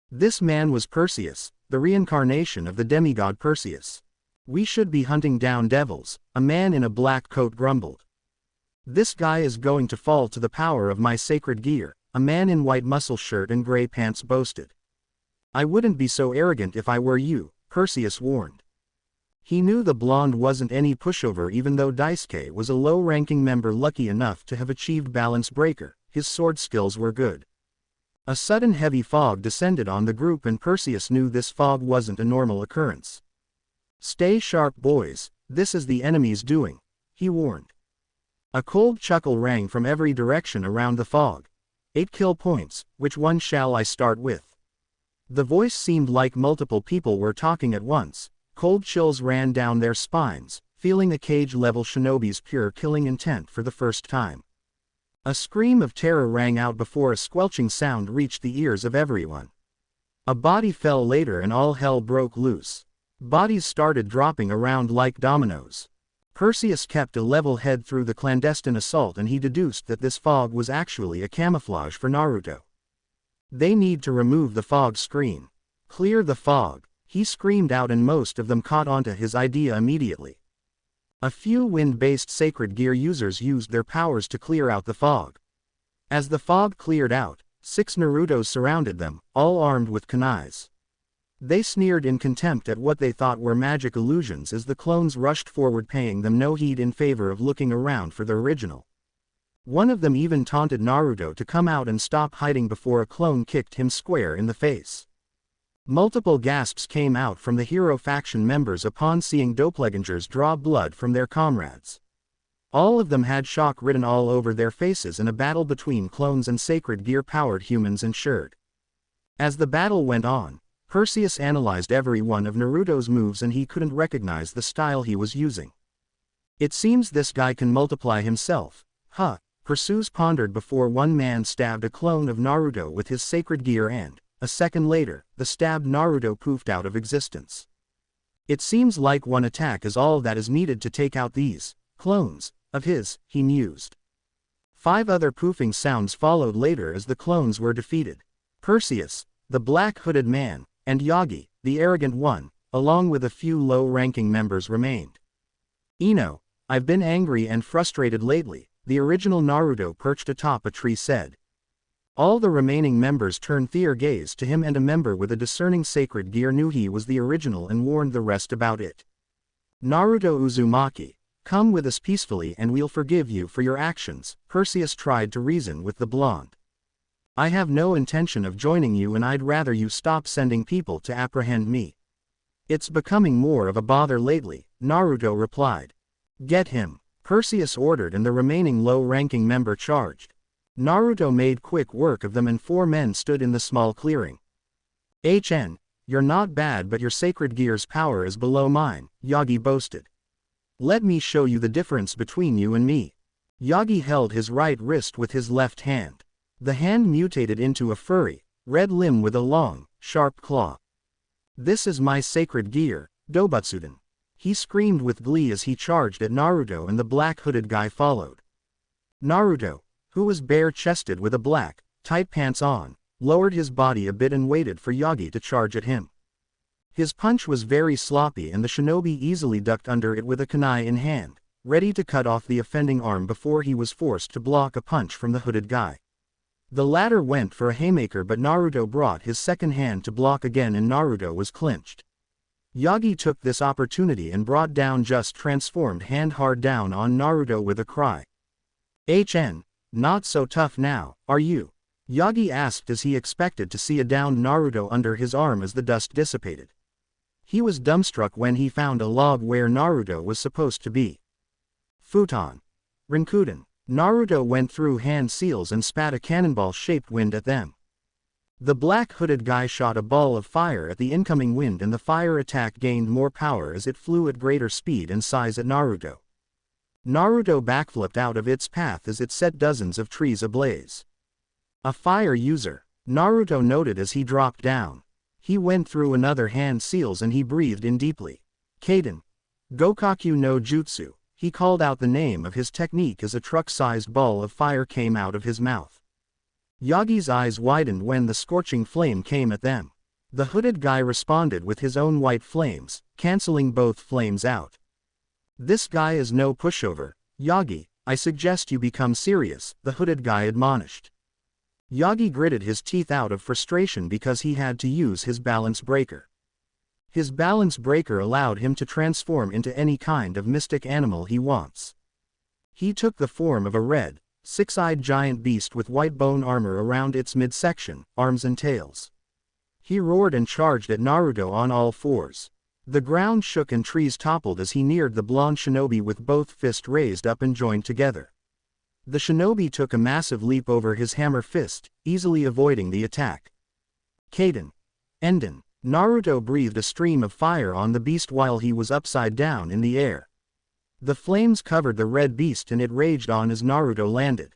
This man was Perseus, the reincarnation of the demigod Perseus. We should be hunting down devils, a man in a black coat grumbled. This guy is going to fall to the power of my sacred gear, a man in white muscle shirt and gray pants boasted. I wouldn't be so arrogant if I were you, Perseus warned. He knew the blonde wasn't any pushover even though Daisuke was a low-ranking member lucky enough to have achieved Balance Breaker, his sword skills were good. A sudden heavy fog descended on the group and Perseus knew this fog wasn't a normal occurrence. Stay sharp boys, this is the enemy's doing, he warned. A cold chuckle rang from every direction around the fog. 8 kill points, which one shall I start with? The voice seemed like multiple people were talking at once. Cold chills ran down their spines, feeling the cage-level shinobi's pure killing intent for the first time. A scream of terror rang out before a squelching sound reached the ears of everyone. A body fell later and all hell broke loose. Bodies started dropping around like dominoes. Perseus kept a level head through the clandestine assault and he deduced that this fog was actually a camouflage for Naruto. They need to remove the fog screen. Clear the fog, he screamed out and most of them caught onto his idea immediately. A few wind-based sacred gear users used their powers to clear out the fog. As the fog cleared out, 6 Narutos surrounded them, all armed with kunais. They sneered in contempt at what they thought were magic illusions as the clones rushed forward paying them no heed in favor of looking around for the original. One of them even taunted Naruto to come out and stop hiding before a clone kicked him square in the face. Multiple gasps came out from the hero faction members upon seeing doppelgangers draw blood from their comrades. All of them had shock written all over their faces and a battle between clones and sacred gear-powered humans ensured. As the battle went on, Perseus analyzed every one of Naruto's moves and he couldn't recognize the style he was using. It seems this guy can multiply himself, huh? Perseus pondered before one man stabbed a clone of Naruto with his sacred gear and, a second later, the stabbed Naruto poofed out of existence. It seems like one attack is all that is needed to take out these clones of his, he mused. 5 other poofing sounds followed later as the clones were defeated. Perseus, the black-hooded man, and Yagi, the arrogant one, along with a few low-ranking members remained. I've been angry and frustrated lately, the original Naruto perched atop a tree said. All the remaining members turned their gaze to him and a member with a discerning sacred gear knew he was the original and warned the rest about it. Naruto Uzumaki, come with us peacefully and we'll forgive you for your actions, Perseus tried to reason with the blonde. I have no intention of joining you and I'd rather you stop sending people to apprehend me. It's becoming more of a bother lately, Naruto replied. Get him, Perseus ordered and the remaining low-ranking member charged. Naruto made quick work of them and 4 men stood in the small clearing. You're not bad but your sacred gear's power is below mine, Yagi boasted. Let me show you the difference between you and me. Yagi held his right wrist with his left hand. The hand mutated into a furry, red limb with a long, sharp claw. This is my sacred gear, Dobutsuden. He screamed with glee as he charged at Naruto and the black-hooded guy followed. Naruto, who was bare-chested with a black, tight pants on, lowered his body a bit and waited for Yagi to charge at him. His punch was very sloppy and the shinobi easily ducked under it with a kunai in hand, ready to cut off the offending arm before he was forced to block a punch from the hooded guy. The latter went for a haymaker but Naruto brought his second hand to block again and Naruto was clinched. Yagi took this opportunity and brought down just transformed hand hard down on Naruto with a cry. Not so tough now, are you? Yagi asked as he expected to see a downed Naruto under his arm as the dust dissipated. He was dumbstruck when he found a log where Naruto was supposed to be. Futon. Rinkuden. Naruto went through hand seals and spat a cannonball-shaped wind at them. The black-hooded guy shot a ball of fire at the incoming wind and the fire attack gained more power as it flew at greater speed and size at Naruto. Naruto backflipped out of its path as it set dozens of trees ablaze. A fire user, Naruto noted as he dropped down. He went through another hand seals and he breathed in deeply. Kaden. Gokaku no Jutsu. He called out the name of his technique as a truck-sized ball of fire came out of his mouth. Yagi's eyes widened when the scorching flame came at them. The hooded guy responded with his own white flames, canceling both flames out. This guy is no pushover. Yagi, I suggest you become serious, the hooded guy admonished. Yagi gritted his teeth out of frustration because he had to use his balance breaker. His balance breaker allowed him to transform into any kind of mystic animal he wants. He took the form of a red, six-eyed giant beast with white bone armor around its midsection, arms and tails. He roared and charged at Naruto on all fours. The ground shook and trees toppled as he neared the blonde shinobi with both fists raised up and joined together. The shinobi took a massive leap over his hammer fist, easily avoiding the attack. Kaden. Enden. Naruto breathed a stream of fire on the beast while he was upside down in the air. The flames covered the red beast and it raged on as Naruto landed.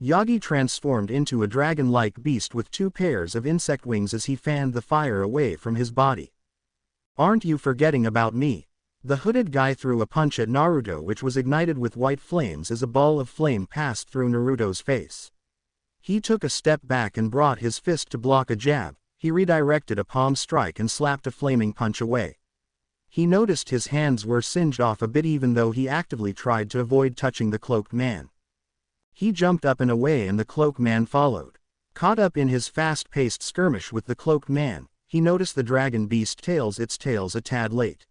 Yagi transformed into a dragon-like beast with two pairs of insect wings as he fanned the fire away from his body. Aren't you forgetting about me? The hooded guy threw a punch at Naruto which was ignited with white flames as a ball of flame passed through Naruto's face. He took a step back and brought his fist to block a jab. He redirected a palm strike and slapped a flaming punch away. He noticed his hands were singed off a bit even though he actively tried to avoid touching the cloaked man. He jumped up and away and the cloaked man followed. Caught up in his fast-paced skirmish with the cloaked man, he noticed the dragon beast tails its tails a tad late.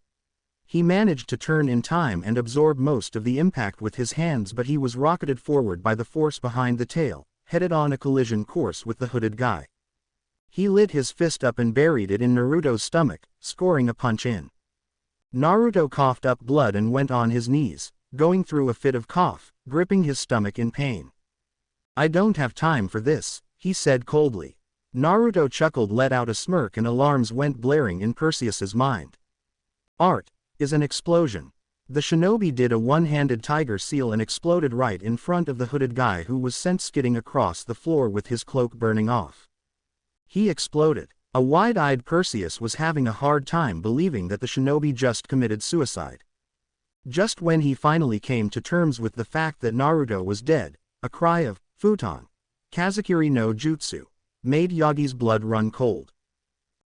He managed to turn in time and absorb most of the impact with his hands, but he was rocketed forward by the force behind the tail, headed on a collision course with the hooded guy. He lit his fist up and buried it in Naruto's stomach, scoring a punch in. Naruto coughed up blood and went on his knees, going through a fit of cough, gripping his stomach in pain. I don't have time for this, he said coldly. Naruto chuckled, let out a smirk, and alarms went blaring in Perseus's mind. Art is an explosion. The shinobi did a one-handed tiger seal and exploded right in front of the hooded guy who was sent skidding across the floor with his cloak burning off. He exploded. A wide-eyed Perseus was having a hard time believing that the shinobi just committed suicide. Just when he finally came to terms with the fact that Naruto was dead, a cry of, "Futon! Kazakiri no Jutsu!" made Yagi's blood run cold.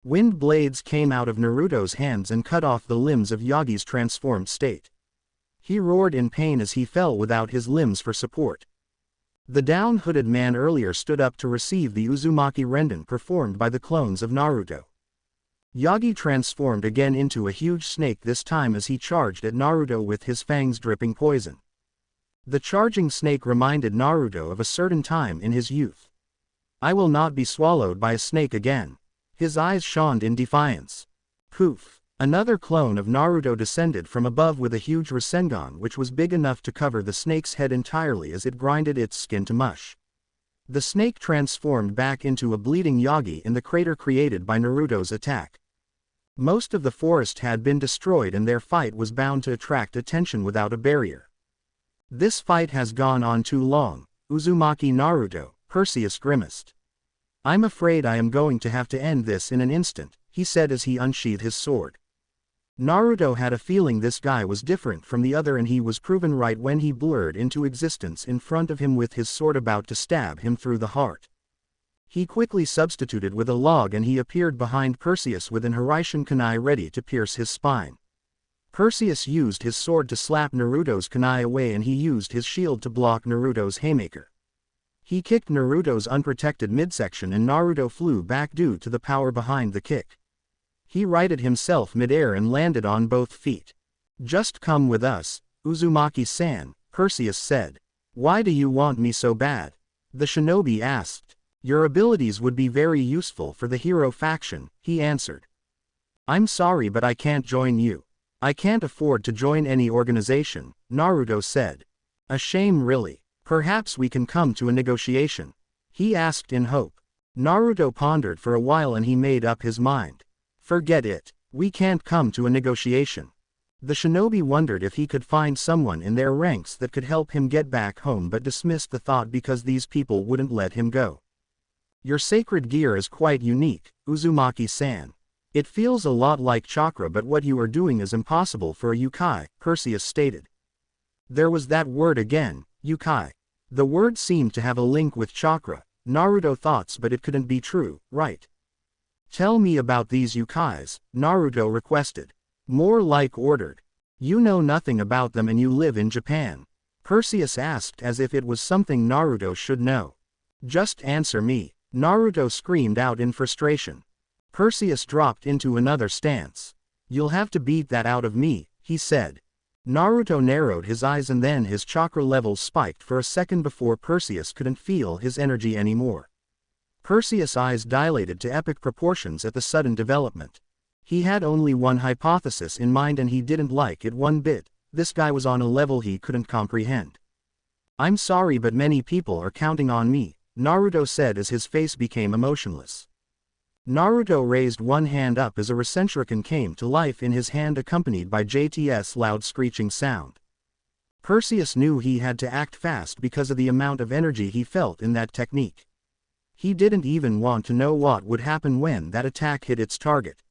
Wind blades came out of Naruto's hands and cut off the limbs of Yagi's transformed state. He roared in pain as he fell without his limbs for support. The down-hooded man earlier stood up to receive the Uzumaki Renden performed by the clones of Naruto. Yagi transformed again into a huge snake, this time as he charged at Naruto with his fangs dripping poison. The charging snake reminded Naruto of a certain time in his youth. I will not be swallowed by a snake again. His eyes shone in defiance. Poof! Another clone of Naruto descended from above with a huge Rasengan which was big enough to cover the snake's head entirely as it grinded its skin to mush. The snake transformed back into a bleeding Yagi in the crater created by Naruto's attack. Most of the forest had been destroyed and their fight was bound to attract attention without a barrier. This fight has gone on too long, Uzumaki Naruto, Perseus grimaced. I'm afraid I am going to have to end this in an instant, he said as he unsheathed his sword. Naruto had a feeling this guy was different from the other, and he was proven right when he blurred into existence in front of him with his sword about to stab him through the heart. He quickly substituted with a log and he appeared behind Perseus with an Hiraishin kunai ready to pierce his spine. Perseus used his sword to slap Naruto's kunai away and he used his shield to block Naruto's haymaker. He kicked Naruto's unprotected midsection and Naruto flew back due to the power behind the kick. He righted himself mid-air and landed on both feet. Just come with us, Uzumaki-san, Perseus said. Why do you want me so bad? The shinobi asked. Your abilities would be very useful for the hero faction, he answered. I'm sorry but I can't join you. I can't afford to join any organization, Naruto said. A shame really. Perhaps we can come to a negotiation, he asked in hope. Naruto pondered for a while and he made up his mind. Forget it. We can't come to a negotiation. The shinobi wondered if he could find someone in their ranks that could help him get back home but dismissed the thought because these people wouldn't let him go. Your sacred gear is quite unique, Uzumaki-san. It feels a lot like chakra, but what you are doing is impossible for a yokai, Perseus stated. There was that word again, yokai. The word seemed to have a link with chakra, Naruto thought, but it couldn't be true, right? Tell me about these yokais, Naruto requested. More like ordered. You know nothing about them and you live in Japan. Perseus asked as if it was something Naruto should know. Just answer me, Naruto screamed out in frustration. Perseus dropped into another stance. You'll have to beat that out of me, he said. Naruto narrowed his eyes and then his chakra levels spiked for a second before Perseus couldn't feel his energy anymore. Perseus' eyes dilated to epic proportions at the sudden development. He had only one hypothesis in mind and he didn't like it one bit. This guy was on a level he couldn't comprehend. I'm sorry, but many people are counting on me, Naruto said as his face became emotionless. Naruto raised one hand up as a Rasenshuriken came to life in his hand, accompanied by JT's loud screeching sound. Perseus knew he had to act fast because of the amount of energy he felt in that technique. He didn't even want to know what would happen when that attack hit its target.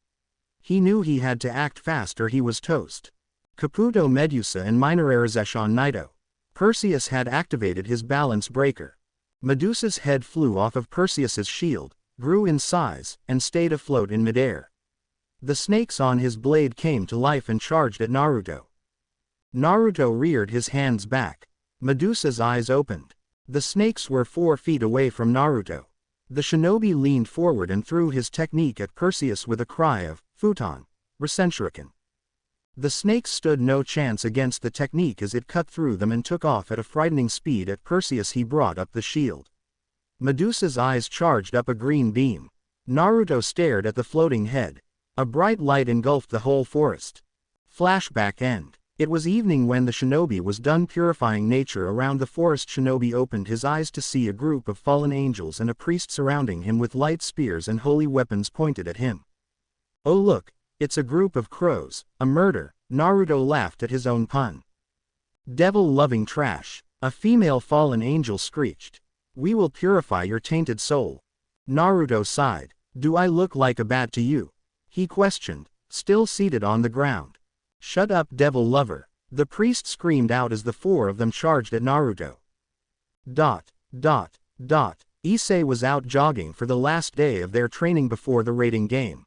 He knew he had to act fast or he was toast. Kabuto Medusa and Minerarization Naito. Perseus had activated his balance breaker. Medusa's head flew off of Perseus's shield, grew in size, and stayed afloat in midair. The snakes on his blade came to life and charged at Naruto. Naruto reared his hands back. Medusa's eyes opened. The snakes were 4 feet away from Naruto. The shinobi leaned forward and threw his technique at Perseus with a cry of, Futon, Rasenshuriken. The snakes stood no chance against the technique as it cut through them and took off at a frightening speed at Perseus. He brought up the shield. Medusa's eyes charged up a green beam. Naruto stared at the floating head. A bright light engulfed the whole forest. Flashback end. It was evening when the shinobi was done purifying nature around the forest. Shinobi opened his eyes to see a group of fallen angels and a priest surrounding him with light spears and holy weapons pointed at him. Oh look, it's a group of crows, a murder, Naruto laughed at his own pun. Devil-loving trash, a female fallen angel screeched. We will purify your tainted soul. Naruto sighed. Do I look like a bat to you? He questioned, still seated on the ground. Shut up, devil lover, the priest screamed out as the 4 of them charged at Naruto. Issei was out jogging for the last day of their training before the raiding game.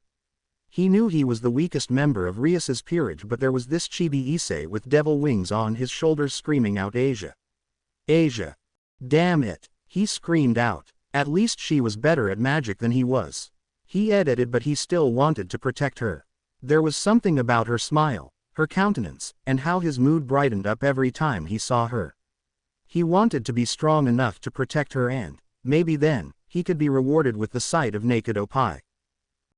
He knew he was the weakest member of Rias's peerage, but there was this chibi Issei with devil wings on his shoulders screaming out Asia. Asia. Damn it, he screamed out. At least she was better at magic than he was. He edited, but he still wanted to protect her. There was something about her smile, her countenance, and how his mood brightened up every time he saw her. He wanted to be strong enough to protect her, and, maybe then, he could be rewarded with the sight of naked oppai.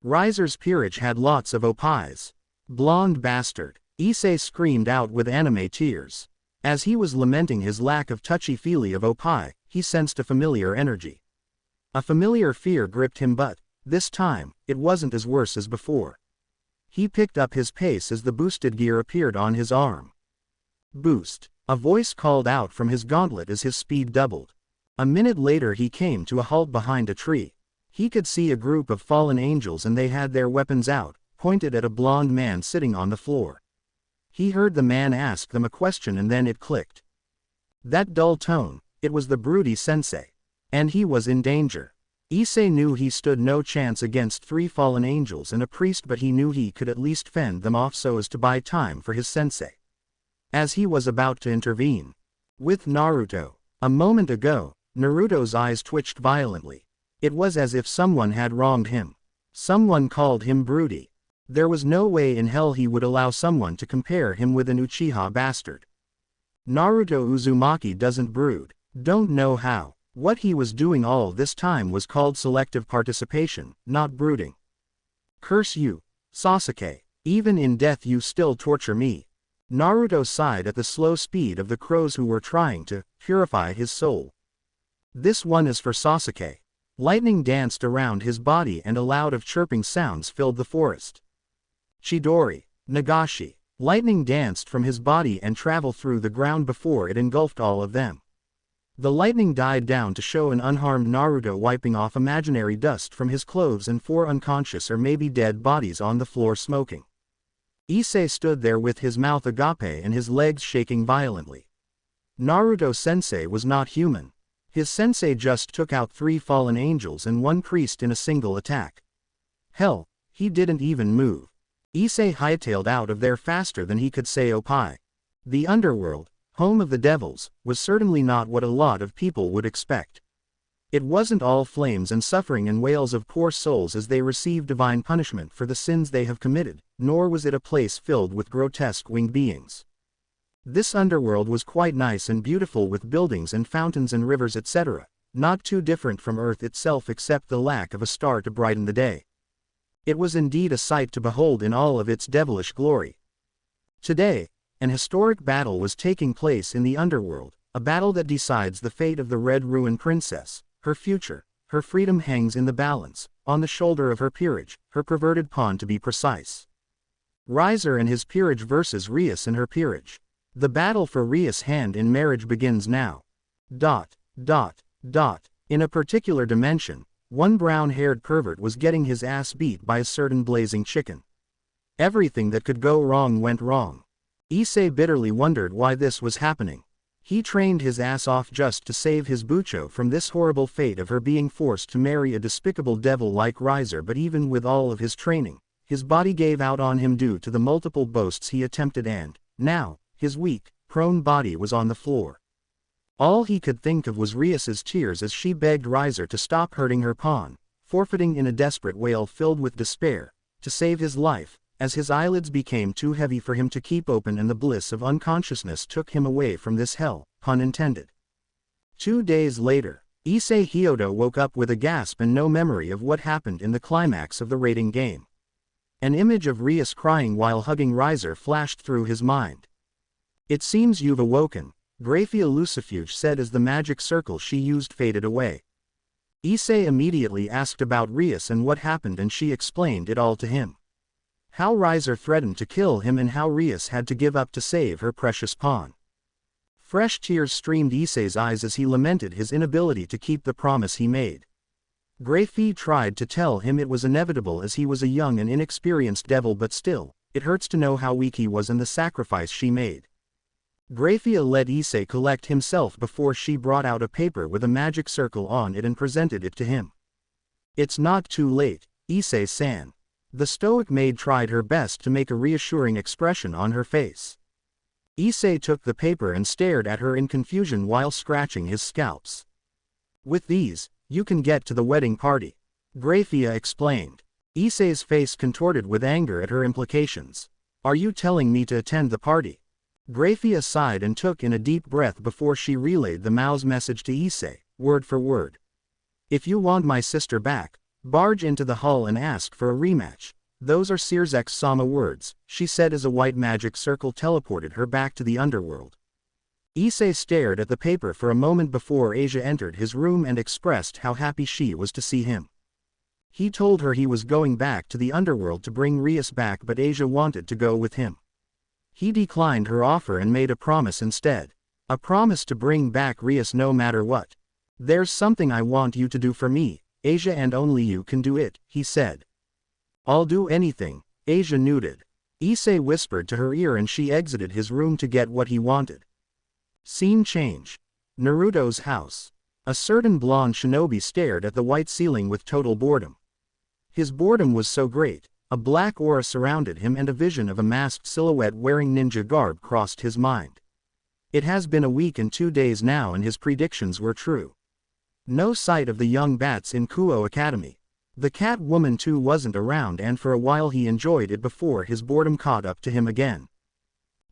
Riser's peerage had lots of oppais. Blonde bastard, Issei screamed out with anime tears. As he was lamenting his lack of touchy-feely of oppai, he sensed a familiar energy. A familiar fear gripped him, but, this time, it wasn't as worse as before. He picked up his pace as the boosted gear appeared on his arm. Boost, a voice called out from his gauntlet as his speed doubled. A minute later he came to a halt behind a tree. He could see a group of fallen angels and they had their weapons out, pointed at a blonde man sitting on the floor. He heard the man ask them a question and then it clicked. That dull tone, it was the broody sensei. And he was in danger. Issei knew he stood no chance against 3 fallen angels and a priest, but he knew he could at least fend them off so as to buy time for his sensei. As he was about to intervene with Naruto, a moment ago, Naruto's eyes twitched violently. It was as if someone had wronged him. Someone called him broody. There was no way in hell he would allow someone to compare him with an Uchiha bastard. Naruto Uzumaki doesn't brood. Don't know how. What he was doing all this time was called selective participation, not brooding. Curse you, Sasuke. Even in death you still torture me. Naruto sighed at the slow speed of the crows who were trying to purify his soul. This one is for Sasuke. Lightning danced around his body and a cloud of chirping sounds filled the forest. Chidori, Nagashi. Lightning danced from his body and traveled through the ground before it engulfed all of them. The lightning died down to show an unharmed Naruto wiping off imaginary dust from his clothes and 4 unconscious or maybe dead bodies on the floor smoking. Issei stood there with his mouth agape and his legs shaking violently. Naruto-sensei was not human. His sensei just took out 3 fallen angels and 1 priest in a single attack. Hell, he didn't even move. Issei hightailed out of there faster than he could say opie. The underworld, home of the devils, was certainly not what a lot of people would expect. It wasn't all flames and suffering and wails of poor souls as they receive divine punishment for the sins they have committed, nor was it a place filled with grotesque winged beings. This underworld was quite nice and beautiful with buildings and fountains and rivers etc., not too different from Earth itself except the lack of a star to brighten the day. It was indeed a sight to behold in all of its devilish glory. Today, an historic battle was taking place in the underworld, a battle that decides the fate of the Red Ruin Princess. Her future, her freedom hangs in the balance, on the shoulder of her peerage, her perverted pawn to be precise. Riser and his peerage versus Rias and her peerage. The battle for Rias' hand in marriage begins now. In a particular dimension, one brown-haired pervert was getting his ass beat by a certain blazing chicken. Everything that could go wrong went wrong. Issei bitterly wondered why this was happening. He trained his ass off just to save his bucho from this horrible fate of her being forced to marry a despicable devil like Riser, but even with all of his training, his body gave out on him due to the multiple boasts he attempted and, now, his weak, prone body was on the floor. All he could think of was Rias's tears as she begged Riser to stop hurting her pawn, forfeiting in a desperate wail filled with despair, to save his life, as his eyelids became too heavy for him to keep open and the bliss of unconsciousness took him away from this hell, pun intended. 2 days later, Issei Hyodo woke up with a gasp and no memory of what happened in the climax of the rating game. An image of Rias crying while hugging Riser flashed through his mind. "It seems you've awoken," Graphia Lucifuge said as the magic circle she used faded away. Issei immediately asked about Rias and what happened and she explained it all to him. How Riser threatened to kill him and how Rias had to give up to save her precious pawn. Fresh tears streamed Issei's eyes as he lamented his inability to keep the promise he made. Graphie tried to tell him it was inevitable as he was a young and inexperienced devil, but still, it hurts to know how weak he was and the sacrifice she made. Graphia let Issei collect himself before she brought out a paper with a magic circle on it and presented it to him. "It's not too late, Issei-san." The stoic maid tried her best to make a reassuring expression on her face. Issei took the paper and stared at her in confusion while scratching his scalps. "With these, you can get to the wedding party," Graphia explained. Issei's face contorted with anger at her implications. "Are you telling me to attend the party?" Graphia sighed and took in a deep breath before she relayed the Mao's message to Issei, word for word. "If you want my sister back, barge into the hall and ask for a rematch. Those are Searzek's-sama words," she said as a white magic circle teleported her back to the underworld. Issei stared at the paper for a moment before Asia entered his room and expressed how happy she was to see him. He told her he was going back to the underworld to bring Rias back, but Asia wanted to go with him. He declined her offer and made a promise instead. A promise to bring back Rias no matter what. "There's something I want you to do for me, Asia, and only you can do it," he said. "I'll do anything," Asia nodded. Issei whispered to her ear and she exited his room to get what he wanted. Scene change. Naruto's house. A certain blonde shinobi stared at the white ceiling with total boredom. His boredom was so great, a black aura surrounded him and a vision of a masked silhouette wearing ninja garb crossed his mind. It has been a week and 2 days now and his predictions were true. No sight of the young bats in Kuo Academy. The cat woman too wasn't around, and for a while he enjoyed it before his boredom caught up to him again.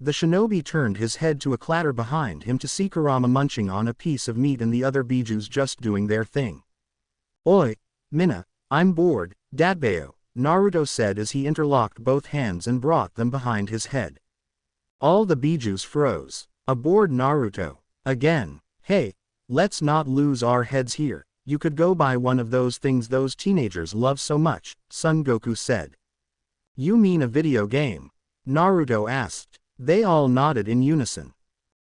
The shinobi turned his head to a clatter behind him to see Kurama munching on a piece of meat and the other bijus just doing their thing. "Oi, Mina, I'm bored, Dadbeo," Naruto said as he interlocked both hands and brought them behind his head. All the bijus froze. "A bored Naruto? Again? Hey, let's not lose our heads here. You could go buy one of those things those teenagers love so much," Son Goku said. "You mean a video game?" Naruto asked. They all nodded in unison.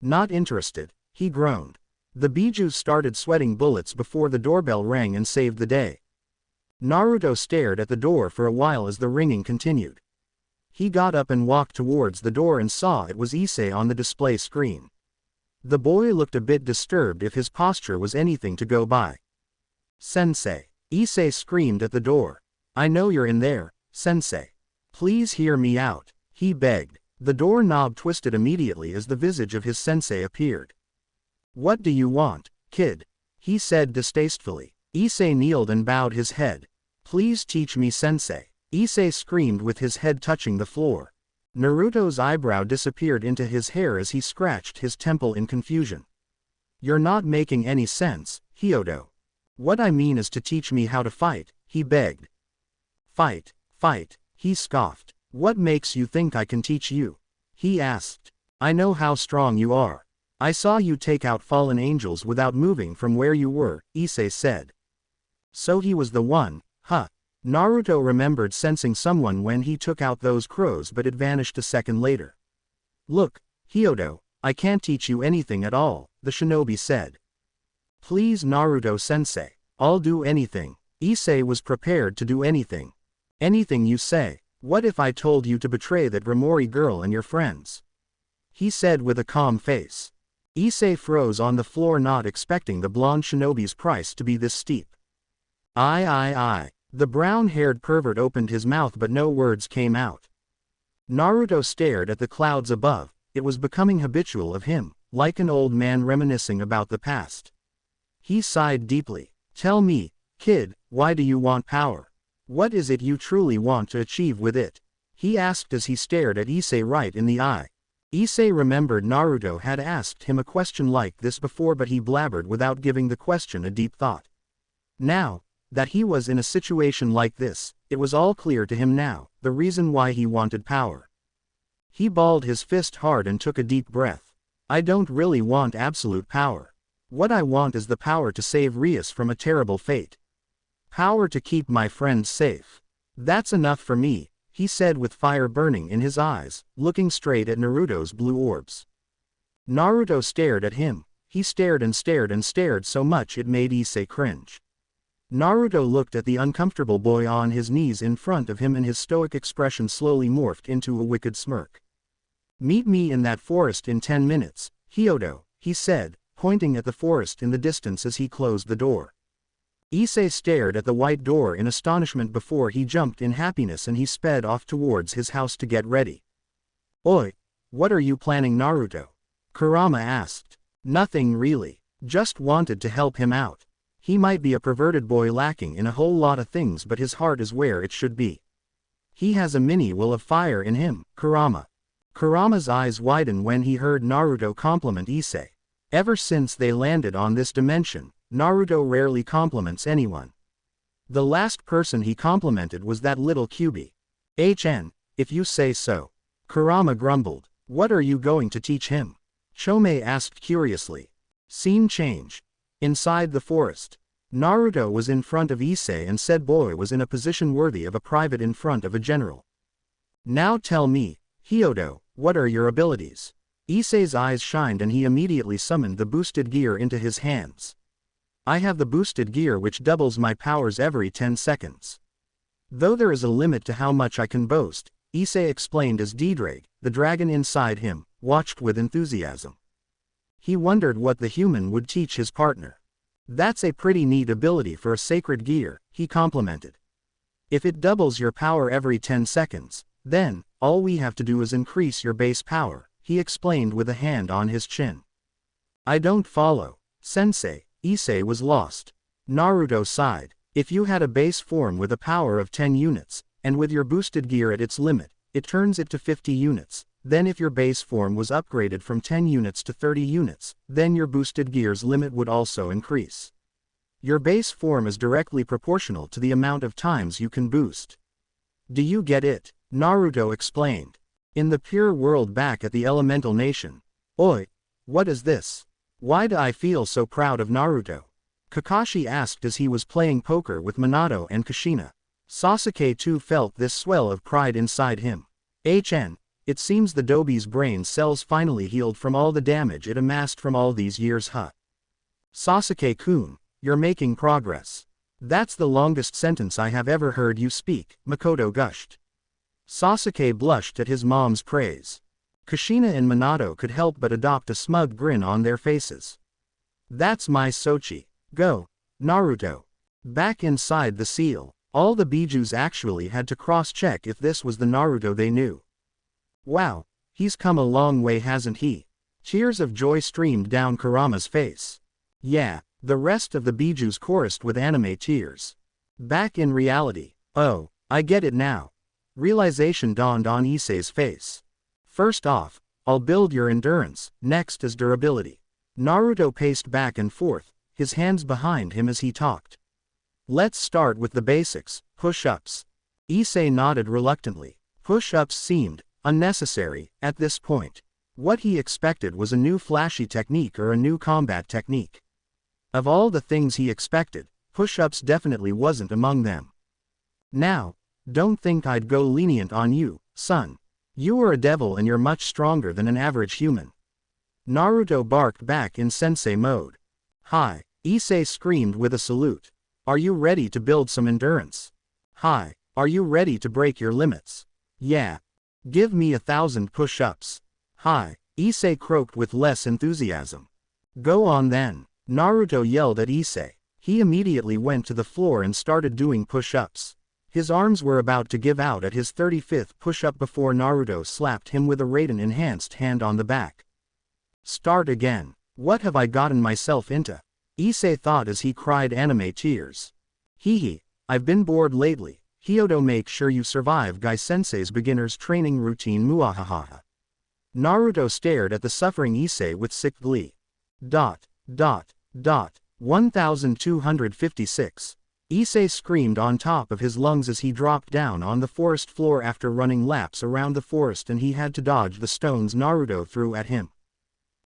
"Not interested," he groaned. The Bijus started sweating bullets before the doorbell rang and saved the day. Naruto stared at the door for a while as the ringing continued. He got up and walked towards the door and saw it was Issei on the display screen. The boy looked a bit disturbed if his posture was anything to go by. "Sensei." Issei screamed at the door. "I know you're in there, Sensei. Please hear me out," he begged. The door knob twisted immediately as the visage of his sensei appeared. "What do you want, kid?" he said distastefully. Issei kneeled and bowed his head. "Please teach me, Sensei." Issei screamed with his head touching the floor. Naruto's eyebrow disappeared into his hair as he scratched his temple in confusion. "You're not making any sense, Hyodo." "What I mean is to teach me how to fight," he begged. "Fight, fight," he scoffed. "What makes you think I can teach you?" he asked. "I know how strong you are. I saw you take out fallen angels without moving from where you were," Issei said. "So he was the one, huh?" Naruto remembered sensing someone when he took out those crows, but it vanished a second later. "Look, Hyodo, I can't teach you anything at all," the shinobi said. "Please, Naruto-sensei, I'll do anything." Issei was prepared to do anything. "Anything you say. What if I told you to betray that Rimori girl and your friends?" he said with a calm face. Issei froze on the floor, not expecting the blonde shinobi's price to be this steep. I. The brown-haired pervert opened his mouth but no words came out. Naruto stared at the clouds above. It was becoming habitual of him, like an old man reminiscing about the past. He sighed deeply. "Tell me, kid, why do you want power? What is it you truly want to achieve with it?" he asked as he stared at Issei right in the eye. Issei remembered Naruto had asked him a question like this before, but he blabbered without giving the question a deep thought. Now that he was in a situation like this, it was all clear to him now, the reason why he wanted power. He balled his fist hard and took a deep breath. "I don't really want absolute power. What I want is the power to save Rias from a terrible fate. Power to keep my friends safe. That's enough for me," he said with fire burning in his eyes, looking straight at Naruto's blue orbs. Naruto stared at him. He stared and stared and stared so much it made Issei cringe. Naruto looked at the uncomfortable boy on his knees in front of him and his stoic expression slowly morphed into a wicked smirk. "Meet me in that forest in 10 minutes, Hyodo," he said, pointing at the forest in the distance as he closed the door. Issei stared at the white door in astonishment before he jumped in happiness and he sped off towards his house to get ready. "Oi! What are you planning, Naruto?" Kurama asked. "Nothing really. Just wanted to help him out. He might be a perverted boy lacking in a whole lot of things, but his heart is where it should be. He has a mini will of fire in him, Kurama." Kurama's eyes widened when he heard Naruto compliment Issei. Ever since they landed on this dimension, Naruto rarely compliments anyone. The last person he complimented was that little Kyubi. If you say so." Kurama grumbled. "What are you going to teach him?" Chome asked curiously. Scene change. Inside the forest. Naruto was in front of Issei and said boy was in a position worthy of a private in front of a general. "Now tell me, Hyodo, what are your abilities?" Issei's eyes shined and he immediately summoned the boosted gear into his hands. "I have the boosted gear which doubles my powers every 10 seconds. Though there is a limit to how much I can boast," Issei explained as Didrake, the dragon inside him, watched with enthusiasm. He wondered what the human would teach his partner. "That's a pretty neat ability for a sacred gear," he complimented. "If it doubles your power every 10 seconds, then, all we have to do is increase your base power," he explained with a hand on his chin. "I don't follow, Sensei." Issei was lost. Naruto sighed. "If you had a base form with a power of 10 units, and with your boosted gear at its limit, it turns it to 50 units. Then if your base form was upgraded from 10 units to 30 units, then your boosted gear's limit would also increase. Your base form is directly proportional to the amount of times you can boost. Do you get it?" Naruto explained. "In the pure world back at the elemental nation." "Oi! What is this? Why do I feel so proud of Naruto?" Kakashi asked as he was playing poker with Minato and Kushina. Sasuke too felt this swell of pride inside him. It seems the Dobi's brain cells finally healed from all the damage it amassed from all these years, huh? Sasuke-kun, you're making progress. That's the longest sentence I have ever heard you speak, Makoto gushed. Sasuke blushed at his mom's praise. Kushina and Minato could help but adopt a smug grin on their faces. That's my Sochi. Go, Naruto. Back inside the seal, all the Bijus actually had to cross-check if this was the Naruto they knew. Wow, he's come a long way, hasn't he? Tears of joy streamed down Kurama's face. Yeah, the rest of the Bijus chorused with anime tears. Back in reality. Oh, I get it now. Realization dawned on Issei's face. First off, I'll build your endurance, next is durability. Naruto paced back and forth, his hands behind him as he talked. Let's start with the basics, push-ups. Issei nodded reluctantly. Push-ups seemed unnecessary at this point. What he expected was a new flashy technique or a new combat technique. Of all the things he expected, push-ups definitely wasn't among them. Now, don't think I'd go lenient on you, son. You are a devil and you're much stronger than an average human. Naruto barked back in sensei mode. Hi, Issei screamed with a salute. Are you ready to build some endurance? Hi, are you ready to break your limits? Yeah. Give me 1,000 push-ups. Hi, Issei croaked with less enthusiasm. Go on then. Naruto yelled at Issei. He immediately went to the floor and started doing push-ups. His arms were about to give out at his 35th push-up before Naruto slapped him with a Raiden-enhanced hand on the back. Start again. What have I gotten myself into? Issei thought as he cried anime tears. Hee, I've been bored lately. Hyodo, make sure you survive Gai-sensei's beginner's training routine, muahaha. Naruto stared at the suffering Issei with sick glee. 1256. Issei screamed on top of his lungs as he dropped down on the forest floor after running laps around the forest, and he had to dodge the stones Naruto threw at him.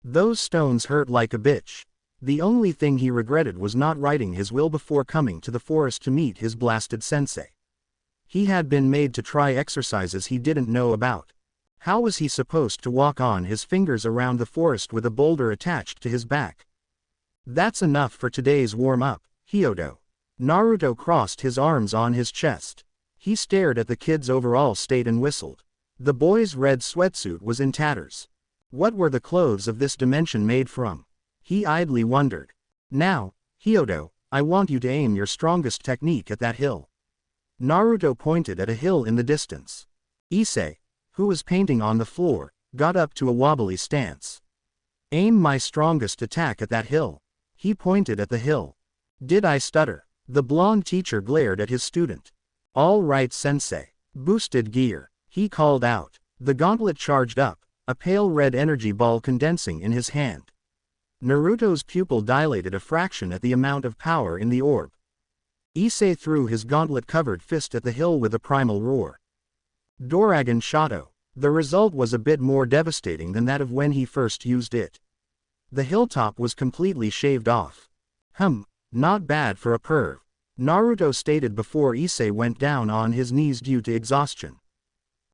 Those stones hurt like a bitch. The only thing he regretted was not writing his will before coming to the forest to meet his blasted sensei. He had been made to try exercises he didn't know about. How was he supposed to walk on his fingers around the forest with a boulder attached to his back? That's enough for today's warm-up, Hyodo. Naruto crossed his arms on his chest. He stared at the kid's overall state and whistled. The boy's red sweatsuit was in tatters. What were the clothes of this dimension made from? He idly wondered. Now, Hyodo, I want you to aim your strongest technique at that hill. Naruto pointed at a hill in the distance. Issei, who was painting on the floor, got up to a wobbly stance. Aim my strongest attack at that hill. He pointed at the hill. Did I stutter? The blonde teacher glared at his student. All right, sensei. Boosted gear, he called out. The gauntlet charged up, a pale red energy ball condensing in his hand. Naruto's pupil dilated a fraction at the amount of power in the orb. Issei threw his gauntlet-covered fist at the hill with a primal roar. Doragon Shadow. The result was a bit more devastating than that of when he first used it. The hilltop was completely shaved off. Not bad for a perv, Naruto stated before Issei went down on his knees due to exhaustion.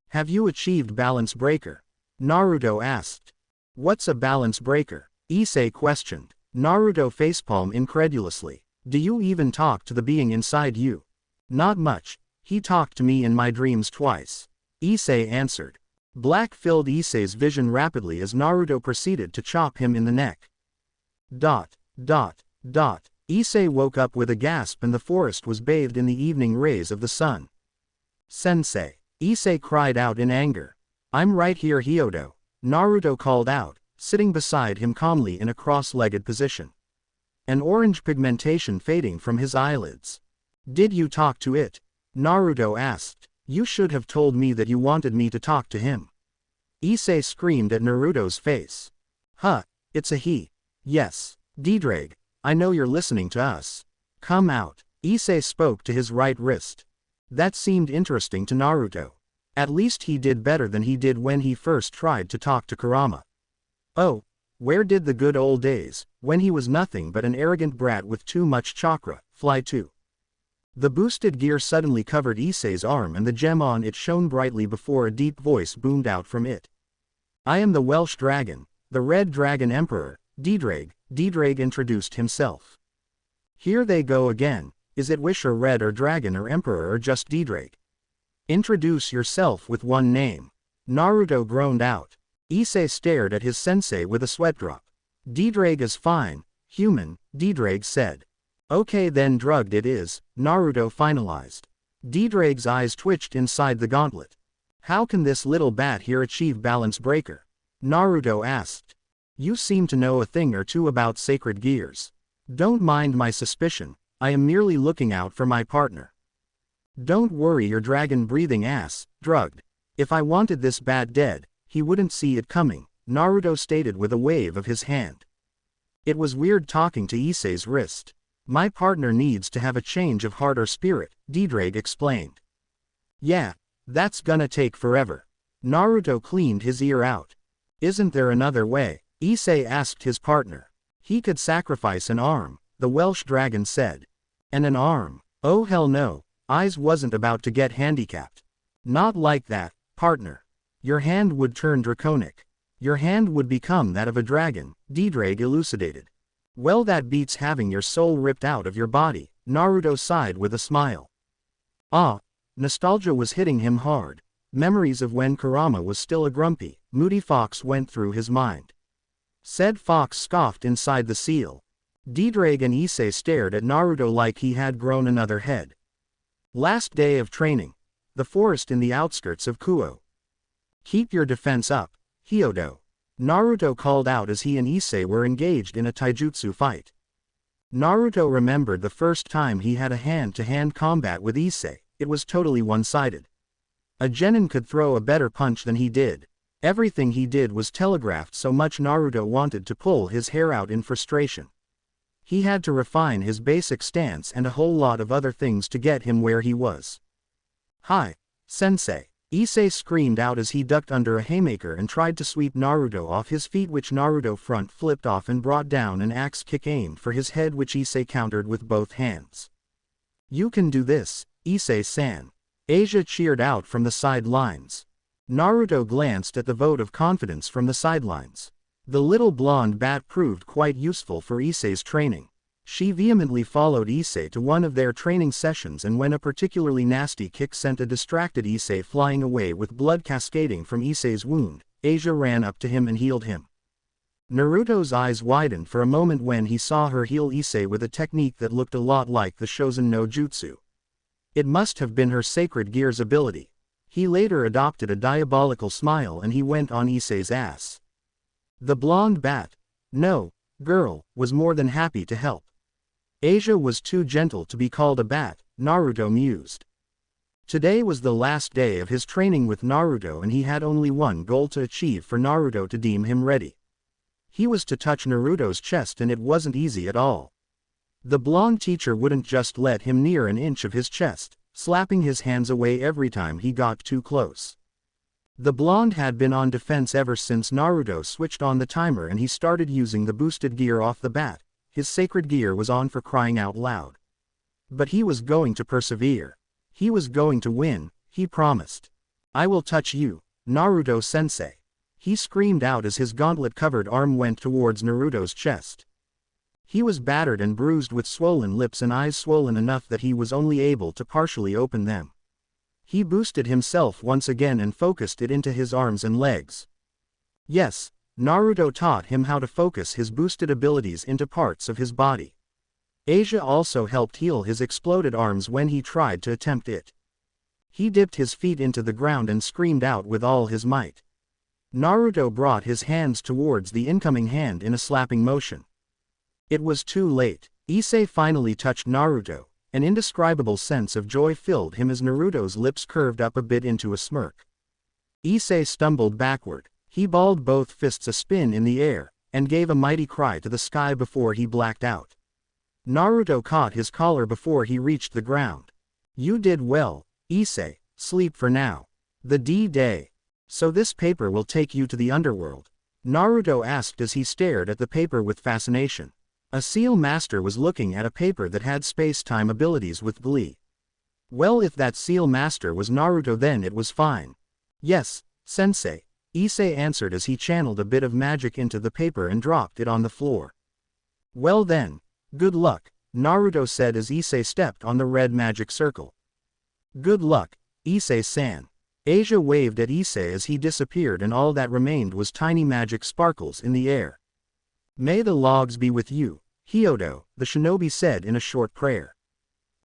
Have you achieved balance breaker? Naruto asked. What's a balance breaker? Issei questioned. Naruto facepalmed incredulously. Do you even talk to the being inside you? Not much. He talked to me in my dreams twice. Issei answered. Black filled Issei's vision rapidly as Naruto proceeded to chop him in the neck. Issei woke up with a gasp and the forest was bathed in the evening rays of the sun. Sensei. Issei cried out in anger. I'm right here, Hyodo. Naruto called out, sitting beside him calmly in a cross-legged position. An orange pigmentation fading from his eyelids. Did you talk to it? Naruto asked. You should have told me that you wanted me to talk to him. Issei screamed at Naruto's face. It's a he. Yes. Ddrag, I know you're listening to us. Come out. Issei spoke to his right wrist. That seemed interesting to Naruto. At least he did better than he did when he first tried to talk to Kurama. Oh, where did the good old days, when he was nothing but an arrogant brat with too much chakra, fly to? The boosted gear suddenly covered Issei's arm and the gem on it shone brightly before a deep voice boomed out from it. I am the Welsh dragon, the Red Dragon Emperor, DxD introduced himself. Here they go again, is it Wish or Red or Dragon or Emperor or just DxD? Introduce yourself with one name. Naruto groaned out. Issei stared at his sensei with a sweat drop. DxD is fine, human, DxD said. Okay then drugged it is, Naruto finalized. DxD's eyes twitched inside the gauntlet. How can this little bat here achieve balance breaker? Naruto asked. You seem to know a thing or two about sacred gears. Don't mind my suspicion, I am merely looking out for my partner. Don't worry your dragon-breathing ass, drugged. If I wanted this bat dead, he wouldn't see it coming, Naruto stated with a wave of his hand. It was weird talking to Issei's wrist. My partner needs to have a change of heart or spirit, DxD explained. Yeah, that's gonna take forever. Naruto cleaned his ear out. Isn't there another way? Issei asked his partner. He could sacrifice an arm, the Welsh dragon said. And an arm? Oh hell no, Aiz wasn't about to get handicapped. Not like that, partner. Your hand would turn draconic. Your hand would become that of a dragon, DxD elucidated. Well that beats having your soul ripped out of your body, Naruto sighed with a smile. Ah, nostalgia was hitting him hard. Memories of when Kurama was still a grumpy, moody fox went through his mind. Said fox scoffed inside the seal. DxD and Issei stared at Naruto like he had grown another head. Last day of training. The forest in the outskirts of Kuo. Keep your defense up, Hyodo. Naruto called out as he and Issei were engaged in a taijutsu fight. Naruto remembered the first time he had a hand-to-hand combat with Issei, it was totally one-sided. A genin could throw a better punch than he did. Everything he did was telegraphed so much Naruto wanted to pull his hair out in frustration. He had to refine his basic stance and a whole lot of other things to get him where he was. Hi, sensei. Issei screamed out as he ducked under a haymaker and tried to sweep Naruto off his feet, which Naruto front flipped off and brought down an axe kick aimed for his head, which Issei countered with both hands. You can do this, Issei-san. Asia cheered out from the sidelines. Naruto glanced at the vote of confidence from the sidelines. The little blonde bat proved quite useful for Issei's training. She vehemently followed Issei to one of their training sessions, and when a particularly nasty kick sent a distracted Issei flying away with blood cascading from Issei's wound, Asia ran up to him and healed him. Naruto's eyes widened for a moment when he saw her heal Issei with a technique that looked a lot like the Shosen no Jutsu. It must have been her Sacred Gears ability. He later adopted a diabolical smile and he went on Issei's ass. The blonde bat, no, girl, was more than happy to help. Asia was too gentle to be called a bat, Naruto mused. Today was the last day of his training with Naruto and he had only one goal to achieve for Naruto to deem him ready. He was to touch Naruto's chest, and it wasn't easy at all. The blonde teacher wouldn't just let him near an inch of his chest, slapping his hands away every time he got too close. The blonde had been on defense ever since Naruto switched on the timer and he started using the boosted gear off the bat. His sacred gear was on, for crying out loud. But he was going to persevere. He was going to win, he promised. I will touch you, Naruto-sensei. He screamed out as his gauntlet-covered arm went towards Naruto's chest. He was battered and bruised with swollen lips and eyes swollen enough that he was only able to partially open them. He boosted himself once again and focused it into his arms and legs. Yes, Naruto taught him how to focus his boosted abilities into parts of his body. Asia also helped heal his exploded arms when he tried to attempt it. He dipped his feet into the ground and screamed out with all his might. Naruto brought his hands towards the incoming hand in a slapping motion. It was too late. Issei finally touched Naruto. An indescribable sense of joy filled him as Naruto's lips curved up a bit into a smirk. Issei stumbled backward. He balled both fists a spin in the air, and gave a mighty cry to the sky before he blacked out. Naruto caught his collar before he reached the ground. You did well, Issei, sleep for now. The D-Day. So this paper will take you to the underworld? Naruto asked as he stared at the paper with fascination. A seal master was looking at a paper that had space-time abilities with glee. Well, if that seal master was Naruto then it was fine. Yes, sensei. Issei answered as he channeled a bit of magic into the paper and dropped it on the floor. Well then, good luck, Naruto said as Issei stepped on the red magic circle. Good luck, Issei-san. Asia waved at Issei as he disappeared and all that remained was tiny magic sparkles in the air. May the logs be with you, Hyodo, the shinobi said in a short prayer.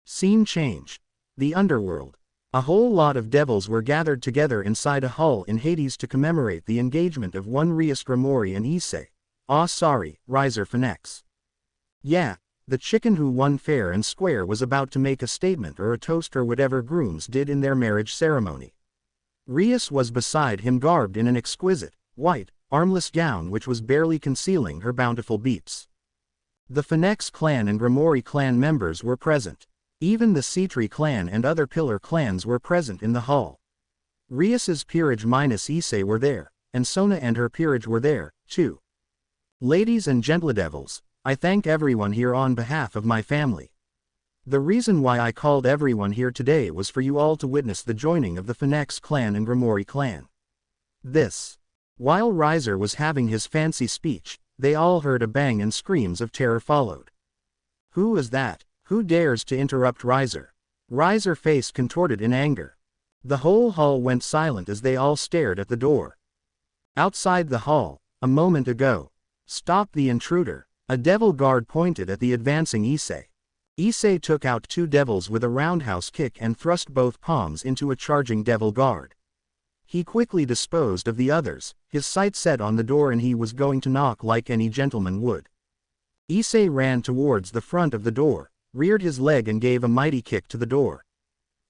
Scene change. The underworld. A whole lot of devils were gathered together inside a hall in Hades to commemorate the engagement of one Rias Grimori and Issei. Ah sorry, Riser Phoenix. Yeah, the chicken who won fair and square was about to make a statement or a toast or whatever grooms did in their marriage ceremony. Rias was beside him garbed in an exquisite, white, armless gown which was barely concealing her bountiful beeps. The Phoenix clan and Grimori clan members were present. Even the Citri clan and other pillar clans were present in the hall. Rias's peerage minus Issei were there, and Sona and her peerage were there, too. Ladies and gentledevils, I thank everyone here on behalf of my family. The reason why I called everyone here today was for you all to witness the joining of the Phoenix clan and Grimori clan. This. While Riser was having his fancy speech, they all heard a bang and screams of terror followed. Who is that? Who dares to interrupt Riser? Riser face contorted in anger. The whole hall went silent as they all stared at the door. Outside the hall, a moment ago. Stop the intruder. A devil guard pointed at the advancing Issei. Issei took out two devils with a roundhouse kick and thrust both palms into a charging devil guard. He quickly disposed of the others, his sight set on the door and he was going to knock like any gentleman would. Issei ran towards the front of the door, reared his leg and gave a mighty kick to the door.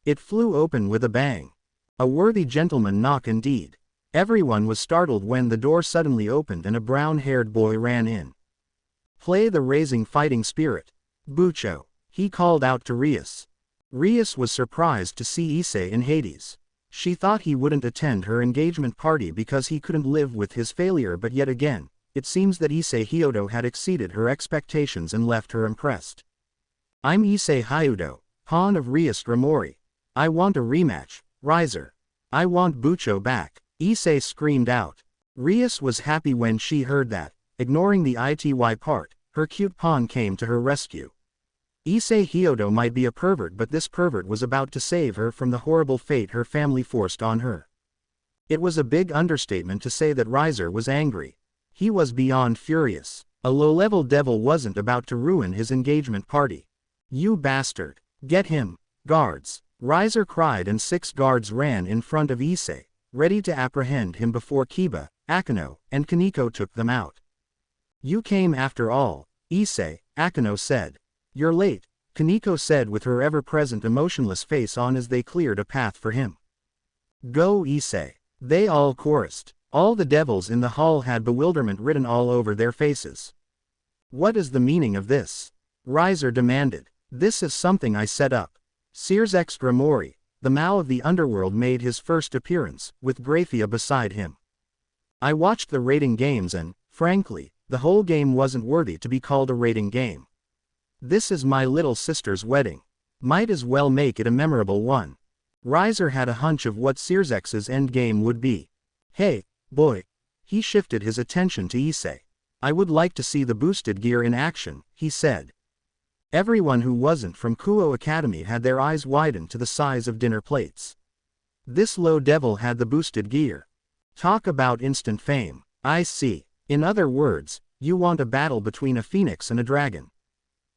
It flew open with a bang. A worthy gentleman knock indeed. Everyone was startled when the door suddenly opened and a brown-haired boy ran in. Play the raising fighting spirit. Bucho, he called out to Rias. Rias was surprised to see Issei in Hades. She thought he wouldn't attend her engagement party because he couldn't live with his failure, but yet again, it seems that Issei Hyodo had exceeded her expectations and left her impressed. I'm Issei Hyodo, pawn of Rias Grimori. I want a rematch, Riser. I want Bucho back, Issei screamed out. Rias was happy when she heard that. Ignoring the ity part, her cute pawn came to her rescue. Issei Hyodo might be a pervert, but this pervert was about to save her from the horrible fate her family forced on her. It was a big understatement to say that Riser was angry. He was beyond furious. A low-level devil wasn't about to ruin his engagement party. You bastard. Get him, guards. Riser cried and 6 guards ran in front of Issei, ready to apprehend him before Kiba, Akeno, and Kaneko took them out. You came after all, Issei, Akeno said. You're late, Kaneko said with her ever-present emotionless face on as they cleared a path for him. Go Issei. They all chorused. All the devils in the hall had bewilderment written all over their faces. What is the meaning of this? Riser demanded. This is something I set up. Sears X Grimori, the Mao of the underworld, made his first appearance, with Graphia beside him. I watched the rating games and, frankly, the whole game wasn't worthy to be called a rating game. This is my little sister's wedding. Might as well make it a memorable one. Riser had a hunch of what Searsex's endgame would be. Hey, boy. He shifted his attention to Issei. I would like to see the boosted gear in action, he said. Everyone who wasn't from Kuo Academy had their eyes widened to the size of dinner plates. This low devil had the boosted gear. Talk about instant fame. I see. In other words, you want a battle between a phoenix and a dragon.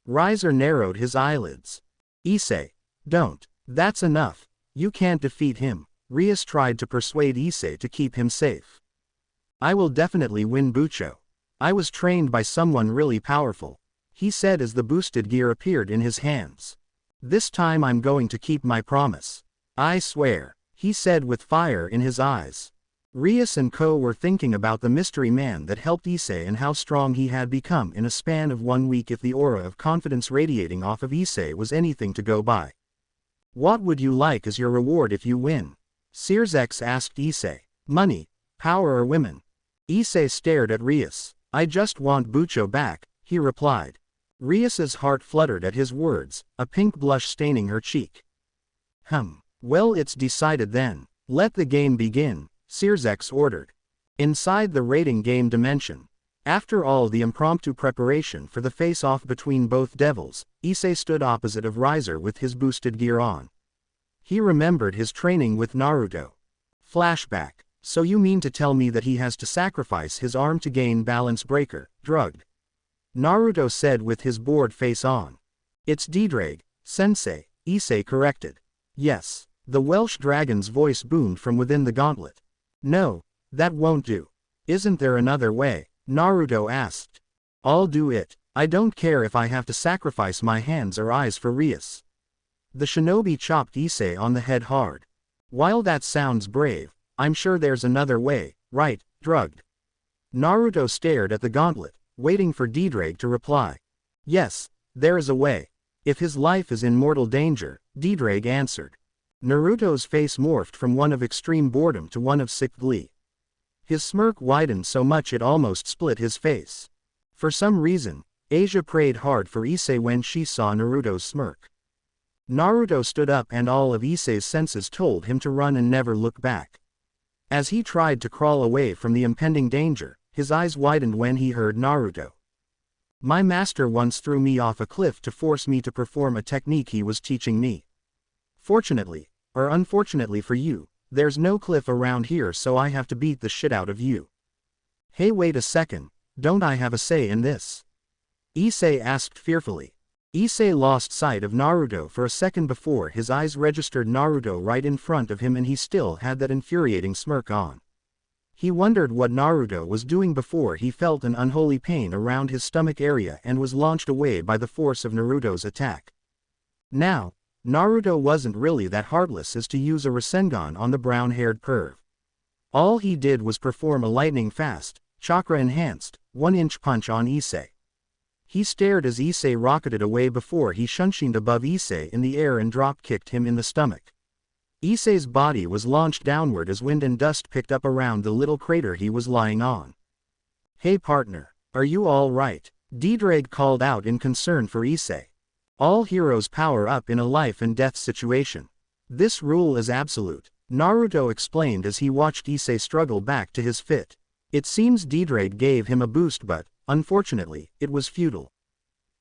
Riser narrowed his eyelids. Issei, don't. That's enough. You can't defeat him. Rias tried to persuade Issei to keep him safe. I will definitely win Bucho. I was trained by someone really powerful, he said as the boosted gear appeared in his hands. This time I'm going to keep my promise. I swear, he said with fire in his eyes. Rias and Co were thinking about the mystery man that helped Issei and how strong he had become in a span of 1 week. If the aura of confidence radiating off of Issei was anything to go by. What would you like as your reward if you win? Searsex asked Issei. Money, power or women? Issei stared at Rias. I just want Bucho back, he replied. Rias's heart fluttered at his words, a pink blush staining her cheek. Well, it's decided then. Let the game begin, Searsex ordered. Inside the rating game dimension. After all the impromptu preparation for the face-off between both devils, Issei stood opposite of Riser with his boosted gear on. He remembered his training with Naruto. Flashback. So you mean to tell me that he has to sacrifice his arm to gain balance breaker, drugged? Naruto said with his bored face on. It's DxD, sensei, Issei corrected. Yes. The Welsh dragon's voice boomed from within the gauntlet. No, that won't do. Isn't there another way? Naruto asked. I'll do it. I don't care if I have to sacrifice my hands or eyes for Rias. The shinobi chopped Issei on the head hard. While that sounds brave, I'm sure there's another way, right, drugged? Naruto stared at the gauntlet, waiting for DxD to reply. Yes, there is a way. If his life is in mortal danger, DxD answered. Naruto's face morphed from one of extreme boredom to one of sick glee. His smirk widened so much it almost split his face. For some reason, Asia prayed hard for Issei when she saw Naruto's smirk. Naruto stood up and all of Issei's senses told him to run and never look back. As he tried to crawl away from the impending danger, his eyes widened when he heard Naruto. My master once threw me off a cliff to force me to perform a technique he was teaching me. Fortunately, or unfortunately for you, there's no cliff around here so I have to beat the shit out of you. Hey, wait a second, don't I have a say in this? Issei asked fearfully. Issei lost sight of Naruto for a second before his eyes registered Naruto right in front of him and he still had that infuriating smirk on. He wondered what Naruto was doing before he felt an unholy pain around his stomach area and was launched away by the force of Naruto's attack. Now, Naruto wasn't really that heartless as to use a Rasengan on the brown-haired perv. All he did was perform a lightning-fast, chakra-enhanced, 1-inch punch on Issei. He stared as Issei rocketed away before he shunshined above Issei in the air and drop-kicked him in the stomach. Issei's body was launched downward as wind and dust picked up around the little crater he was lying on. Hey partner, are you all right? DxD called out in concern for Issei. All heroes power up in a life and death situation. This rule is absolute, Naruto explained as he watched Issei struggle back to his fit. It seems DxD gave him a boost but, unfortunately, it was futile.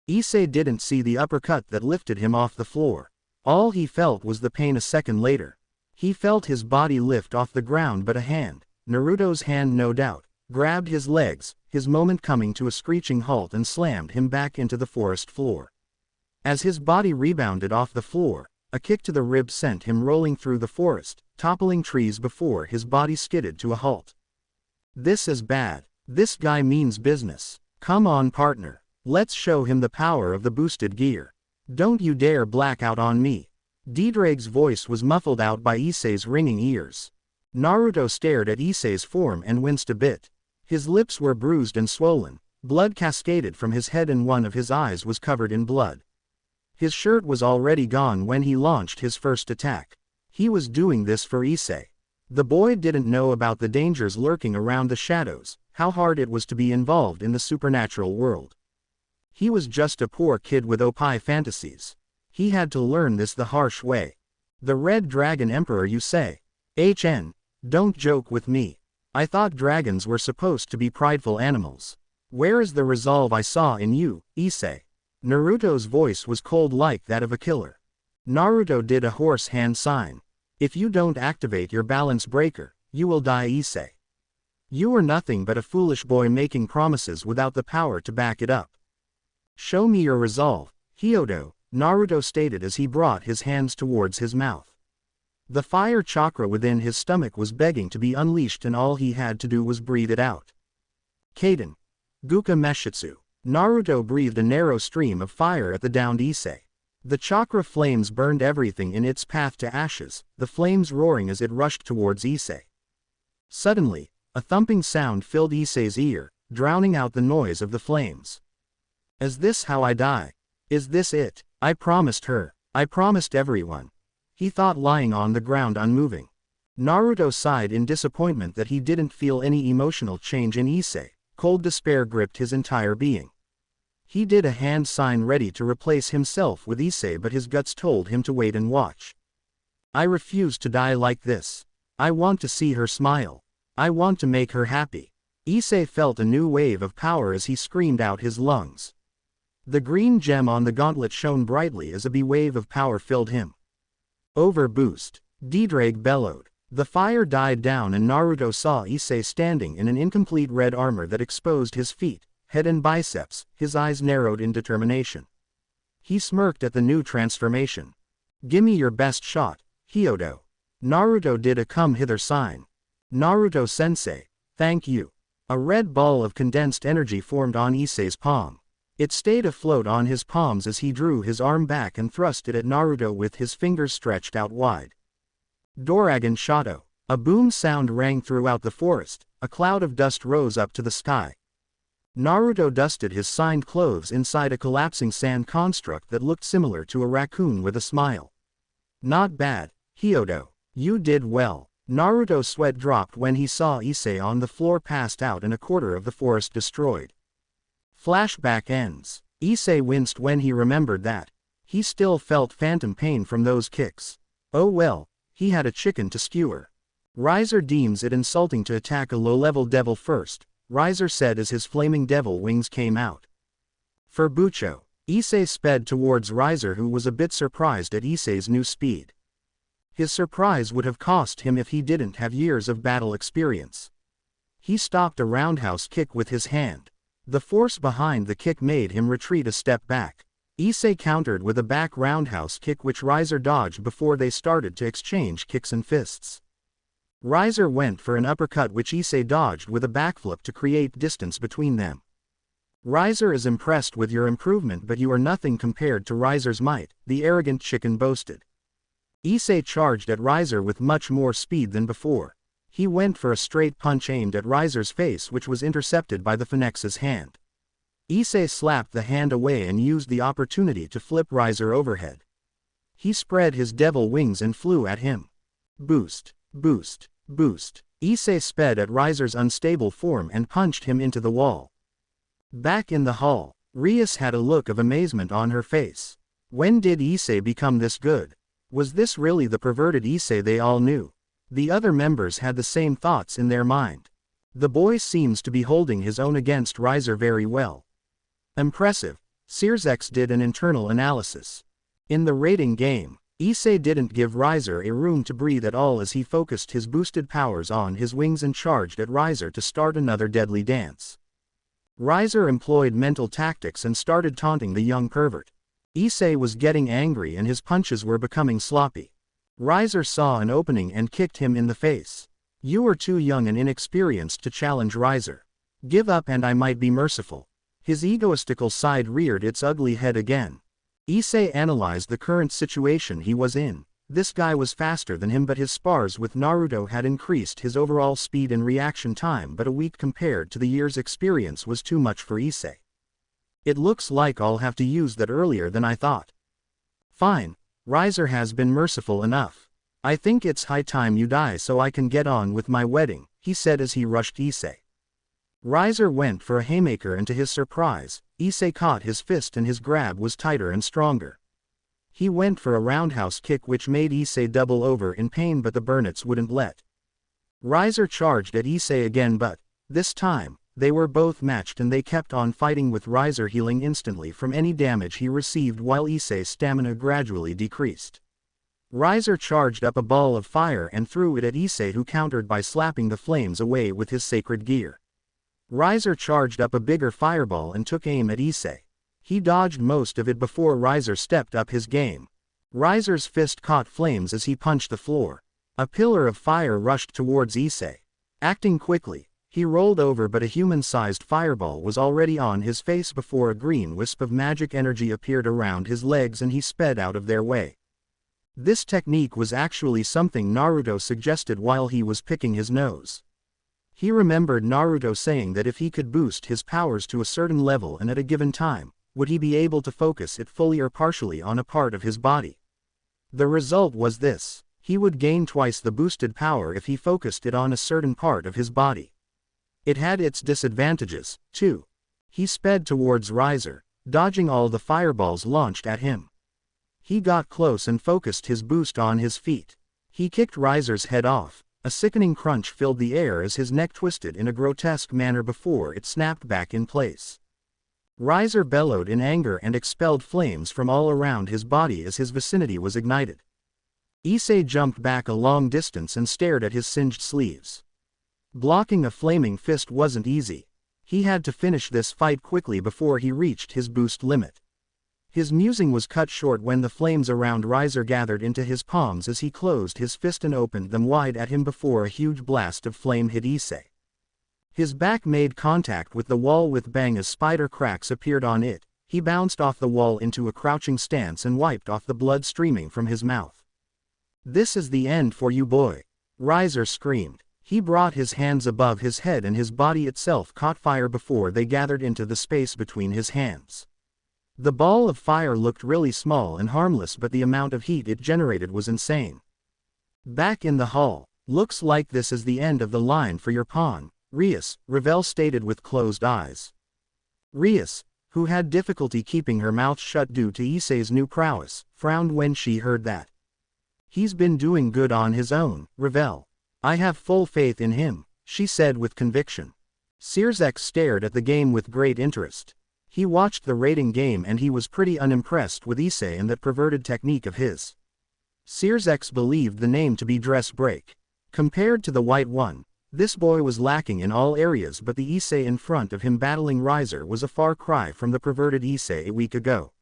Issei didn't see the uppercut that lifted him off the floor. All he felt was the pain a second later. He felt his body lift off the ground but a hand, Naruto's hand no doubt, grabbed his legs, his moment coming to a screeching halt and slammed him back into the forest floor. As his body rebounded off the floor, a kick to the ribs sent him rolling through the forest, toppling trees before his body skidded to a halt. This is bad. This guy means business. Come on partner. Let's show him the power of the boosted gear. Don't you dare black out on me. DxD's voice was muffled out by Issei's ringing ears. Naruto stared at Issei's form and winced a bit. His lips were bruised and swollen, blood cascaded from his head and one of his eyes was covered in blood. His shirt was already gone when he launched his first attack. He was doing this for Issei. The boy didn't know about the dangers lurking around the shadows, how hard it was to be involved in the supernatural world. He was just a poor kid with OP fantasies. He had to learn this the harsh way. The Red Dragon Emperor you say? Don't joke with me. I thought dragons were supposed to be prideful animals. Where is the resolve I saw in you, Issei? Naruto's voice was cold like that of a killer. Naruto did a hoarse hand sign. If you don't activate your balance breaker, you will die, Issei. You are nothing but a foolish boy making promises without the power to back it up. Show me your resolve, Hyodo, Naruto stated as he brought his hands towards his mouth. The fire chakra within his stomach was begging to be unleashed and all he had to do was breathe it out. Kaden. Guka Meshitsu. Naruto breathed a narrow stream of fire at the downed Issei. The chakra flames burned everything in its path to ashes, the flames roaring as it rushed towards Issei. Suddenly, a thumping sound filled Issei's ear, drowning out the noise of the flames. Is this how I die? Is this it? I promised her. I promised everyone. He thought lying on the ground unmoving. Naruto sighed in disappointment that he didn't feel any emotional change in Issei. Cold despair gripped his entire being. He did a hand sign ready to replace himself with Issei but his guts told him to wait and watch. I refuse to die like this. I want to see her smile. I want to make her happy. Issei felt a new wave of power as he screamed out his lungs. The green gem on the gauntlet shone brightly as a wave of power filled him. Over boost. DxD bellowed. The fire died down and Naruto saw Issei standing in an incomplete red armor that exposed his feet, head and biceps. His eyes narrowed in determination. He smirked at the new transformation. Gimme your best shot, Hyodo. Naruto did a come hither sign. Naruto-sensei, thank you. A red ball of condensed energy formed on Issei's palm. It stayed afloat on his palms as he drew his arm back and thrust it at Naruto with his fingers stretched out wide. Doragon Shadow. A boom sound rang throughout the forest, a cloud of dust rose up to the sky. Naruto dusted his signed clothes inside a collapsing sand construct that looked similar to a raccoon with a smile. Not bad, Hyodo. You did well. Naruto's sweat dropped when he saw Issei on the floor passed out and a quarter of the forest destroyed. Flashback ends. Issei winced when he remembered that. He still felt phantom pain from those kicks. Oh well, he had a chicken to skewer. Riser deems it insulting to attack a low-level devil first, Riser said as his flaming devil wings came out. For Bucho, Issei sped towards Riser, who was a bit surprised at Issei's new speed. His surprise would have cost him if he didn't have years of battle experience. He stopped a roundhouse kick with his hand. The force behind the kick made him retreat a step back. Issei countered with a back roundhouse kick which Riser dodged before they started to exchange kicks and fists. Riser went for an uppercut which Issei dodged with a backflip to create distance between them. Riser is impressed with your improvement, but you are nothing compared to Riser's might, the arrogant chicken boasted. Issei charged at Riser with much more speed than before. He went for a straight punch aimed at Riser's face which was intercepted by the Phoenix's hand. Issei slapped the hand away and used the opportunity to flip Riser overhead. He spread his devil wings and flew at him. Boost, boost, boost. Issei sped at Riser's unstable form and punched him into the wall. Back in the hall, Rias had a look of amazement on her face. When did Issei become this good? Was this really the perverted Issei they all knew? The other members had the same thoughts in their mind. The boy seems to be holding his own against Riser very well. Impressive. Searsex did an internal analysis. In the rating game, Issei didn't give Riser a room to breathe at all as he focused his boosted powers on his wings and charged at Riser to start another deadly dance. Riser employed mental tactics and started taunting the young pervert. Issei was getting angry and his punches were becoming sloppy. Riser saw an opening and kicked him in the face. You are too young and inexperienced to challenge Riser. Give up and I might be merciful. His egoistical side reared its ugly head again. Issei analyzed the current situation he was in. This guy was faster than him, but his spars with Naruto had increased his overall speed and reaction time, but a week compared to the year's experience was too much for Issei. It looks like I'll have to use that earlier than I thought. Fine. Riser has been merciful enough. I think it's high time you die so I can get on with my wedding, he said as he rushed Issei. Riser went for a haymaker and to his surprise, Issei caught his fist and his grab was tighter and stronger. He went for a roundhouse kick which made Issei double over in pain, but the Burnets wouldn't let. Riser charged at Issei again, but, this time, they were both matched and they kept on fighting with Riser healing instantly from any damage he received while Issei's stamina gradually decreased. Riser charged up a ball of fire and threw it at Issei, who countered by slapping the flames away with his sacred gear. Riser charged up a bigger fireball and took aim at Issei. He dodged most of it before Riser stepped up his game. Riser's fist caught flames as he punched the floor. A pillar of fire rushed towards Issei. Acting quickly, he rolled over, but a human-sized fireball was already on his face before a green wisp of magic energy appeared around his legs and he sped out of their way. This technique was actually something Naruto suggested while he was picking his nose. He remembered Naruto saying that if he could boost his powers to a certain level and at a given time, would he be able to focus it fully or partially on a part of his body. The result was this: he would gain twice the boosted power if he focused it on a certain part of his body. It had its disadvantages, too. He sped towards Riser, dodging all the fireballs launched at him. He got close and focused his boost on his feet. He kicked Riser's head off. A sickening crunch filled the air as his neck twisted in a grotesque manner before it snapped back in place. Riser bellowed in anger and expelled flames from all around his body as his vicinity was ignited. Issei jumped back a long distance and stared at his singed sleeves. Blocking a flaming fist wasn't easy. He had to finish this fight quickly before he reached his boost limit. His musing was cut short when the flames around Riser gathered into his palms as he closed his fist and opened them wide at him before a huge blast of flame hit Issei. His back made contact with the wall with bang as spider cracks appeared on it. He bounced off the wall into a crouching stance and wiped off the blood streaming from his mouth. "This is the end for you, boy," Riser screamed. He brought his hands above his head and his body itself caught fire before they gathered into the space between his hands. The ball of fire looked really small and harmless, but the amount of heat it generated was insane. Back in the hall, "Looks like this is the end of the line for your pawn, Rias," Ravel stated with closed eyes. Rias, who had difficulty keeping her mouth shut due to Issei's new prowess, frowned when she heard that. "He's been doing good on his own, Ravel. I have full faith in him," she said with conviction. Searsek stared at the game with great interest. He watched the rating game and he was pretty unimpressed with Issei and that perverted technique of his. Searsek believed the name to be dress break. Compared to the white one, this boy was lacking in all areas, but the Issei in front of him battling Riser was a far cry from the perverted Issei a week ago.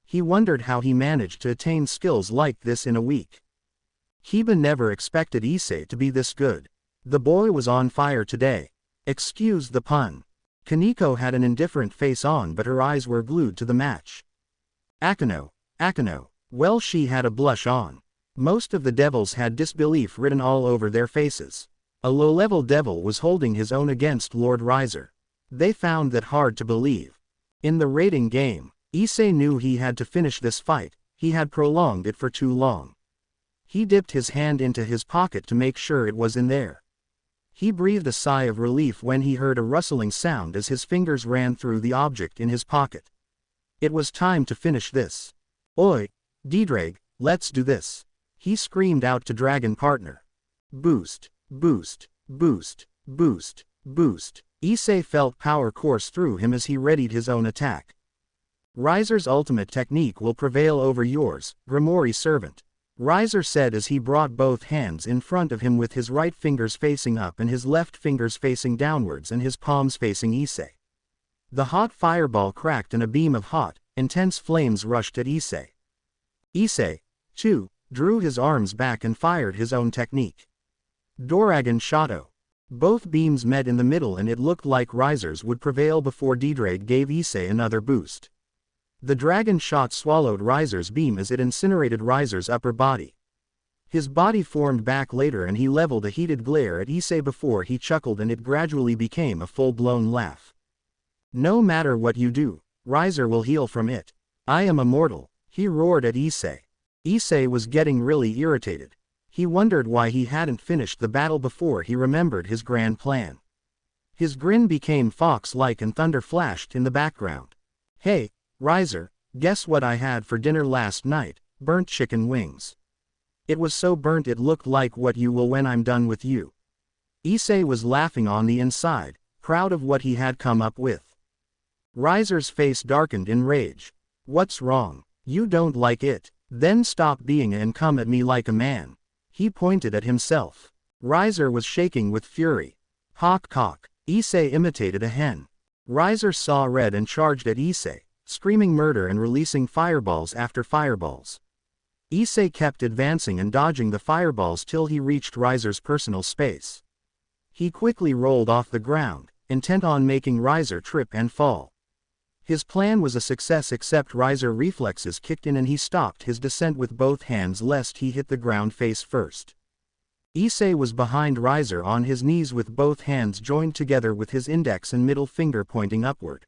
He wondered how he managed to attain skills like this in a week. Kiba never expected Issei to be this good. The boy was on fire today. Excuse the pun. Kaneko had an indifferent face on, but her eyes were glued to the match. Akano. Well, she had a blush on. Most of the devils had disbelief written all over their faces. A low-level devil was holding his own against Lord Riser. They found that hard to believe. In the rating game, Issei knew he had to finish this fight. He had prolonged it for too long. He dipped his hand into his pocket to make sure it was in there. He breathed a sigh of relief when he heard a rustling sound as his fingers ran through the object in his pocket. It was time to finish this. "Oi, DxD, let's do this," he screamed out to Dragon Partner. Boost, boost, boost, boost, boost. Issei felt power course through him as he readied his own attack. "Riser's ultimate technique will prevail over yours, Grimori servant," Riser said as he brought both hands in front of him with his right fingers facing up and his left fingers facing downwards and his palms facing Issei. The hot fireball cracked and a beam of hot, intense flames rushed at Issei. Issei, too, drew his arms back and fired his own technique. Doragon Shadow. Both beams met in the middle and it looked like Riser's would prevail before DxD gave Issei another boost. The dragon shot swallowed Riser's beam as it incinerated Riser's upper body. His body formed back later and he leveled a heated glare at Issei before he chuckled and it gradually became a full-blown laugh. "No matter what you do, Riser will heal from it. I am immortal," he roared at Issei. Issei was getting really irritated. He wondered why he hadn't finished the battle before he remembered his grand plan. His grin became fox-like and thunder flashed in the background. "Hey, Riser, guess what I had for dinner last night? Burnt chicken wings. It was so burnt it looked like what you will when I'm done with you." Issei was laughing on the inside, proud of what he had come up with. Riser's face darkened in rage. "What's wrong? You don't like it? Then stop being and come at me like a man." He pointed at himself. Riser was shaking with fury. "Hawk cock." Issei imitated a hen. Riser saw red and charged at Issei, screaming murder and releasing fireballs after fireballs. Issei kept advancing and dodging the fireballs till he reached Riser's personal space. He quickly rolled off the ground, intent on making Riser trip and fall. His plan was a success except Riser reflexes kicked in and he stopped his descent with both hands lest he hit the ground face first. Issei was behind Riser on his knees with both hands joined together with his index and middle finger pointing upward.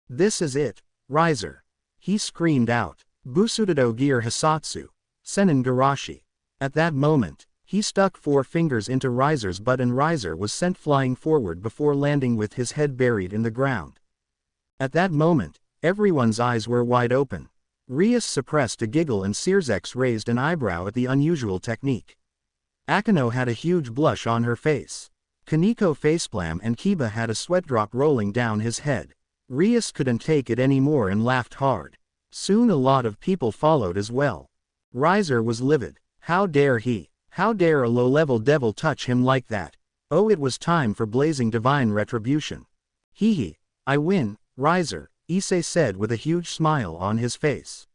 "This is it, Riser," he screamed out. "Busudado Gear Hisatsu, Senin Garashi." At that moment, he stuck 4 fingers into Riser's butt and Riser was sent flying forward before landing with his head buried in the ground. At that moment, everyone's eyes were wide open. Rias suppressed a giggle and Searsek raised an eyebrow at the unusual technique. Akano had a huge blush on her face. Kaneko facepalm and Kiba had a sweat drop rolling down his head. Rias couldn't take it anymore and laughed hard. Soon a lot of people followed as well. Riser was livid. How dare he? How dare a low-level devil touch him like that? Oh, it was time for blazing divine retribution. Hee hee. I win, Riser, Issei said with a huge smile on his face.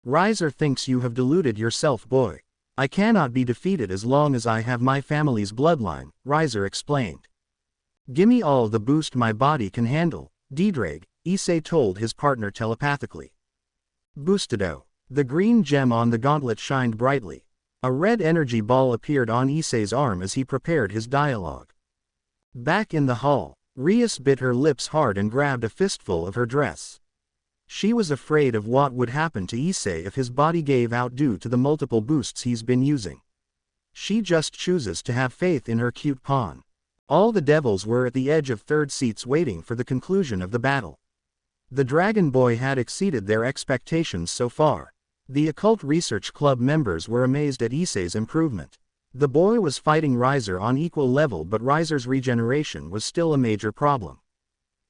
Riser thinks you have deluded yourself, boy. I cannot be defeated as long as I have my family's bloodline, Riser explained. Gimme all the boost my body can handle, DxD, Issei told his partner telepathically. Boostado. The green gem on the gauntlet shined brightly. A red energy ball appeared on Issei's arm as he prepared his dialogue. Back in the hall, Rias bit her lips hard and grabbed a fistful of her dress. She was afraid of what would happen to Issei if his body gave out due to the multiple boosts he's been using. She just chooses to have faith in her cute pawn. All the devils were at the edge of third seats waiting for the conclusion of the battle. The Dragon Boy had exceeded their expectations so far. The Occult Research Club members were amazed at Issei's improvement. The boy was fighting Riser on equal level, but Riser's regeneration was still a major problem.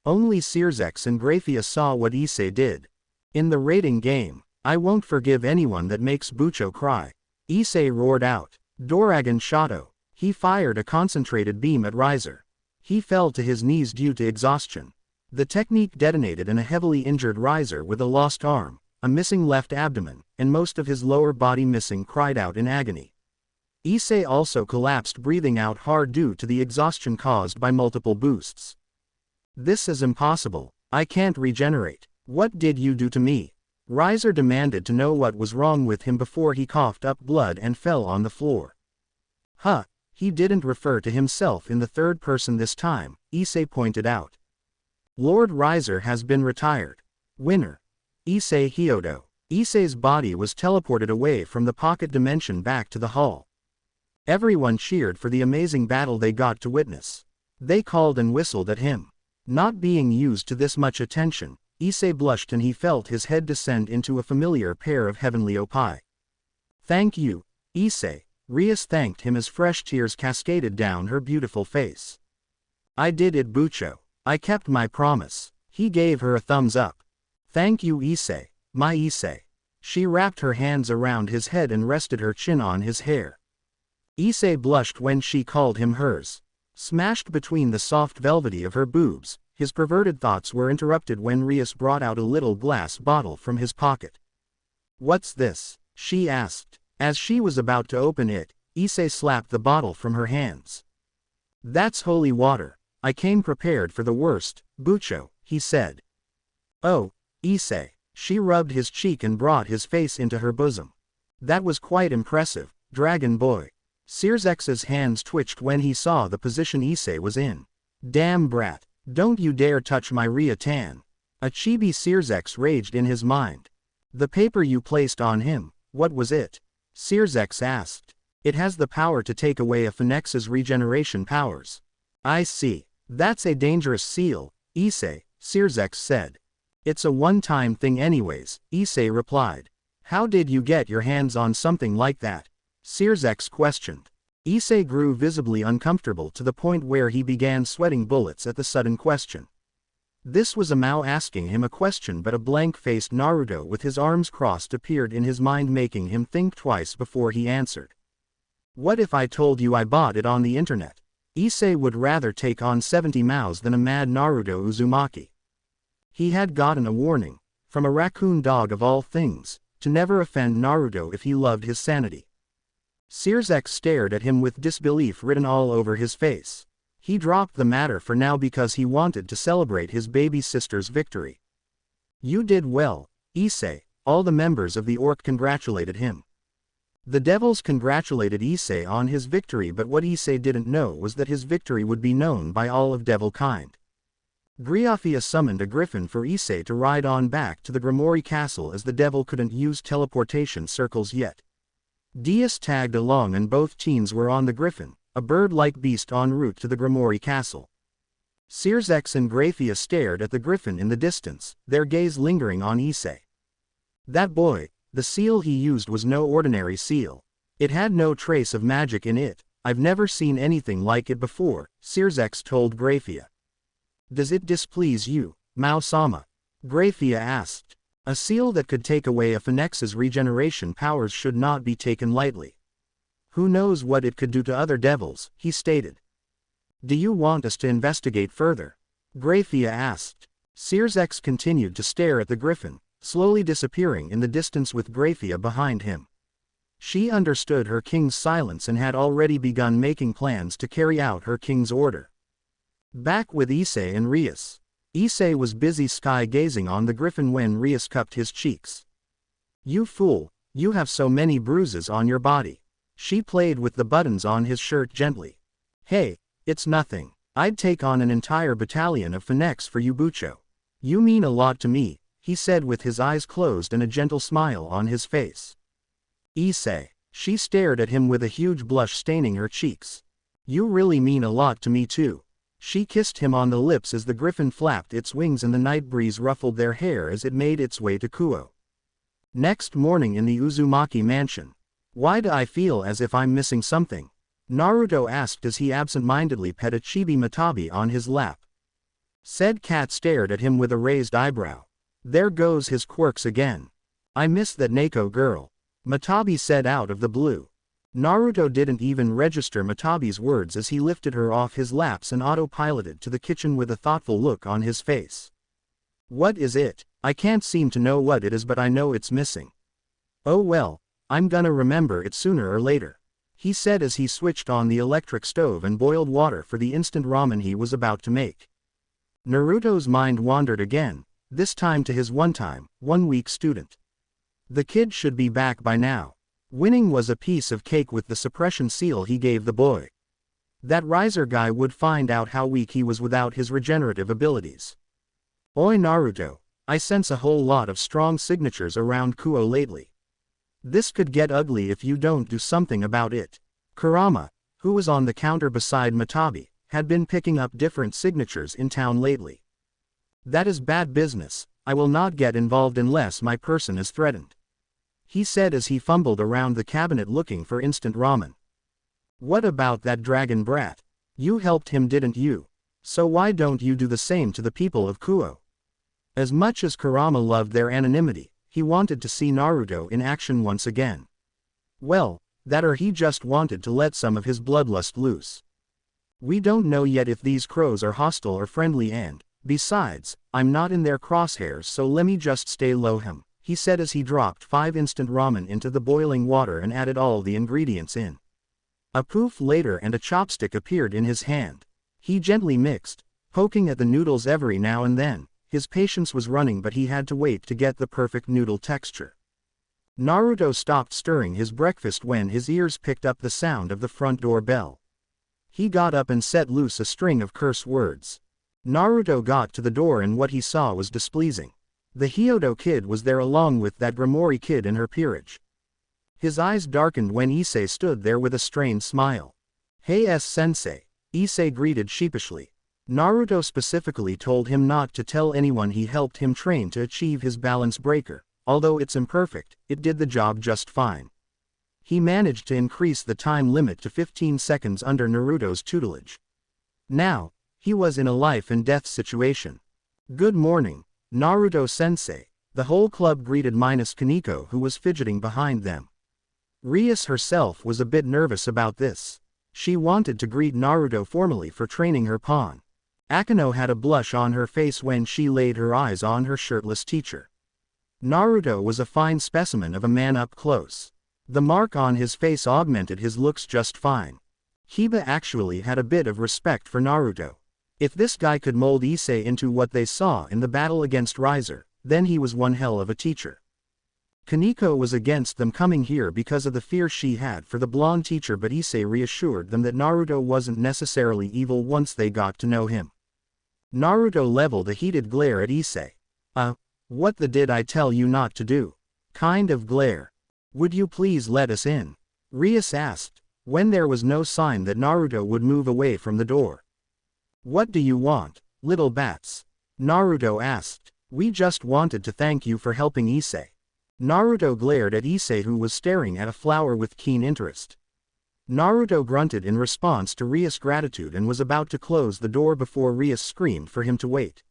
Only Searzex and Graphia saw what Issei did. In the rating game, I won't forgive anyone that makes Bucho cry. Issei roared out. Doragon Shadow. He fired a concentrated beam at Riser. He fell to his knees due to exhaustion. The technique detonated in a heavily injured Riser with a lost arm, a missing left abdomen, and most of his lower body missing, cried out in agony. Issei also collapsed, breathing out hard due to the exhaustion caused by multiple boosts. This is impossible. I can't regenerate. What did you do to me? Riser demanded to know what was wrong with him before he coughed up blood and fell on the floor. Huh, he didn't refer to himself in the third person this time, Issei pointed out. Lord Riser has been retired. Winner. Issei Hyodo. Issei's body was teleported away from the pocket dimension back to the hall. Everyone cheered for the amazing battle they got to witness. They called and whistled at him. Not being used to this much attention, Issei blushed and he felt his head descend into a familiar pair of heavenly opie. Thank you, Issei. Rias thanked him as fresh tears cascaded down her beautiful face. I did it, Bucho. I kept my promise. He gave her a thumbs up. Thank you, Issei, my Issei. She wrapped her hands around his head and rested her chin on his hair. Issei blushed when she called him hers. Smashed between the soft velvety of her boobs, his perverted thoughts were interrupted when Rias brought out a little glass bottle from his pocket. What's this? She asked. As she was about to open it, Issei slapped the bottle from her hands. That's holy water. I came prepared for the worst, Bucho, he said. Oh, Issei. She rubbed his cheek and brought his face into her bosom. That was quite impressive, Dragon Boy. Searzex's hands twitched when he saw the position Issei was in. Damn brat, don't you dare touch my Ria-tan. A chibi Searzex raged in his mind. The paper you placed on him, what was it? Searzex asked. It has the power to take away a Phoenix's regeneration powers. I see. That's a dangerous seal, Issei, Searzex said. It's a one-time thing anyways, Issei replied. How did you get your hands on something like that? Searzex questioned. Issei grew visibly uncomfortable to the point where he began sweating bullets at the sudden question. This was a Mao asking him a question, but a blank-faced Naruto with his arms crossed appeared in his mind, making him think twice before he answered. What if I told you I bought it on the internet? Issei would rather take on 70 Maos than a mad Naruto Uzumaki. He had gotten a warning, from a raccoon dog of all things, to never offend Naruto if he loved his sanity. Searzex stared at him with disbelief written all over his face. He dropped the matter for now because he wanted to celebrate his baby sister's victory. You did well, Issei. All the members of the Orc congratulated him. The devils congratulated Issei on his victory, but what Issei didn't know was that his victory would be known by all of devil kind. Griafia summoned a griffin for Issei to ride on back to the Grimoire Castle, as the devil couldn't use teleportation circles yet. Dias tagged along and both teens were on the griffin, a bird-like beast en route to the Grimoire Castle. Searzex and Graphia stared at the griffin in the distance, their gaze lingering on Issei. That boy, the seal he used was no ordinary seal. It had no trace of magic in it. I've never seen anything like it before, Searsex told Graphia. Does it displease you, Mao-sama? Graphia asked. A seal that could take away a Phoenix's regeneration powers should not be taken lightly. Who knows what it could do to other devils, he stated. Do you want us to investigate further? Graphia asked. Searsex continued to stare at the griffin, slowly disappearing in the distance with Graphia behind him. She understood her king's silence and had already begun making plans to carry out her king's order. Back with Issei and Rias. Issei was busy sky-gazing on the griffin when Rias cupped his cheeks. You fool, you have so many bruises on your body. She played with the buttons on his shirt gently. Hey, it's nothing. I'd take on an entire battalion of Phoenix for you, Bucho. You mean a lot to me, he said with his eyes closed and a gentle smile on his face. Issei. She stared at him with a huge blush staining her cheeks. You really mean a lot to me too. She kissed him on the lips as the griffin flapped its wings and the night breeze ruffled their hair as it made its way to Kuo. Next morning in the Uzumaki mansion. Why do I feel as if I'm missing something? Naruto asked as he absent-mindedly pet a chibi Matabi on his lap. Said cat stared at him with a raised eyebrow. There goes his quirks again. I miss that Neko girl. Matabi said out of the blue. Naruto didn't even register Matabi's words as he lifted her off his laps and autopiloted to the kitchen with a thoughtful look on his face. What is it? I can't seem to know what it is, but I know it's missing. Oh well, I'm gonna remember it sooner or later, he said as he switched on the electric stove and boiled water for the instant ramen he was about to make. Naruto's mind wandered again, this time to his one-week student. The kid should be back by now. Winning was a piece of cake with the suppression seal he gave the boy. That riser guy would find out how weak he was without his regenerative abilities. Oi Naruto, I sense a whole lot of strong signatures around Kuo lately. This could get ugly if you don't do something about it. Kurama, who was on the counter beside Matabi, had been picking up different signatures in town lately. That is bad business. I will not get involved unless my person is threatened, he said as he fumbled around the cabinet looking for instant ramen. What about that dragon brat? You helped him, didn't you? So why don't you do the same to the people of Kuo? As much as Kurama loved their anonymity, he wanted to see Naruto in action once again. Well, that or he just wanted to let some of his bloodlust loose. We don't know yet if these crows are hostile or friendly, and, besides, I'm not in their crosshairs, so lemme just stay low him, he said as he dropped 5 instant ramen into the boiling water and added all the ingredients in. A poof later and a chopstick appeared in his hand. He gently mixed, poking at the noodles every now and then. His patience was running, but he had to wait to get the perfect noodle texture. Naruto stopped stirring his breakfast when his ears picked up the sound of the front door bell. He got up and set loose a string of curse words. Naruto got to the door and what he saw was displeasing. The Hyodo kid was there along with that Grimori kid in her peerage. His eyes darkened when Issei stood there with a strained smile. Hey sensei, Issei greeted sheepishly. Naruto specifically told him not to tell anyone he helped him train to achieve his balance breaker. Although it's imperfect, it did the job just fine. He managed to increase the time limit to 15 seconds under Naruto's tutelage. Now, he was in a life and death situation. Good morning, Naruto-sensei, the whole club greeted minus Kaneko, who was fidgeting behind them. Rias herself was a bit nervous about this. She wanted to greet Naruto formally for training her pawn. Akano had a blush on her face when she laid her eyes on her shirtless teacher. Naruto was a fine specimen of a man up close. The mark on his face augmented his looks just fine. Kiba actually had a bit of respect for Naruto. If this guy could mold Issei into what they saw in the battle against Riser, then he was one hell of a teacher. Kaneko was against them coming here because of the fear she had for the blonde teacher, but Issei reassured them that Naruto wasn't necessarily evil once they got to know him. Naruto leveled a heated glare at Issei. What the did I tell you not to do? Kind of glare. Would you please let us in? Rias asked, when there was no sign that Naruto would move away from the door. What do you want, little bats? Naruto asked. We just wanted to thank you for helping Issei. Naruto glared at Issei, who was staring at a flower with keen interest. Naruto grunted in response to Rias' gratitude and was about to close the door before Rias screamed for him to wait.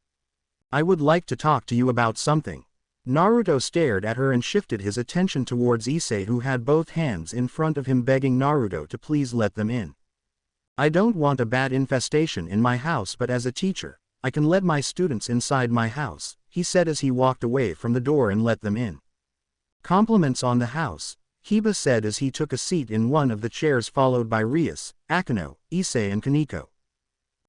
I would like to talk to you about something. Naruto stared at her and shifted his attention towards Issei, who had both hands in front of him, begging Naruto to please let them in. I don't want a bad infestation in my house, but as a teacher, I can let my students inside my house, he said as he walked away from the door and let them in. Compliments on the house, Hiba said as he took a seat in one of the chairs, followed by Rias, Akeno, Issei and Kaneko.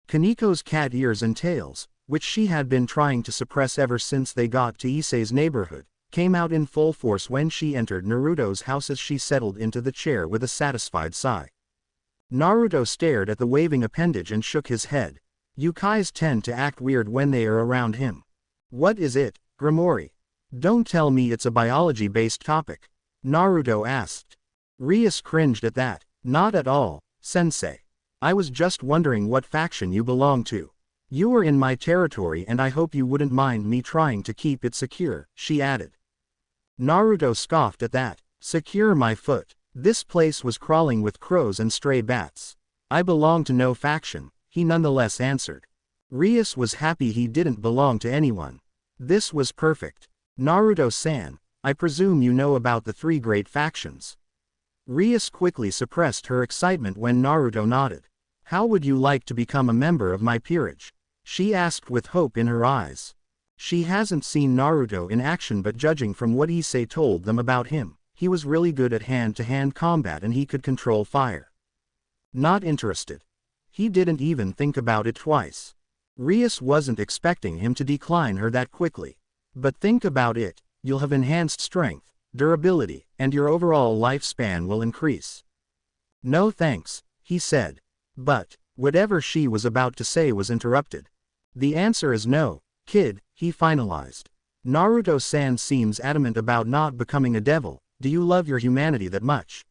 Kaneko's cat ears and tails, which she had been trying to suppress ever since they got to Issei's neighborhood, came out in full force when she entered Naruto's house as she settled into the chair with a satisfied sigh. Naruto stared at the waving appendage and shook his head. Yukais tend to act weird when they are around him. What is it, Grimoire? Don't tell me it's a biology-based topic. Naruto asked. Rias cringed at that. Not at all, sensei. I was just wondering what faction you belong to. You are in my territory and I hope you wouldn't mind me trying to keep it secure, she added. Naruto scoffed at that. Secure my foot. This place was crawling with crows and stray bats. I belong to no faction, he nonetheless answered. Rias was happy he didn't belong to anyone. This was perfect. Naruto-san, I presume you know about the 3 great factions. Rias quickly suppressed her excitement when Naruto nodded. How would you like to become a member of my peerage? She asked with hope in her eyes. She hasn't seen Naruto in action, but judging from what Issei told them about him, he was really good at hand-to-hand combat and he could control fire. Not interested. He didn't even think about it twice. Rias wasn't expecting him to decline her that quickly. But think about it, you'll have enhanced strength, durability, and your overall lifespan will increase. No thanks, he said. But, whatever she was about to say was interrupted. The answer is no, kid, he finalized. Naruto-san seems adamant about not becoming a devil. Do you love your humanity that much?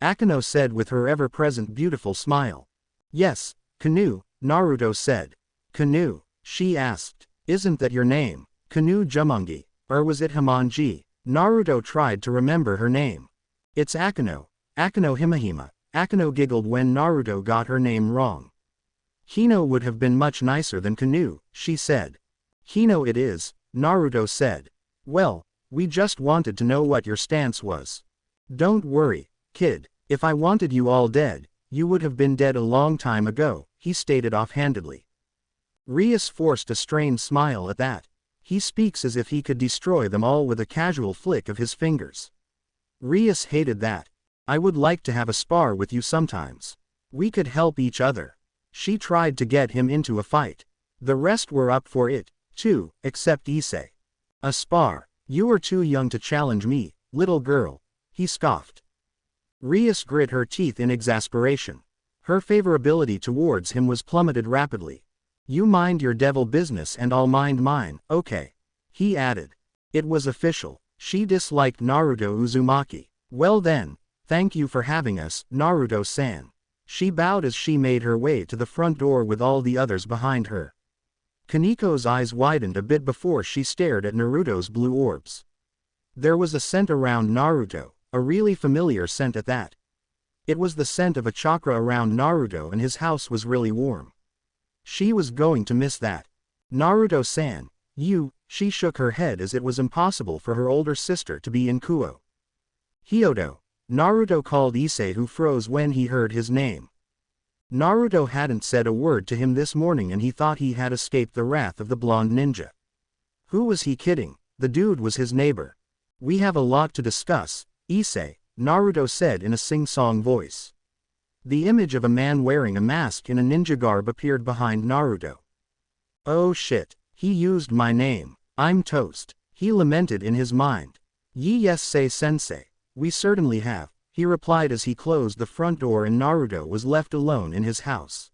Akeno said with her ever-present beautiful smile. Yes, Kanu, Naruto said. Kanu, she asked. Isn't that your name, Kanu Jumongi, or was it Hamonji? Naruto tried to remember her name. It's Akeno, Akeno Himahima. Akeno giggled when Naruto got her name wrong. Hino would have been much nicer than Kanu, she said. Hino it is, Naruto said. Well, we just wanted to know what your stance was. Don't worry, kid, if I wanted you all dead, you would have been dead a long time ago, he stated offhandedly. Rias forced a strained smile at that. He speaks as if he could destroy them all with a casual flick of his fingers. Rias hated that. I would like to have a spar with you sometimes. We could help each other. She tried to get him into a fight. The rest were up for it, too, except Issei. A spar? You are too young to challenge me, little girl, he scoffed. Rias grit her teeth in exasperation. Her favorability towards him was plummeted rapidly. You mind your devil business and I'll mind mine, okay? He added. It was official. She disliked Naruto Uzumaki. Well then, thank you for having us, Naruto-san. She bowed as she made her way to the front door with all the others behind her. Kaneko's eyes widened a bit before she stared at Naruto's blue orbs. There was a scent around Naruto, a really familiar scent at that. It was the scent of a chakra around Naruto, and his house was really warm. She was going to miss that. Naruto-san, she shook her head as it was impossible for her older sister to be in Kuo. Hyodo, Naruto called Issei, who froze when he heard his name. Naruto hadn't said a word to him this morning and he thought he had escaped the wrath of the blonde ninja. Who was he kidding? The dude was his neighbor. We have a lot to discuss, Issei, Naruto said in a sing-song voice. The image of a man wearing a mask in a ninja garb appeared behind Naruto. Oh shit, he used my name. I'm toast, he lamented in his mind. Yes sensei, we certainly have, he replied as he closed the front door and Naruto was left alone in his house.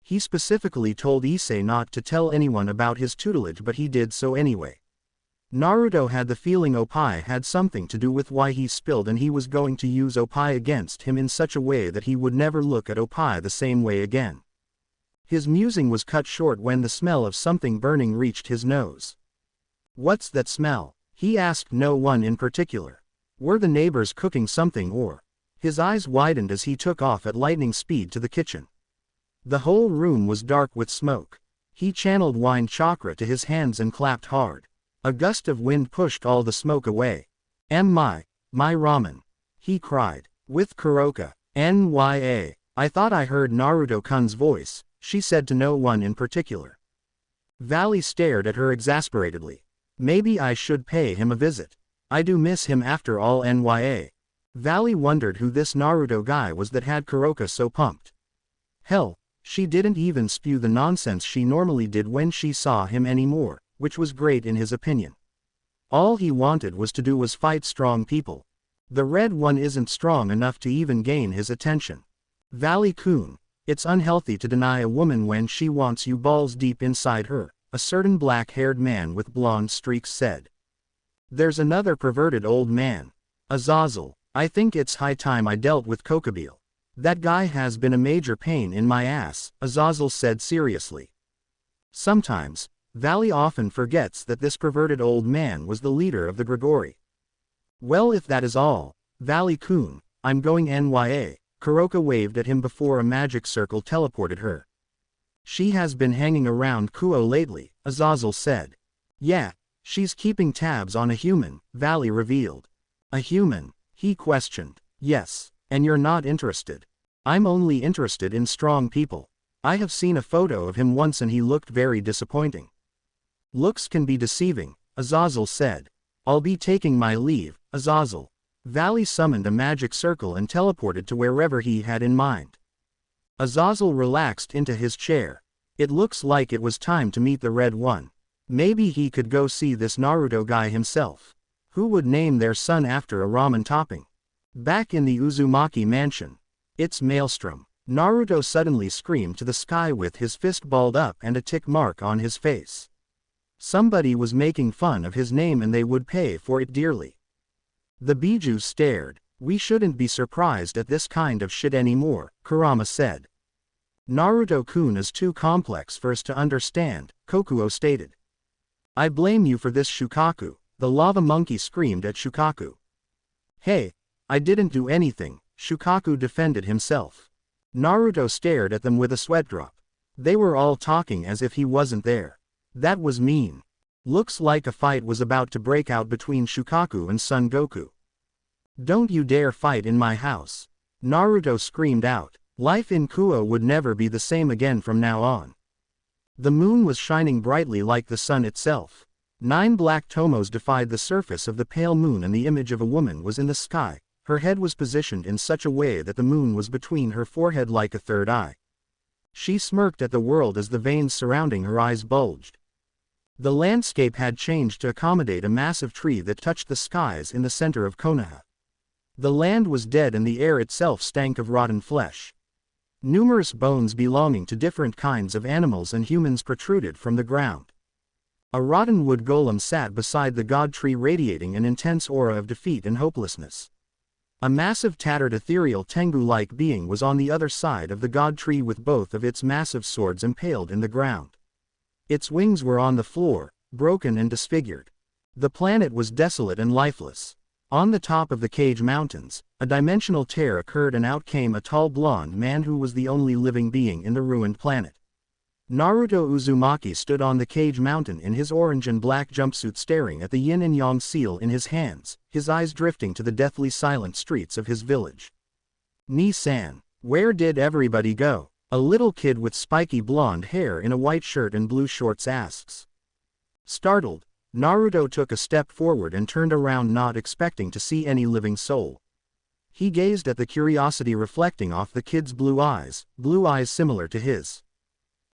He specifically told Issei not to tell anyone about his tutelage, but he did so anyway. Naruto had the feeling Oppai had something to do with why he spilled, and he was going to use Oppai against him in such a way that he would never look at Oppai the same way again. His musing was cut short when the smell of something burning reached his nose. What's that smell? He asked no one in particular. Were the neighbors cooking something or? His eyes widened as he took off at lightning speed to the kitchen. The whole room was dark with smoke. He channeled wind chakra to his hands and clapped hard. A gust of wind pushed all the smoke away. My ramen," he cried. With Kuroka. "Nya. I thought I heard Naruto-kun's voice," she said to no one in particular. Valley stared at her exasperatedly. "Maybe I should pay him a visit. I do miss him after all. Nya." Valley wondered who this Naruto guy was that had Kuroka so pumped. Hell, she didn't even spew the nonsense she normally did when she saw him anymore, which was great in his opinion. All he wanted was to do was fight strong people. The red one isn't strong enough to even gain his attention. "Valley-kun, it's unhealthy to deny a woman when she wants you balls deep inside her," a certain black-haired man with blonde streaks said. "There's another perverted old man. Azazel, I think it's high time I dealt with Kokobile. That guy has been a major pain in my ass," Azazel said seriously. Sometimes, Valley often forgets that this perverted old man was the leader of the Grigori. "Well, if that is all, Valley-kun, I'm going Nya." Kuroka waved at him before a magic circle teleported her. "She has been hanging around Kuo lately," Azazel said. "Yeah, she's keeping tabs on a human," Valley revealed. "A human?" he questioned. "Yes, and you're not interested?" "I'm only interested in strong people. I have seen a photo of him once and he looked very disappointing." "Looks can be deceiving," Azazel said. "I'll be taking my leave, Azazel." Valley summoned a magic circle and teleported to wherever he had in mind. Azazel relaxed into his chair. It looks like it was time to meet the Red One. Maybe he could go see this Naruto guy himself. Who would name their son after a ramen topping? Back in the Uzumaki mansion. "It's Maelstrom." Naruto suddenly screamed to the sky with his fist balled up and a tick mark on his face. Somebody was making fun of hhis name and they would pay for it dearly. The Biju stared. "We shouldn't be surprised at this kind of shit anymore," Kurama said. "Naruto-kun is too complex for us to understand," Kokuo stated. "I blame you for this, Shukaku," the lava monkey screamed at Shukaku. "Hey, I didn't do anything," Shukaku defended himself. Naruto stared at them with a sweat drop. They were all talking as if he wasn't there. That was mean. Looks like a fight was about to break out between Shukaku and Son Goku. "Don't you dare fight in my house," Naruto screamed out. Life in Kuo would never be the same again from now on. The moon was shining brightly like the sun itself. 9 black tomos defied the surface of the pale moon and the image of a woman was in the sky. Her head was positioned in such a way that the moon was between her forehead like a third eye. She smirked at the world as the veins surrounding her eyes bulged. The landscape had changed to accommodate a massive tree that touched the skies in the center of Konoha. The land was dead and the air itself stank of rotten flesh. Numerous bones belonging to different kinds of animals and humans protruded from the ground. A rotten wood golem sat beside the god tree radiating an intense aura of defeat and hopelessness. A massive tattered ethereal Tengu-like being was on the other side of the god tree with both of its massive swords impaled in the ground. Its wings were on the floor, broken and disfigured. The planet was desolate and lifeless. On the top of the Cage Mountains, a dimensional tear occurred and out came a tall blonde man who was the only living being in the ruined planet. Naruto Uzumaki stood on the Cage Mountain in his orange and black jumpsuit staring at the yin and yang seal in his hands, his eyes drifting to the deathly silent streets of his village. "Ni-san, where did everybody go?" A little kid with spiky blonde hair in a white shirt and blue shorts asks. Startled, Naruto took a step forward and turned around not expecting to see any living soul. He gazed at the curiosity reflecting off the kid's blue eyes similar to his.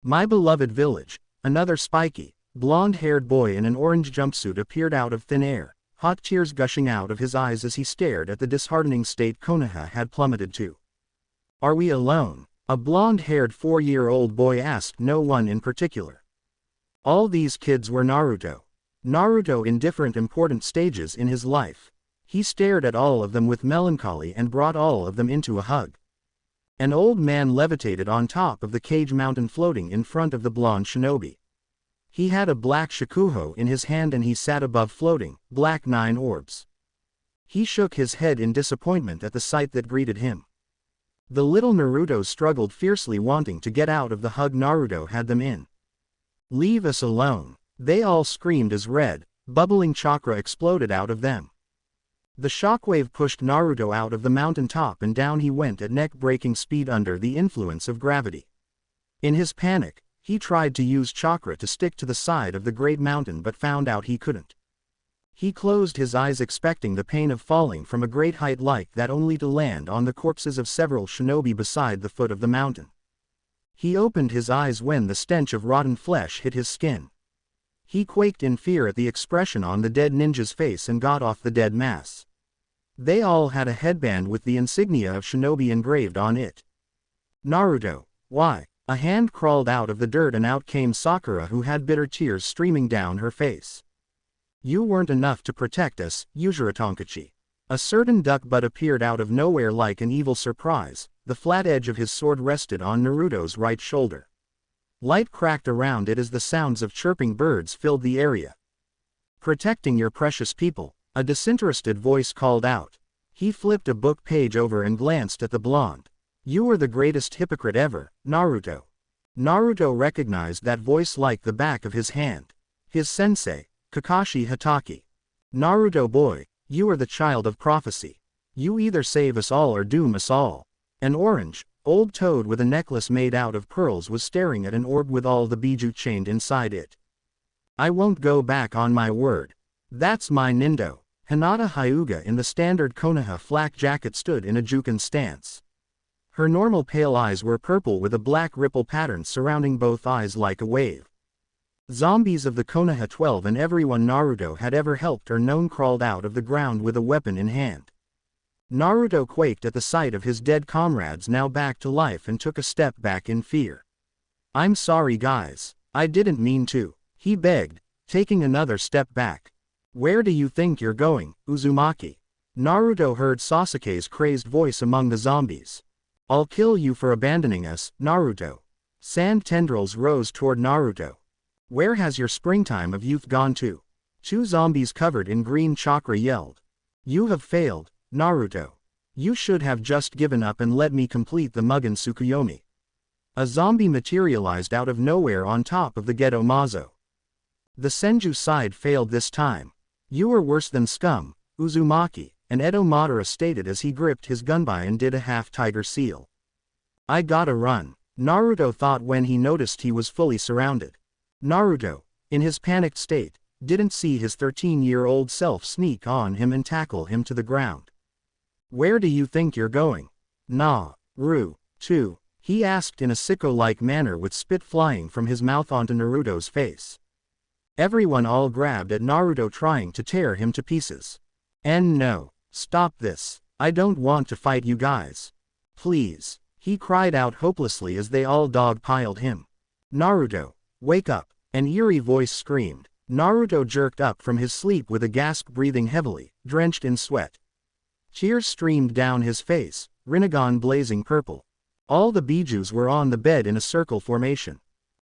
"My beloved village," another spiky, blonde-haired boy in an orange jumpsuit appeared out of thin air, hot tears gushing out of his eyes as he stared at the disheartening state Konoha had plummeted to. "Are we alone?" a blonde-haired 4-year-old boy asked no one in particular. All these kids were Naruto. Naruto in different important stages in his life. He stared at all of them with melancholy and brought all of them into a hug. An old man levitated on top of the Cage Mountain floating in front of the blonde shinobi. He had a black shakuho in his hand and he sat above floating, black 9 orbs. He shook his head in disappointment at the sight that greeted him. The little Naruto struggled fiercely, wanting to get out of the hug Naruto had them in. "Leave us alone," they all screamed as red, bubbling chakra exploded out of them. The shockwave pushed Naruto out of the mountain top and down he went at neck-breaking speed under the influence of gravity. In his panic, he tried to use chakra to stick to the side of the great mountain but found out he couldn't. He closed his eyes expecting the pain of falling from a great height like that only to land on the corpses of several shinobi beside the foot of the mountain. He opened his eyes when the stench of rotten flesh hit his skin. He quaked in fear at the expression on the dead ninja's face and got off the dead mass. They all had a headband with the insignia of shinobi engraved on it. "Naruto, why?" A hand crawled out of the dirt and out came Sakura, who had bitter tears streaming down her face. "You weren't enough to protect us, Yujiro Tonkachi." A certain duck butt appeared out of nowhere like an evil surprise. The flat edge of his sword rested on Naruto's right shoulder. Light cracked around it as the sounds of chirping birds filled the area. "Protecting your precious people," a disinterested voice called out. He flipped a book page over and glanced at the blonde. "You are the greatest hypocrite ever, Naruto." Naruto recognized that voice like the back of his hand. His sensei, Kakashi Hatake. "Naruto boy, you are the child of prophecy. You either save us all or doom us all." An orange, old toad with a necklace made out of pearls was staring at an orb with all the biju chained inside it. "I won't go back on my word. That's my Nindo." Hinata Hyuga in the standard Konoha flak jacket stood in a Juken stance. Her normal pale eyes were purple with a black ripple pattern surrounding both eyes like a wave. Zombies of the Konoha 12 and everyone Naruto had ever helped or known crawled out of the ground with a weapon in hand. Naruto quaked at the sight of his dead comrades now back to life and took a step back in fear. "I'm sorry guys, I didn't mean to," he begged, taking another step back. "Where do you think you're going, Uzumaki?" Naruto heard Sasuke's crazed voice among the zombies. "I'll kill you for abandoning us, Naruto." Sand tendrils rose toward Naruto. "Where has your springtime of youth gone to?" Two zombies covered in green chakra yelled. "You have failed, Naruto. You should have just given up and let me complete the Mugen Tsukuyomi." A zombie materialized out of nowhere on top of the Geto Mazo. The Senju side failed this time. "You are worse than scum, Uzumaki," and Edo Madara stated as he gripped his gunbai and did a half-tiger seal. "I gotta run," Naruto thought when he noticed he was fully surrounded. Naruto, in his panicked state, didn't see his 13-year-old self sneak on him and tackle him to the ground. "Where do you think you're going? Ru-2?" he asked in a sicko-like manner with spit flying from his mouth onto Naruto's face. Everyone all grabbed at Naruto trying to tear him to pieces. "And no, stop this. I don't want to fight you guys. Please," he cried out hopelessly as they all dog-piled him. "Naruto, wake up," an eerie voice screamed. Naruto jerked up from his sleep with a gasp, breathing heavily, drenched in sweat. Tears streamed down his face, Rinnegan blazing purple. All the bijus were on the bed in a circle formation.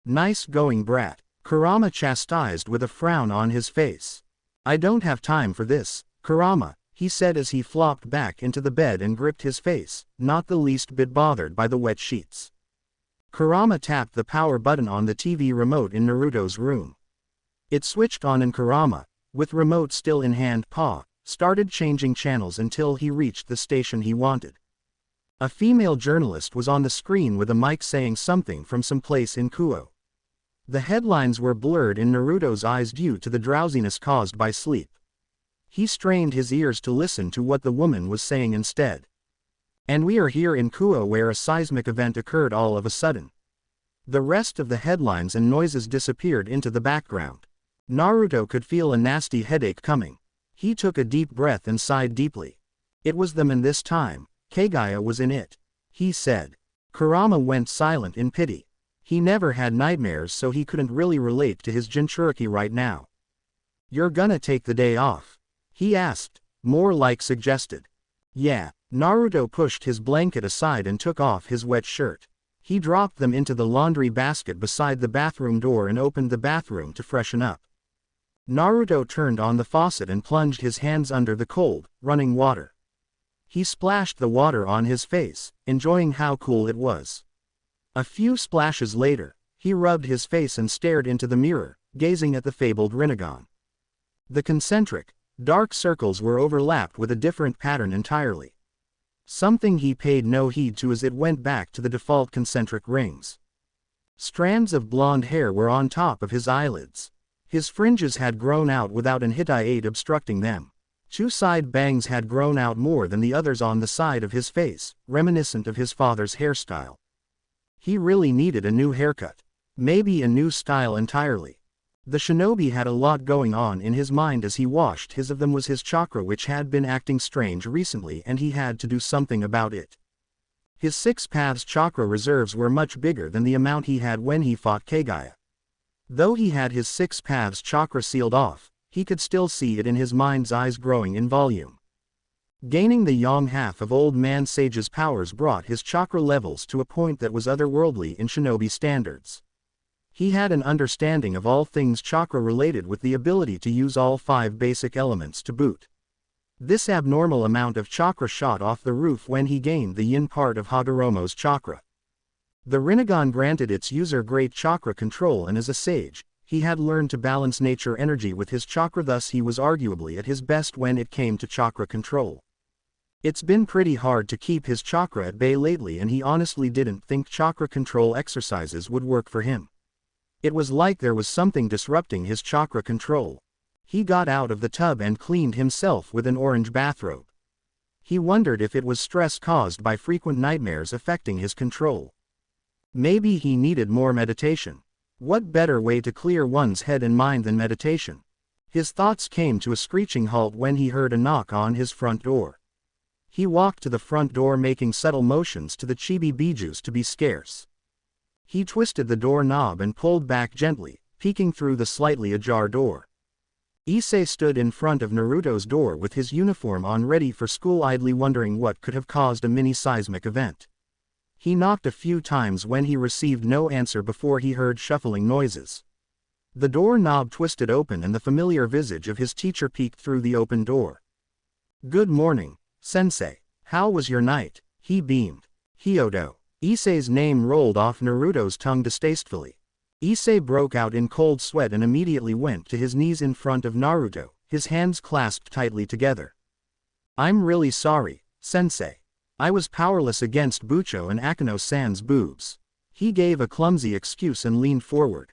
"Nice going, brat," Kurama chastised with a frown on his face. "I don't have time for this, Kurama," he said as he flopped back into the bed and gripped his face, not the least bit bothered by the wet sheets. Kurama tapped the power button on the TV remote in Naruto's room. It switched on and Kurama, with remote still in hand paw, started changing channels until he reached the station he wanted. A female journalist was on the screen with a mic saying something from some place in Kuo. The headlines were blurred in Naruto's eyes due to the drowsiness caused by sleep. He strained his ears to listen to what the woman was saying instead. "And we are here in Kuo where a seismic event occurred all of a sudden." The rest of the headlines and noises disappeared into the background. Naruto could feel a nasty headache coming. He took a deep breath and sighed deeply. It was them, and this time, Kaguya was in it. He said. Kurama went silent in pity. He never had nightmares, so he couldn't really relate to his Jinchuriki right now. "You're gonna take the day off?" he asked, more like suggested. "Yeah." Naruto pushed his blanket aside and took off his wet shirt. He dropped them into the laundry basket beside the bathroom door and opened the bathroom to freshen up. Naruto turned on the faucet and plunged his hands under the cold, running water. He splashed the water on his face, enjoying how cool it was. A few splashes later, he rubbed his face and stared into the mirror, gazing at the fabled Rinnegan. The concentric, dark circles were overlapped with a different pattern entirely. Something he paid no heed to as it went back to the default concentric rings. Strands of blonde hair were on top of his eyelids. His fringes had grown out without an hiatus obstructing them. 2 side bangs had grown out more than the others on the side of his face, reminiscent of his father's hairstyle. He really needed a new haircut. Maybe a new style entirely. The shinobi had a lot going on in his mind as he washed his of them was his chakra which had been acting strange recently and he had to do something about it. His 6 paths chakra reserves were much bigger than the amount he had when he fought Kaguya. Though he had his 6 paths chakra sealed off, he could still see it in his mind's eyes growing in volume. Gaining the yang half of Old Man Sage's powers brought his chakra levels to a point that was otherworldly in shinobi standards. He had an understanding of all things chakra related with the ability to use all 5 basic elements to boot. This abnormal amount of chakra shot off the roof when he gained the yin part of Hagoromo's chakra. The Rinnegan granted its user great chakra control and as a sage, he had learned to balance nature energy with his chakra thus he was arguably at his best when it came to chakra control. It's been pretty hard to keep his chakra at bay lately and he honestly didn't think chakra control exercises would work for him. It was like there was something disrupting his chakra control. He got out of the tub and cleaned himself with an orange bathrobe. He wondered if it was stress caused by frequent nightmares affecting his control. Maybe he needed more meditation. What better way to clear one's head and mind than meditation? His thoughts came to a screeching halt when he heard a knock on his front door. He walked to the front door making subtle motions to the chibi bijus to be scarce. He twisted the door knob and pulled back gently, peeking through the slightly ajar door. Issei stood in front of Naruto's door with his uniform on ready for school idly wondering what could have caused a mini-seismic event. He knocked a few times when he received no answer before he heard shuffling noises. The door knob twisted open and the familiar visage of his teacher peeked through the open door. "Good morning, sensei. How was your night?" he beamed. "Hyodo." Issei's name rolled off Naruto's tongue distastefully. Issei broke out in cold sweat and immediately went to his knees in front of Naruto, his hands clasped tightly together. "I'm really sorry, sensei. I was powerless against Bucho and Akano-san's boobs." He gave a clumsy excuse and leaned forward.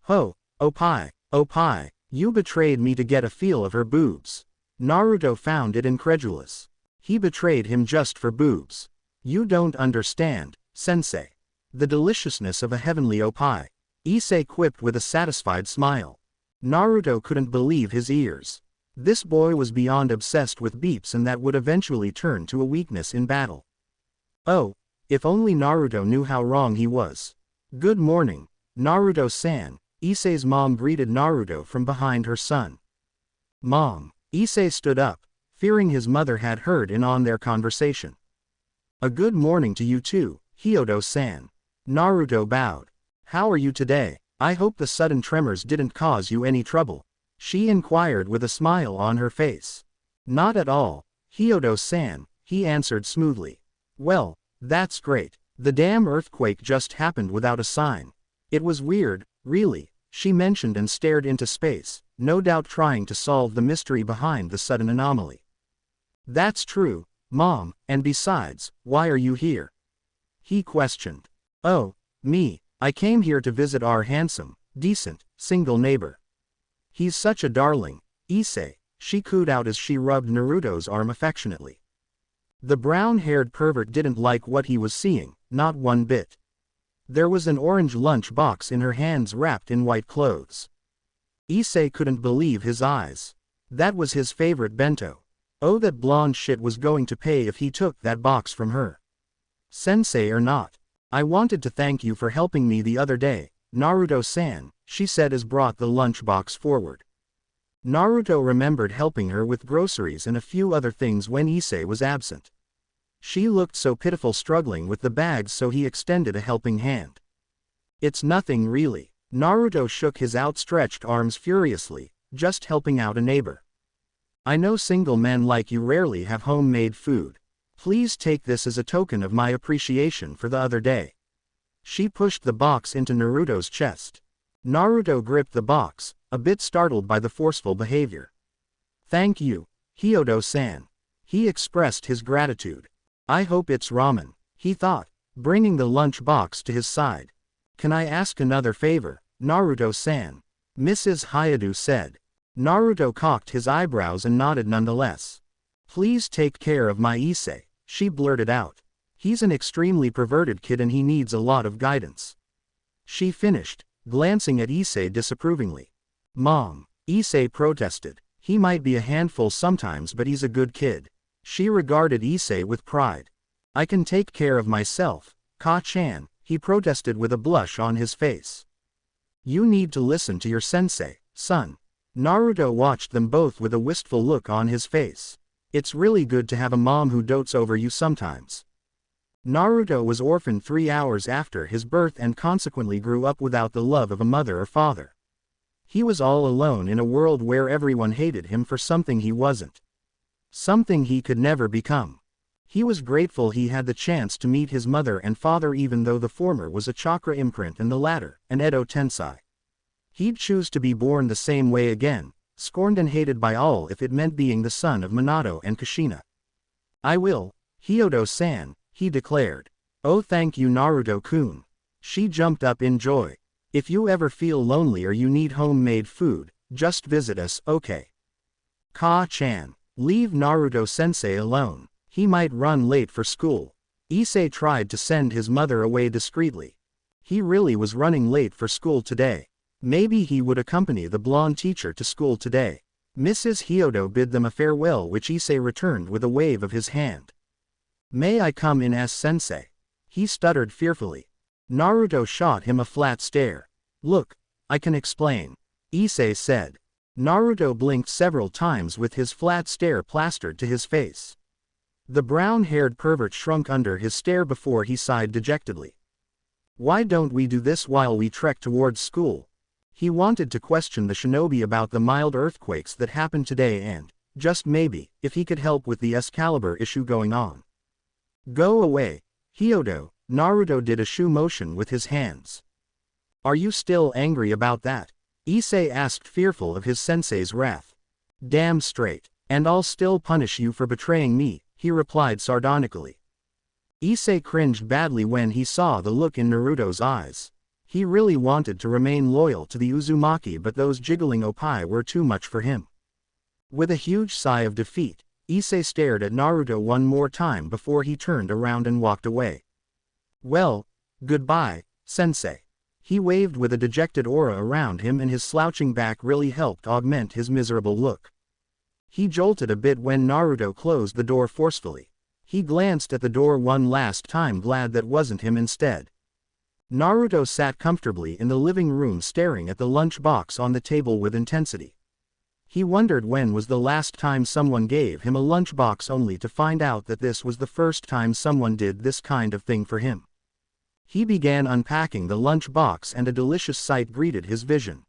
Oppai, you betrayed me to get a feel of her boobs." Naruto found it incredulous. He betrayed him just for boobs. "You don't understand, sensei. The deliciousness of a heavenly oppai," Issei quipped with a satisfied smile. Naruto couldn't believe his ears. This boy was beyond obsessed with beeps and that would eventually turn to a weakness in battle. Oh, if only Naruto knew how wrong he was. "Good morning, Naruto-san," Issei's mom greeted Naruto from behind her son. "Mom." Issei stood up, fearing his mother had heard in on their conversation. "A good morning to you too, Hyodo-san." Naruto bowed. "How are you today? I hope the sudden tremors didn't cause you any trouble," she inquired with a smile on her face. "Not at all, Hyodo-san," he answered smoothly. "Well, that's great. The damn earthquake just happened without a sign. It was weird, really," she mentioned and stared into space, no doubt trying to solve the mystery behind the sudden anomaly. "That's true, Mom, and besides, why are you here?" he questioned. "Oh, me, I came here to visit our handsome, decent, single neighbor. He's such a darling, Issei," she cooed out as she rubbed Naruto's arm affectionately. The brown-haired pervert didn't like what he was seeing, not one bit. There was an orange lunch box in her hands wrapped in white clothes. Issei couldn't believe his eyes. That was his favorite bento. Oh, that blonde shit was going to pay if he took that box from her. "Sensei or not, I wanted to thank you for helping me the other day, Naruto-san," she said as brought the lunchbox forward. Naruto remembered helping her with groceries and a few other things when Issei was absent. She looked so pitiful struggling with the bags, so he extended a helping hand. It's nothing really. Naruto shook his outstretched arms furiously, just helping out a neighbor. I know single men like you rarely have homemade food. Please take this as a token of my appreciation for the other day. She pushed the box into Naruto's chest. Naruto gripped the box, a bit startled by the forceful behavior. Thank you, Hyodo-san. He expressed his gratitude. I hope it's ramen, he thought, bringing the lunch box to his side. Can I ask another favor, Naruto-san? Mrs. Hayadu said. Naruto cocked his eyebrows and nodded nonetheless. Please take care of my Issei, she blurted out. He's an extremely perverted kid and he needs a lot of guidance. She finished, glancing at Issei disapprovingly. Mom, Issei protested. He might be a handful sometimes but he's a good kid. She regarded Issei with pride. I can take care of myself, Ka-chan, he protested with a blush on his face. You need to listen to your sensei, son. Naruto watched them both with a wistful look on his face. It's really good to have a mom who dotes over you sometimes. Naruto was orphaned 3 hours after his birth and consequently grew up without the love of a mother or father. He was all alone in a world where everyone hated him for something he wasn't. Something he could never become. He was grateful he had the chance to meet his mother and father, even though the former was a chakra imprint and the latter, an Edo tensei. He'd choose to be born the same way again, scorned and hated by all if it meant being the son of Minato and Kushina. I will, Hyodo-san, he declared. Oh, thank you, Naruto-kun. She jumped up in joy. If you ever feel lonely or you need homemade food, just visit us, okay? Ka-chan, leave Naruto-sensei alone. He might run late for school. Issei tried to send his mother away discreetly. He really was running late for school today. Maybe he would accompany the blonde teacher to school today. Mrs. Hyodo bid them a farewell, which Issei returned with a wave of his hand. May I come in as sensei? He stuttered fearfully. Naruto shot him a flat stare. Look, I can explain, Issei said. Naruto blinked several times with his flat stare plastered to his face. The brown-haired pervert shrunk under his stare before he sighed dejectedly. Why don't we do this while we trek towards school? He wanted to question the shinobi about the mild earthquakes that happened today and, just maybe, if he could help with the Excalibur issue going on. Go away, Hyodo, Naruto did a shoe motion with his hands. Are you still angry about that? Issei asked, fearful of his sensei's wrath. Damn straight. And I'll still punish you for betraying me, he replied sardonically. Issei cringed badly when he saw the look in Naruto's eyes. He really wanted to remain loyal to the Uzumaki, but those jiggling oppai were too much for him. With a huge sigh of defeat, Issei stared at Naruto one more time before he turned around and walked away. Well, goodbye, sensei. He waved with a dejected aura around him, and his slouching back really helped augment his miserable look. He jolted a bit when Naruto closed the door forcefully. He glanced at the door one last time, glad that wasn't him instead. Naruto sat comfortably in the living room staring at the lunch box on the table with intensity. He wondered when was the last time someone gave him a lunchbox, only to find out that this was the first time someone did this kind of thing for him. He began unpacking the lunchbox and a delicious sight greeted his vision.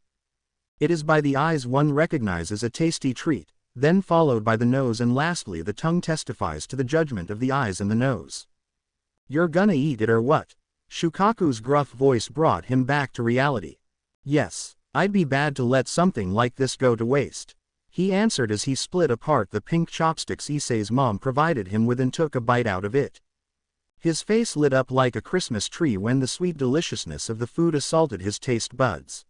It is by the eyes one recognizes a tasty treat, then followed by the nose, and lastly the tongue testifies to the judgment of the eyes and the nose. You're gonna eat it or what? Shukaku's gruff voice brought him back to reality. Yes, I'd be bad to let something like this go to waste, he answered as he split apart the pink chopsticks Issei's mom provided him with and took a bite out of it. His face lit up like a Christmas tree when the sweet deliciousness of the food assaulted his taste buds.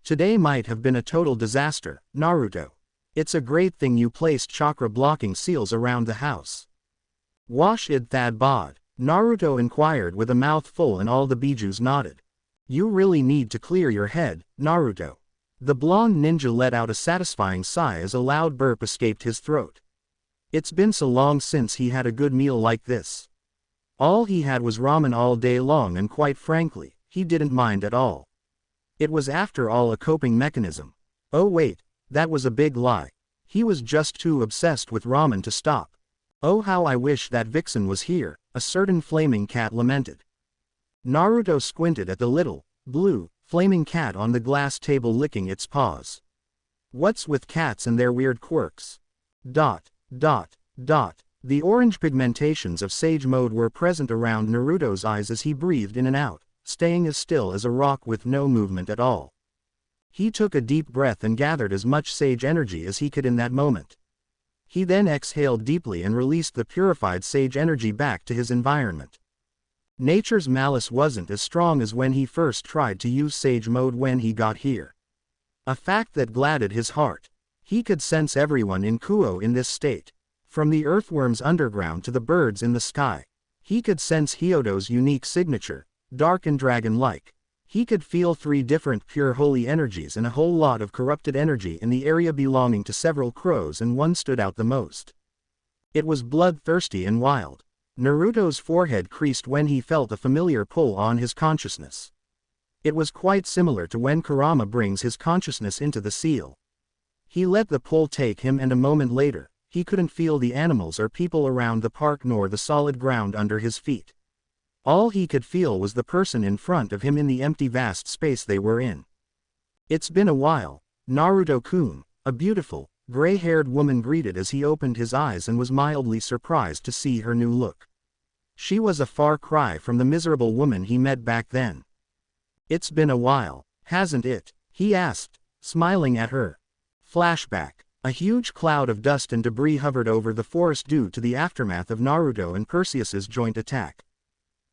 Today might have been a total disaster, Naruto. It's a great thing you placed chakra blocking seals around the house. Wash id thad bod? Naruto inquired with a mouth full, and all the bijus nodded. You really need to clear your head, Naruto. The blonde ninja let out a satisfying sigh as a loud burp escaped his throat. It's been so long since he had a good meal like this. All he had was ramen all day long, and quite frankly, he didn't mind at all. It was after all a coping mechanism. Oh wait, that was a big lie. He was just too obsessed with ramen to stop. "Oh, how I wish that Vixen was here," a certain flaming cat lamented. Naruto squinted at the little, blue, flaming cat on the glass table licking its paws. What's with cats and their weird quirks? Dot, dot, dot. The orange pigmentations of Sage Mode were present around Naruto's eyes as he breathed in and out, staying as still as a rock with no movement at all. He took a deep breath and gathered as much Sage energy as he could in that moment. He then exhaled deeply and released the purified Sage energy back to his environment. Nature's malice wasn't as strong as when he first tried to use Sage Mode when he got here. A fact that gladdened his heart. He could sense everyone in Kuo in this state. From the earthworms underground to the birds in the sky. He could sense Hyodo's unique signature, dark and dragon-like. He could feel 3 different pure holy energies and a whole lot of corrupted energy in the area belonging to several crows, and one stood out the most. It was bloodthirsty and wild. Naruto's forehead creased when he felt a familiar pull on his consciousness. It was quite similar to when Kurama brings his consciousness into the seal. He let the pull take him, and a moment later, he couldn't feel the animals or people around the park nor the solid ground under his feet. All he could feel was the person in front of him in the empty vast space they were in. "It's been a while, Naruto-kun," a beautiful, gray-haired woman greeted as he opened his eyes and was mildly surprised to see her new look. She was a far cry from the miserable woman he met back then. "It's been a while, hasn't it?" he asked, smiling at her. Flashback. A huge cloud of dust and debris hovered over the forest due to the aftermath of Naruto and Perseus's joint attack.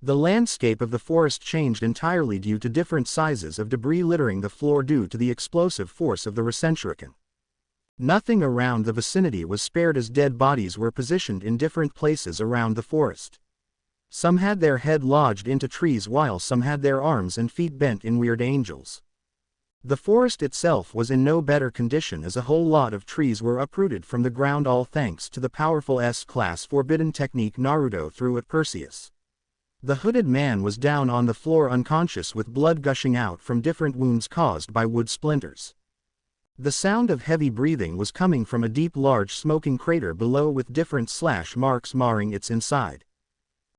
The landscape of the forest changed entirely due to different sizes of debris littering the floor due to the explosive force of the Rasenshuriken. Nothing around the vicinity was spared as dead bodies were positioned in different places around the forest. Some had their head lodged into trees while some had their arms and feet bent in weird angels. The forest itself was in no better condition as a whole lot of trees were uprooted from the ground, all thanks to the powerful S-class forbidden technique Naruto threw at Perseus. The hooded man was down on the floor unconscious with blood gushing out from different wounds caused by wood splinters. The sound of heavy breathing was coming from a deep large smoking crater below with different slash marks marring its inside.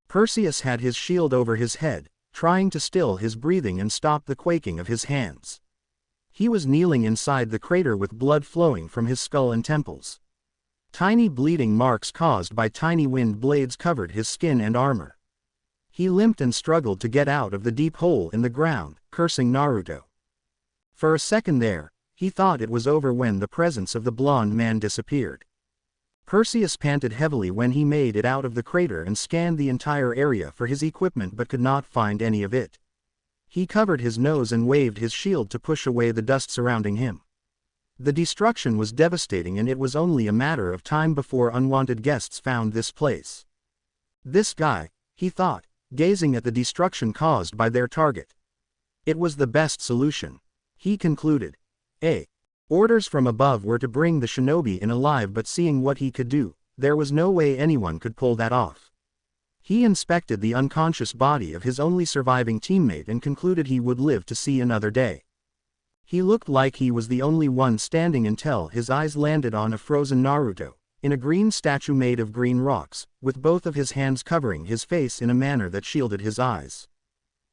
Perseus had his shield over his head, trying to still his breathing and stop the quaking of his hands. He was kneeling inside the crater with blood flowing from his skull and temples. Tiny bleeding marks caused by tiny wind blades covered his skin and armor. He limped and struggled to get out of the deep hole in the ground, cursing Naruto. For a second there, he thought it was over when the presence of the blonde man disappeared. Perseus panted heavily when he made it out of the crater and scanned the entire area for his equipment but could not find any of it. He covered his nose and waved his shield to push away the dust surrounding him. The destruction was devastating, and it was only a matter of time before unwanted guests found this place. This guy, he thought, gazing at the destruction caused by their target. It was the best solution. He concluded. Orders from above were to bring the shinobi in alive, but seeing what he could do, there was no way anyone could pull that off. He inspected the unconscious body of his only surviving teammate and concluded he would live to see another day. He looked like he was the only one standing until his eyes landed on a frozen Naruto, in a green statue made of green rocks, with both of his hands covering his face in a manner that shielded his eyes.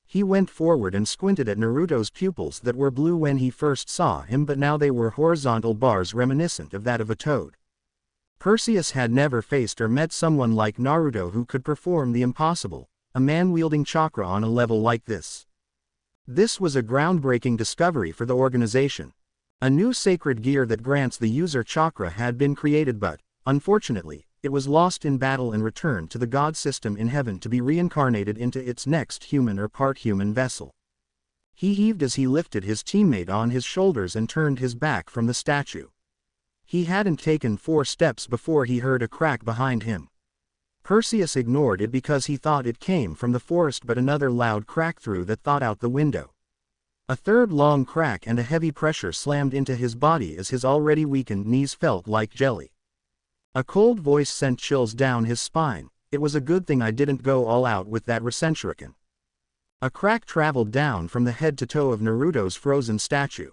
He went forward and squinted at Naruto's pupils that were blue when he first saw him, but now they were horizontal bars reminiscent of that of a toad. Perseus had never faced or met someone like Naruto who could perform the impossible, a man wielding chakra on a level like this. This was a groundbreaking discovery for the organization. A new sacred gear that grants the user chakra had been created, but, unfortunately, it was lost in battle and returned to the god system in heaven to be reincarnated into its next human or part-human vessel. He heaved as he lifted his teammate on his shoulders and turned his back from the statue. He hadn't taken 4 steps before he heard a crack behind him. Perseus ignored it because he thought it came from the forest, but another loud crack through that thought out the window. A third long crack and a heavy pressure slammed into his body as his already weakened knees felt like jelly. A cold voice sent chills down his spine. It was a good thing I didn't go all out with that Rasenshuriken. A crack traveled down from the head to toe of Naruto's frozen statue.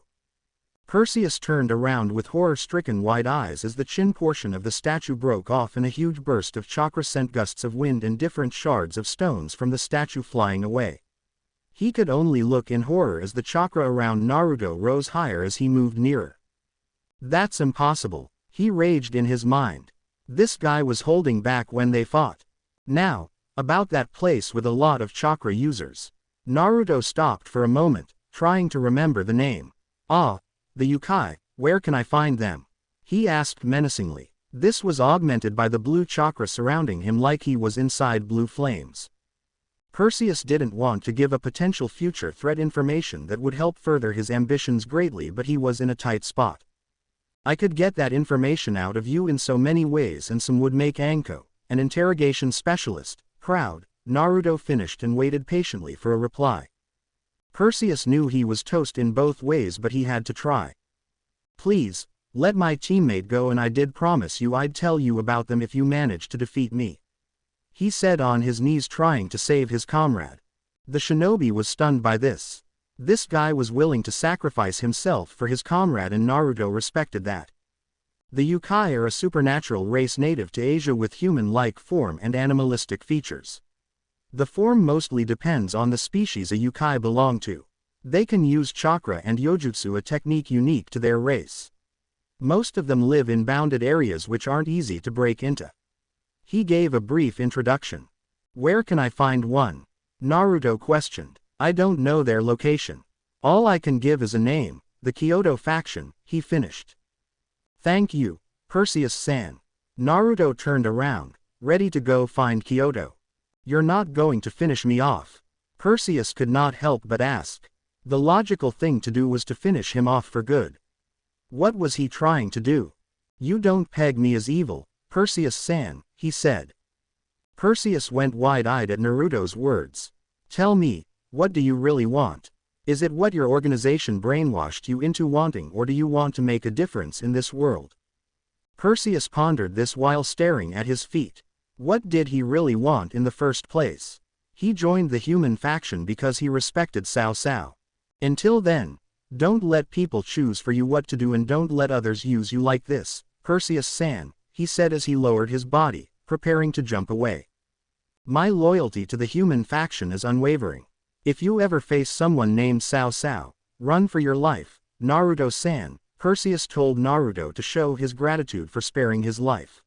Perseus turned around with horror-stricken wide eyes as the chin portion of the statue broke off in a huge burst of chakra sent gusts of wind and different shards of stones from the statue flying away. He could only look in horror as the chakra around Naruto rose higher as he moved nearer. That's impossible, he raged in his mind. This guy was holding back when they fought. Now, about that place with a lot of chakra users. Naruto stopped for a moment, trying to remember the name. Ah, the yokai, where can I find them? He asked menacingly. This was augmented by the blue chakra surrounding him like he was inside blue flames. Perseus didn't want to give a potential future threat information that would help further his ambitions greatly, but he was in a tight spot. I could get that information out of you in so many ways, and some would make Anko, an interrogation specialist, proud. Naruto finished and waited patiently for a reply. Perseus knew he was toast in both ways, but he had to try. Please, let my teammate go, and I did promise you I'd tell you about them if you managed to defeat me. He said on his knees, trying to save his comrade. The shinobi was stunned by this. This guy was willing to sacrifice himself for his comrade, and Naruto respected that. The yokai are a supernatural race native to Asia with human-like form and animalistic features. The form mostly depends on the species a yokai belong to. They can use chakra and yojutsu, a technique unique to their race. Most of them live in bounded areas which aren't easy to break into. He gave a brief introduction. Where can I find one? Naruto questioned. I don't know their location. All I can give is a name, the Kyoto faction, he finished. Thank you, Perseus-san. Naruto turned around, ready to go find Kyoto. You're not going to finish me off? Perseus could not help but ask. The logical thing to do was to finish him off for good. What was he trying to do? You don't peg me as evil, Perseus-san, he said. Perseus went wide-eyed at Naruto's words. Tell me, what do you really want? Is it what your organization brainwashed you into wanting, or do you want to make a difference in this world? Perseus pondered this while staring at his feet. What did he really want in the first place? He joined the human faction because he respected Cao Cao. Until then, don't let people choose for you what to do, and don't let others use you like this, Perseus-san, he said as he lowered his body, preparing to jump away. My loyalty to the human faction is unwavering. If you ever face someone named Cao Cao, run for your life, Naruto-san, Perseus told Naruto to show his gratitude for sparing his life.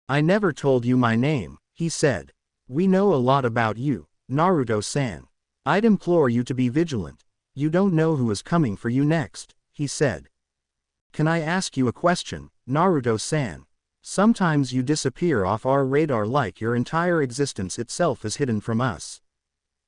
I never told you my name, he said. We know a lot about you, Naruto-san. I'd implore you to be vigilant. You don't know who is coming for you next, he said. Can I ask you a question, Naruto-san? Sometimes you disappear off our radar like your entire existence itself is hidden from us.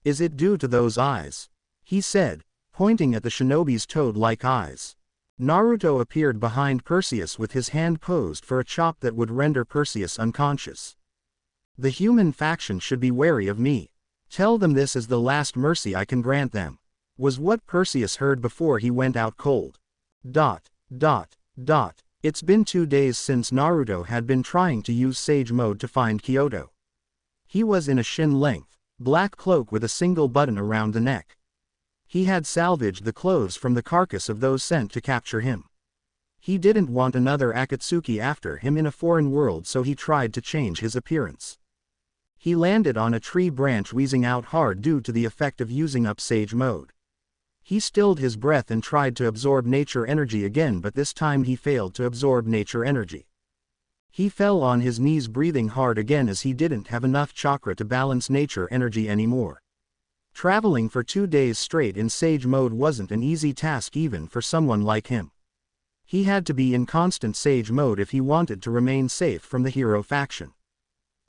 Is it due to those eyes? He said, pointing at the shinobi's toad-like eyes. Naruto appeared behind Perseus with his hand posed for a chop that would render Perseus unconscious. The human faction should be wary of me. Tell them this is the last mercy I can grant them, was what Perseus heard before he went out cold. ... It's been 2 days since Naruto had been trying to use Sage Mode to find Kyoto. He was in a shin-length, black cloak with a single button around the neck. He had salvaged the clothes from the carcass of those sent to capture him. He didn't want another Akatsuki after him in a foreign world, so he tried to change his appearance. He landed on a tree branch, wheezing out hard due to the effect of using up Sage Mode. He stilled his breath and tried to absorb nature energy again, but this time he failed to absorb nature energy. He fell on his knees, breathing hard again as he didn't have enough chakra to balance nature energy anymore. Traveling for 2 days straight in Sage Mode wasn't an easy task even for someone like him. He had to be in constant Sage Mode if he wanted to remain safe from the hero faction.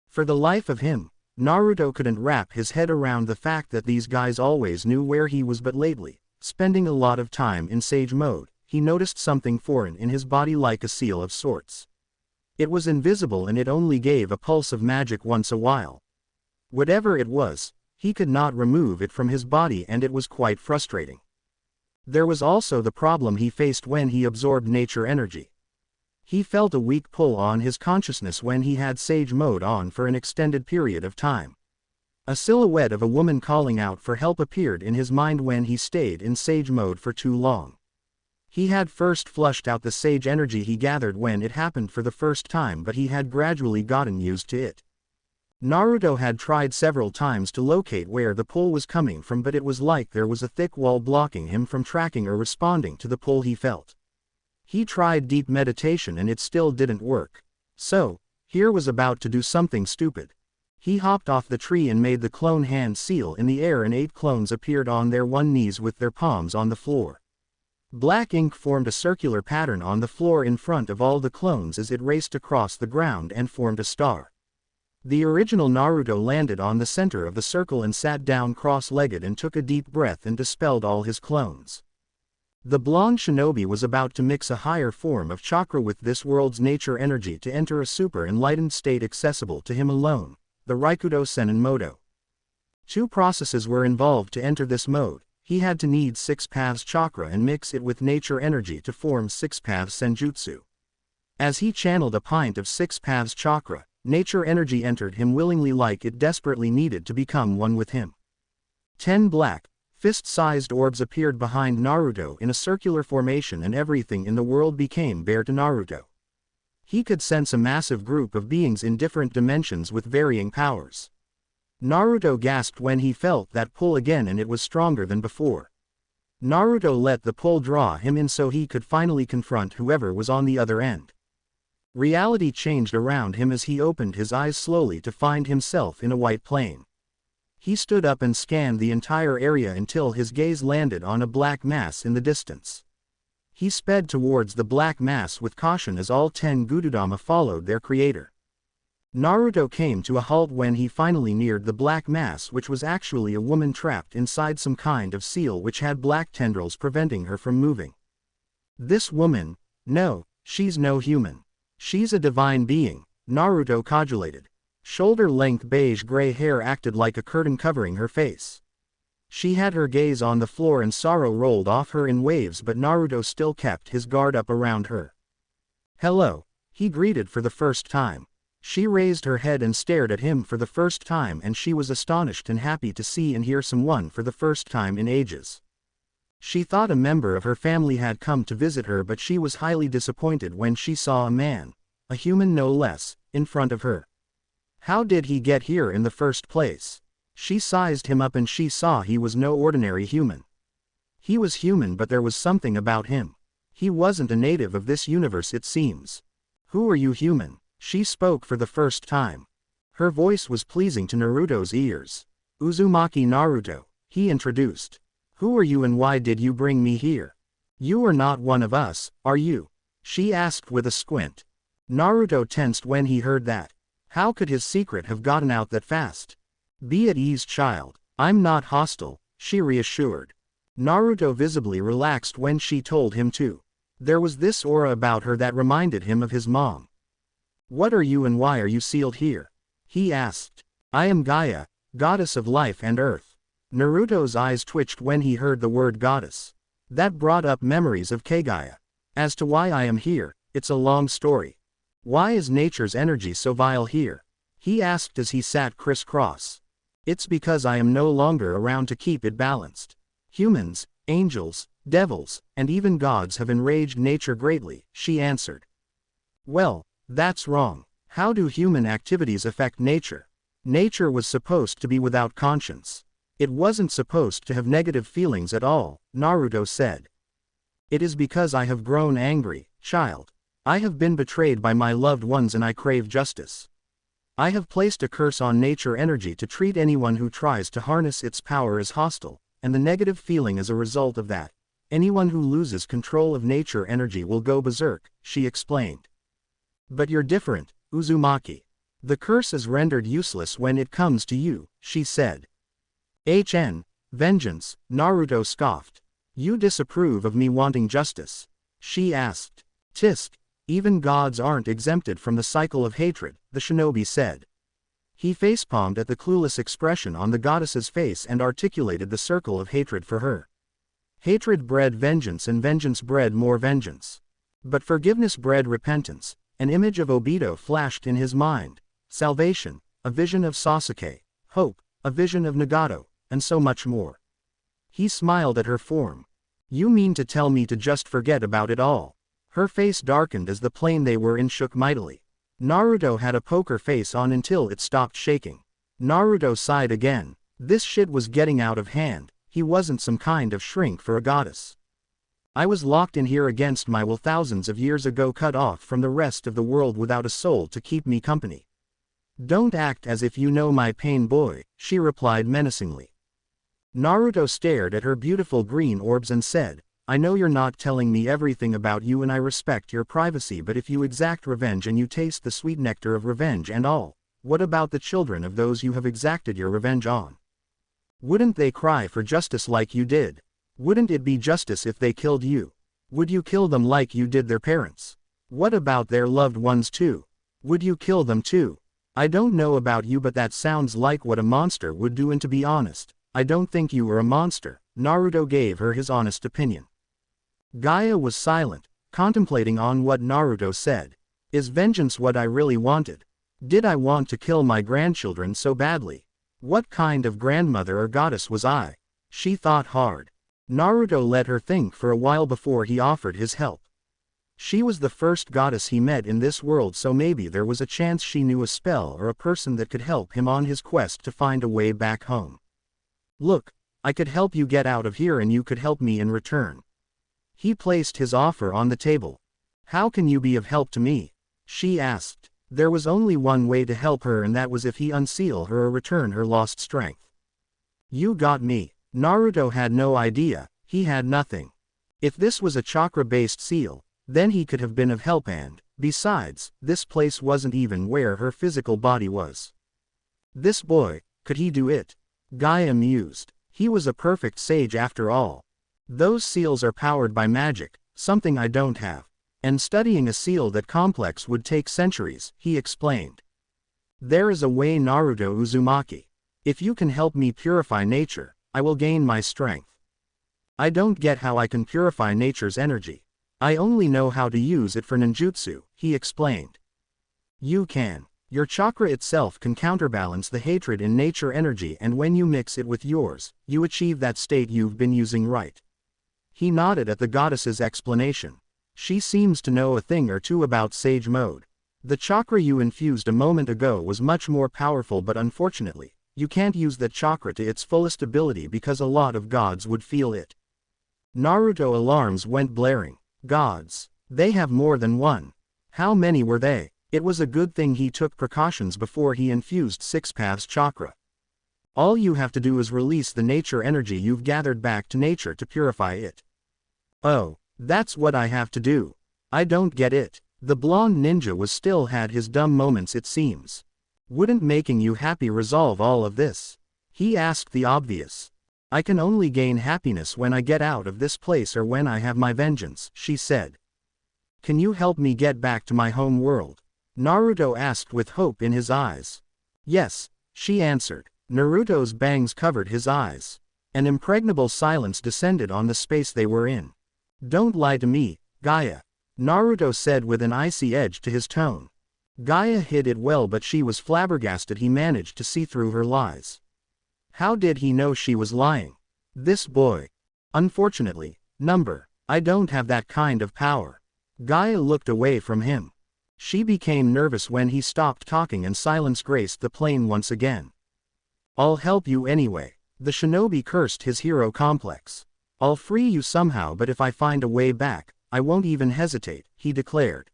For the life of him, Naruto couldn't wrap his head around the fact that these guys always knew where he was, but lately, spending a lot of time in Sage Mode, he noticed something foreign in his body, like a seal of sorts. It was invisible and it only gave a pulse of magic once a while. Whatever it was, he could not remove it from his body, and it was quite frustrating. There was also the problem he faced when he absorbed nature energy. He felt a weak pull on his consciousness when he had Sage Mode on for an extended period of time. A silhouette of a woman calling out for help appeared in his mind when he stayed in Sage Mode for too long. He had first flushed out the sage energy he gathered when it happened for the first time, but he had gradually gotten used to it. Naruto had tried several times to locate where the pull was coming from, but it was like there was a thick wall blocking him from tracking or responding to the pull he felt. He tried deep meditation and it still didn't work. So, here was about to do something stupid. He hopped off the tree and made the clone hand seal in the air, and 8 clones appeared on their one knees with their palms on the floor. Black ink formed a circular pattern on the floor in front of all the clones as it raced across the ground and formed a star. The original Naruto landed on the center of the circle and sat down cross-legged and took a deep breath and dispelled all his clones. The blonde shinobi was about to mix a higher form of chakra with this world's nature energy to enter a super enlightened state accessible to him alone, the Raikudo Senin Modo. 2 processes were involved to enter this mode. He had to knead 6 paths chakra and mix it with nature energy to form 6 paths senjutsu. As he channeled a pint of 6 paths chakra, nature energy entered him willingly, like it desperately needed to become one with him. 10 black, fist-sized orbs appeared behind Naruto in a circular formation, and everything in the world became bare to Naruto. He could sense a massive group of beings in different dimensions with varying powers. Naruto gasped when he felt that pull again, and it was stronger than before. Naruto let the pull draw him in so he could finally confront whoever was on the other end. Reality changed around him as he opened his eyes slowly to find himself in a white plane. He stood up and scanned the entire area until his gaze landed on a black mass in the distance. He sped towards the black mass with caution as all 10 Gududama followed their creator. Naruto came to a halt when he finally neared the black mass, which was actually a woman trapped inside some kind of seal which had black tendrils preventing her from moving. This woman, no, she's no human. She's a divine being, Naruto cogitated. Shoulder-length beige-gray hair acted like a curtain covering her face. She had her gaze on the floor and sorrow rolled off her in waves, but Naruto still kept his guard up around her. Hello, he greeted for the first time. She raised her head and stared at him for the first time, and she was astonished and happy to see and hear someone for the first time in ages. She thought a member of her family had come to visit her, but she was highly disappointed when she saw a man, a human no less, in front of her. How did he get here in the first place? She sized him up and she saw he was no ordinary human. He was human, but there was something about him. He wasn't a native of this universe, it seems. Who are you, human? She spoke for the first time. Her voice was pleasing to Naruto's ears. Uzumaki Naruto, he introduced. Who are you and why did you bring me here? You are not one of us, are you? She asked with a squint. Naruto tensed when he heard that. How could his secret have gotten out that fast? Be at ease, child. I'm not hostile, she reassured. Naruto visibly relaxed when she told him to. There was this aura about her that reminded him of his mom. What are you and why are you sealed here? He asked. I am Gaia, goddess of life and earth. Naruto's eyes twitched when he heard the word goddess. That brought up memories of Kaguya. As to why I am here, it's a long story. Why is nature's energy so vile here? He asked as he sat crisscross. It's because I am no longer around to keep it balanced. Humans, angels, devils, and even gods have enraged nature greatly, she answered. Well, that's wrong. How do human activities affect nature? Nature was supposed to be without conscience. It wasn't supposed to have negative feelings at all, Naruto said. It is because I have grown angry, child. I have been betrayed by my loved ones and I crave justice. I have placed a curse on nature energy to treat anyone who tries to harness its power as hostile, and the negative feeling as a result of that. Anyone who loses control of nature energy will go berserk, she explained. But you're different, Uzumaki. The curse is rendered useless when it comes to you, she said. Vengeance, Naruto scoffed. You disapprove of me wanting justice? She asked. Tisk. Even gods aren't exempted from the cycle of hatred, the shinobi said. He facepalmed at the clueless expression on the goddess's face and articulated the circle of hatred for her. Hatred bred vengeance and vengeance bred more vengeance. But forgiveness bred repentance. An image of Obito flashed in his mind. Salvation, a vision of Sasuke, hope, a vision of Nagato, and so much more. He smiled at her form. You mean to tell me to just forget about it all? Her face darkened as the plane they were in shook mightily. Naruto had a poker face on until it stopped shaking. Naruto sighed again. This shit was getting out of hand. He wasn't some kind of shrink for a goddess. I was locked in here against my will, thousands of years ago, cut off from the rest of the world without a soul to keep me company. Don't act as if you know my pain, boy, she replied menacingly. Naruto stared at her beautiful green orbs and said, I know you're not telling me everything about you and I respect your privacy, but if you exact revenge and you taste the sweet nectar of revenge and all, what about the children of those you have exacted your revenge on? Wouldn't they cry for justice like you did? Wouldn't it be justice if they killed you? Would you kill them like you did their parents? What about their loved ones too? Would you kill them too? I don't know about you, but that sounds like what a monster would do, and to be honest, I don't think you were a monster. Naruto gave her his honest opinion. Gaia was silent, contemplating on what Naruto said. Is vengeance what I really wanted? Did I want to kill my grandchildren so badly? What kind of grandmother or goddess was I? She thought hard. Naruto let her think for a while before he offered his help. She was the first goddess he met in this world, so maybe there was a chance she knew a spell or a person that could help him on his quest to find a way back home. Look, I could help you get out of here and you could help me in return. He placed his offer on the table. How can you be of help to me? She asked. There was only one way to help her, and that was if he unseal her or return her lost strength. You got me. Naruto had no idea. He had nothing. If this was a chakra-based seal, then he could have been of help, and, besides, this place wasn't even where her physical body was. This boy, could he do it? Gaia mused. He was a perfect sage after all. Those seals are powered by magic, something I don't have. And studying a seal that complex would take centuries, he explained. There is a way, Naruto Uzumaki. If you can help me purify nature, I will gain my strength. I don't get how I can purify nature's energy. I only know how to use it for ninjutsu, he explained. You can. Your chakra itself can counterbalance the hatred in nature energy, and when you mix it with yours, you achieve that state you've been using, right? He nodded at the goddess's explanation. She seems to know a thing or two about sage mode. The chakra you infused a moment ago was much more powerful, but unfortunately, you can't use that chakra to its fullest ability because a lot of gods would feel it. Naruto alarms went blaring. Gods. They have more than one. How many were they? It was a good thing he took precautions before he infused Six Paths chakra. All you have to do is release the nature energy you've gathered back to nature to purify it. Oh. That's what I have to do. I don't get it. The blonde ninja was still had his dumb moments, it seems. Wouldn't making you happy resolve all of this? He asked the obvious. I can only gain happiness when I get out of this place or when I have my vengeance, she said. Can you help me get back to my home world? Naruto asked with hope in his eyes. Yes, she answered. Naruto's bangs covered his eyes. An impregnable silence descended on the space they were in. Don't lie to me, Gaia, Naruto said with an icy edge to his tone. Gaia hid it well, but she was flabbergasted he managed to see through her lies. How did he know she was lying? This boy. Unfortunately, I don't have that kind of power. Gaia looked away from him. She became nervous when he stopped talking and silence graced the plane once again. I'll help you anyway. The shinobi cursed his hero complex. I'll free you somehow, but if I find a way back, I won't even hesitate, he declared.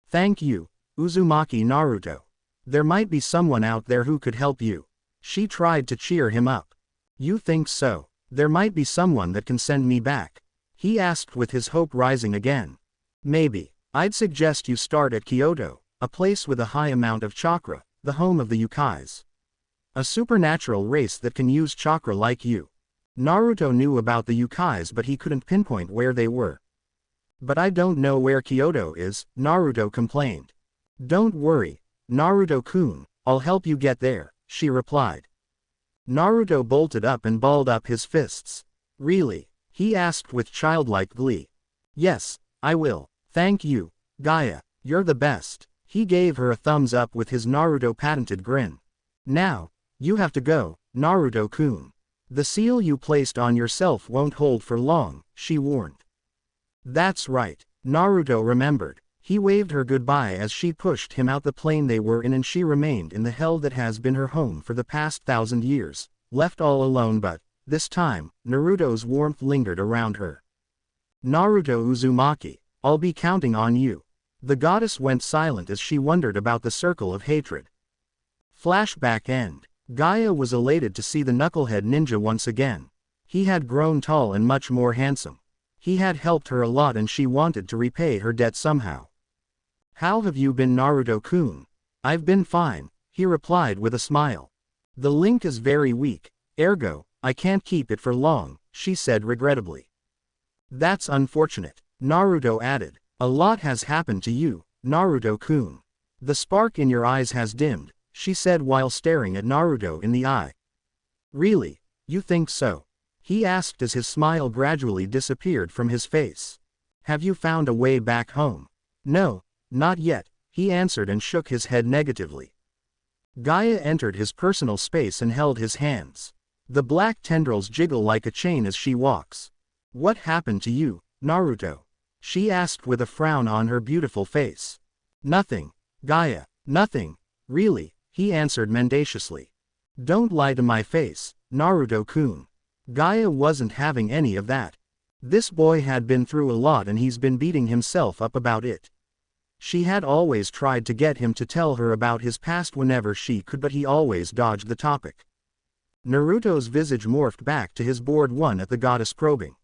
Thank you, Uzumaki Naruto. There might be someone out there who could help you. She tried to cheer him up. You think so? There might be someone that can send me back, he asked with his hope rising again. Maybe. I'd suggest you start at Kyoto, a place with a high amount of chakra, the home of the Yukais. A supernatural race that can use chakra like you. Naruto knew about the Yukais, but he couldn't pinpoint where they were. But I don't know where Kyoto is, Naruto complained. Don't worry, Naruto-kun, I'll help you get there, she replied. Naruto bolted up and balled up his fists. Really? He asked with childlike glee. Yes, I will. Thank you, Gaia, you're the best. He gave her a thumbs up with his Naruto patented grin. Now, you have to go, Naruto-kun. The seal you placed on yourself won't hold for long, she warned. That's right, Naruto remembered. He waved her goodbye as she pushed him out the plane they were in, and she remained in the hell that has been her home for the past 1,000 years, left all alone. But, this time, Naruto's warmth lingered around her. Naruto Uzumaki, I'll be counting on you. The goddess went silent as she wondered about the circle of hatred. Flashback end. Gaia was elated to see the knucklehead ninja once again. He had grown tall and much more handsome. He had helped her a lot and she wanted to repay her debt somehow. How have you been, Naruto-kun? I've been fine, he replied with a smile. The link is very weak, ergo, I can't keep it for long, she said regrettably. That's unfortunate, Naruto added. A lot has happened to you, Naruto-kun. The spark in your eyes has dimmed, she said while staring at Naruto in the eye. Really, you think so? He asked as his smile gradually disappeared from his face. Have you found a way back home? No, not yet, he answered and shook his head negatively. Gaia entered his personal space and held his hands. The black tendrils jiggle like a chain as she walks. What happened to you, Naruto? She asked with a frown on her beautiful face. Nothing, Gaia, nothing, really, he answered mendaciously. Don't lie to my face, Naruto-kun. Gaia wasn't having any of that. This boy had been through a lot and he's been beating himself up about it. She had always tried to get him to tell her about his past whenever she could, but he always dodged the topic. Naruto's visage morphed back to his bored one at the goddess probing.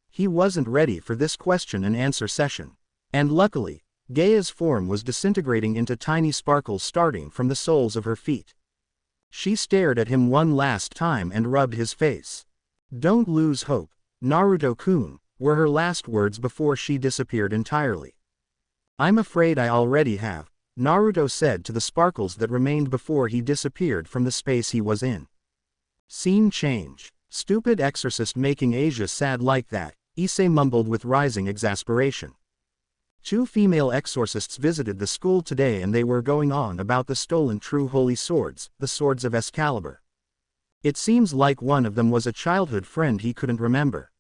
He wasn't ready for this question and answer session. And luckily, Gaia's form was disintegrating into tiny sparkles starting from the soles of her feet. She stared at him one last time and rubbed his face. Don't lose hope, Naruto-kun, were her last words before she disappeared entirely. I'm afraid I already have, Naruto said to the sparkles that remained before he disappeared from the space he was in. Scene change. Stupid exorcist making Asia sad like that, Issei mumbled with rising exasperation. 2 female exorcists visited the school today and they were going on about the stolen true holy swords, the swords of Excalibur. It seems like one of them was a childhood friend he couldn't remember.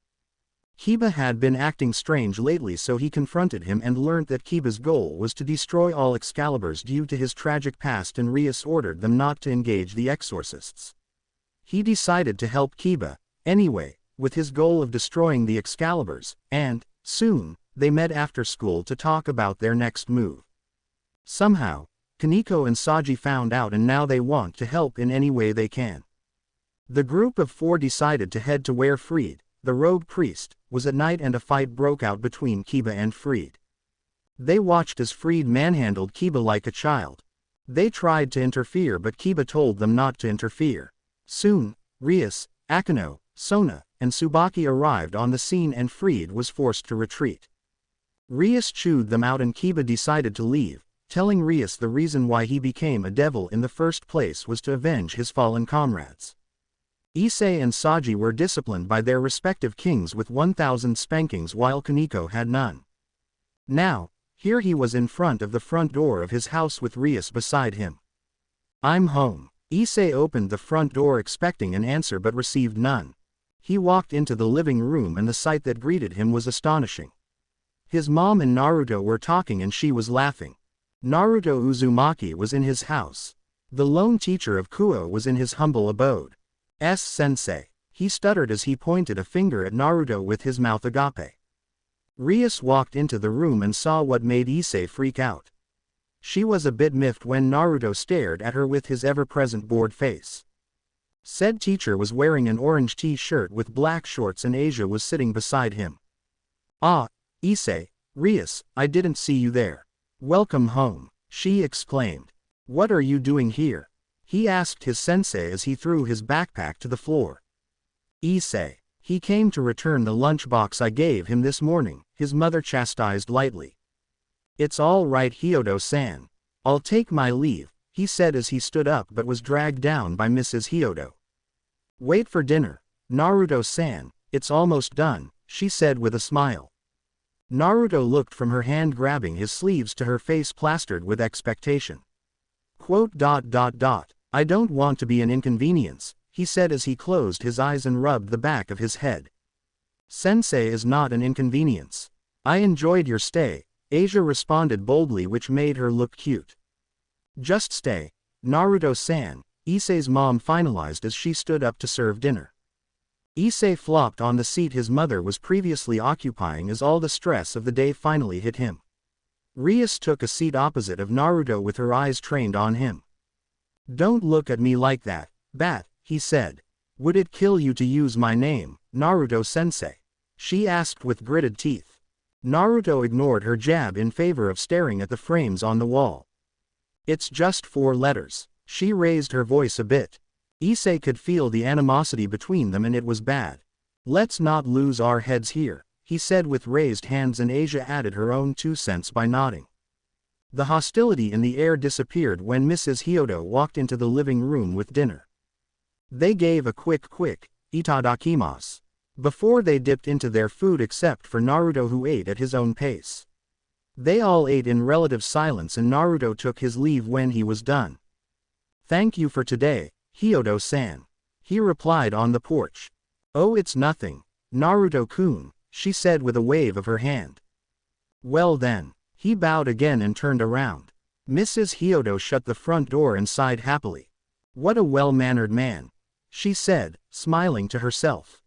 Kiba had been acting strange lately, so he confronted him and learnt that Kiba's goal was to destroy all Excaliburs due to his tragic past, and Rias ordered them not to engage the exorcists. He decided to help Kiba, anyway, with his goal of destroying the Excaliburs, and, soon, they met after school to talk about their next move. Somehow, Kaneko and Saji found out and now they want to help in any way they can. The group of 4 decided to head to where Fried, the rogue priest, was at night, and a fight broke out between Kiba and Fried. They watched as Fried manhandled Kiba like a child. They tried to interfere but Kiba told them not to interfere. Soon, Rias, Akano, Sona, and Tsubaki arrived on the scene and Fried was forced to retreat. Rias chewed them out and Kiba decided to leave, telling Rias the reason why he became a devil in the first place was to avenge his fallen comrades. Issei and Saji were disciplined by their respective kings with 1,000 spankings while Kaneko had none. Now, here he was in front of the front door of his house with Rias beside him. I'm home. Issei opened the front door expecting an answer but received none. He walked into the living room and the sight that greeted him was astonishing. His mom and Naruto were talking and she was laughing. Naruto Uzumaki was in his house. The lone teacher of Kuo was in his humble abode. Sensei, he stuttered as he pointed a finger at Naruto with his mouth agape. Rias walked into the room and saw what made Issei freak out. She was a bit miffed when Naruto stared at her with his ever-present bored face. Said teacher was wearing an orange t-shirt with black shorts and Asia was sitting beside him. Ah, Issei, Rias, I didn't see you there. Welcome home, she exclaimed. What are you doing here? He asked his sensei as he threw his backpack to the floor. Issei, he came to return the lunchbox I gave him this morning, his mother chastised lightly. It's all right, Hyodo-san. I'll take my leave, he said as he stood up but was dragged down by Mrs. Hyodo. Wait for dinner, Naruto-san, it's almost done, she said with a smile. Naruto looked from her hand grabbing his sleeves to her face plastered with expectation. I don't want to be an inconvenience, he said as he closed his eyes and rubbed the back of his head. Sensei is not an inconvenience. I enjoyed your stay, Asia responded boldly, which made her look cute. Just stay, Naruto-san, Issei's mom finalized as she stood up to serve dinner. Issei flopped on the seat his mother was previously occupying as all the stress of the day finally hit him. Rias took a seat opposite of Naruto with her eyes trained on him. Don't look at me like that, Bat, he said. Would it kill you to use my name, Naruto-sensei? She asked with gritted teeth. Naruto ignored her jab in favor of staring at the frames on the wall. It's just 4 letters. She raised her voice a bit. Issei could feel the animosity between them and it was bad. Let's not lose our heads here, he said with raised hands, and Asia added her own 2 cents by nodding. The hostility in the air disappeared when Mrs. Hyodo walked into the living room with dinner. They gave a quick itadakimasu before they dipped into their food, except for Naruto, who ate at his own pace. They all ate in relative silence and Naruto took his leave when he was done. Thank you for today, Hyodo-san, he replied on the porch. Oh, it's nothing, Naruto-kun, she said with a wave of her hand. Well then, he bowed again and turned around. Mrs. Hyodo shut the front door and sighed happily. What a well-mannered man, she said, smiling to herself.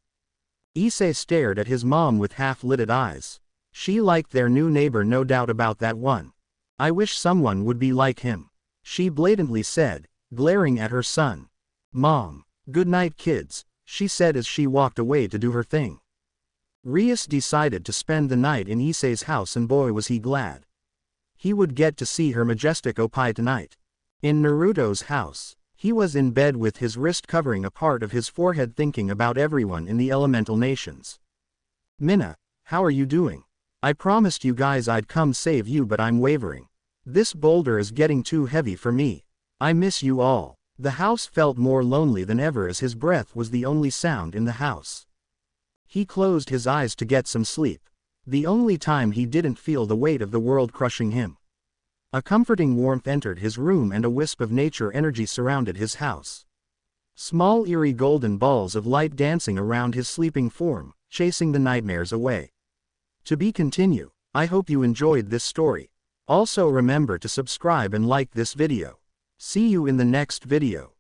Issei stared at his mom with half-lidded eyes. She liked their new neighbor, no doubt about that one. I wish someone would be like him, she blatantly said, glaring at her son. Mom, good night kids, she said as she walked away to do her thing. Rias decided to spend the night in Issei's house, and boy was he glad. He would get to see her majestic Oppai tonight. In Naruto's house, he was in bed with his wrist covering a part of his forehead, thinking about everyone in the elemental nations. Minna, how are you doing? I promised you guys I'd come save you, but I'm wavering. This boulder is getting too heavy for me. I miss you all. The house felt more lonely than ever as his breath was the only sound in the house. He closed his eyes to get some sleep. The only time he didn't feel the weight of the world crushing him. A comforting warmth entered his room and a wisp of nature energy surrounded his house. Small eerie golden balls of light dancing around his sleeping form, chasing the nightmares away. To be continued. I hope you enjoyed this story. Also remember to subscribe and like this video. See you in the next video.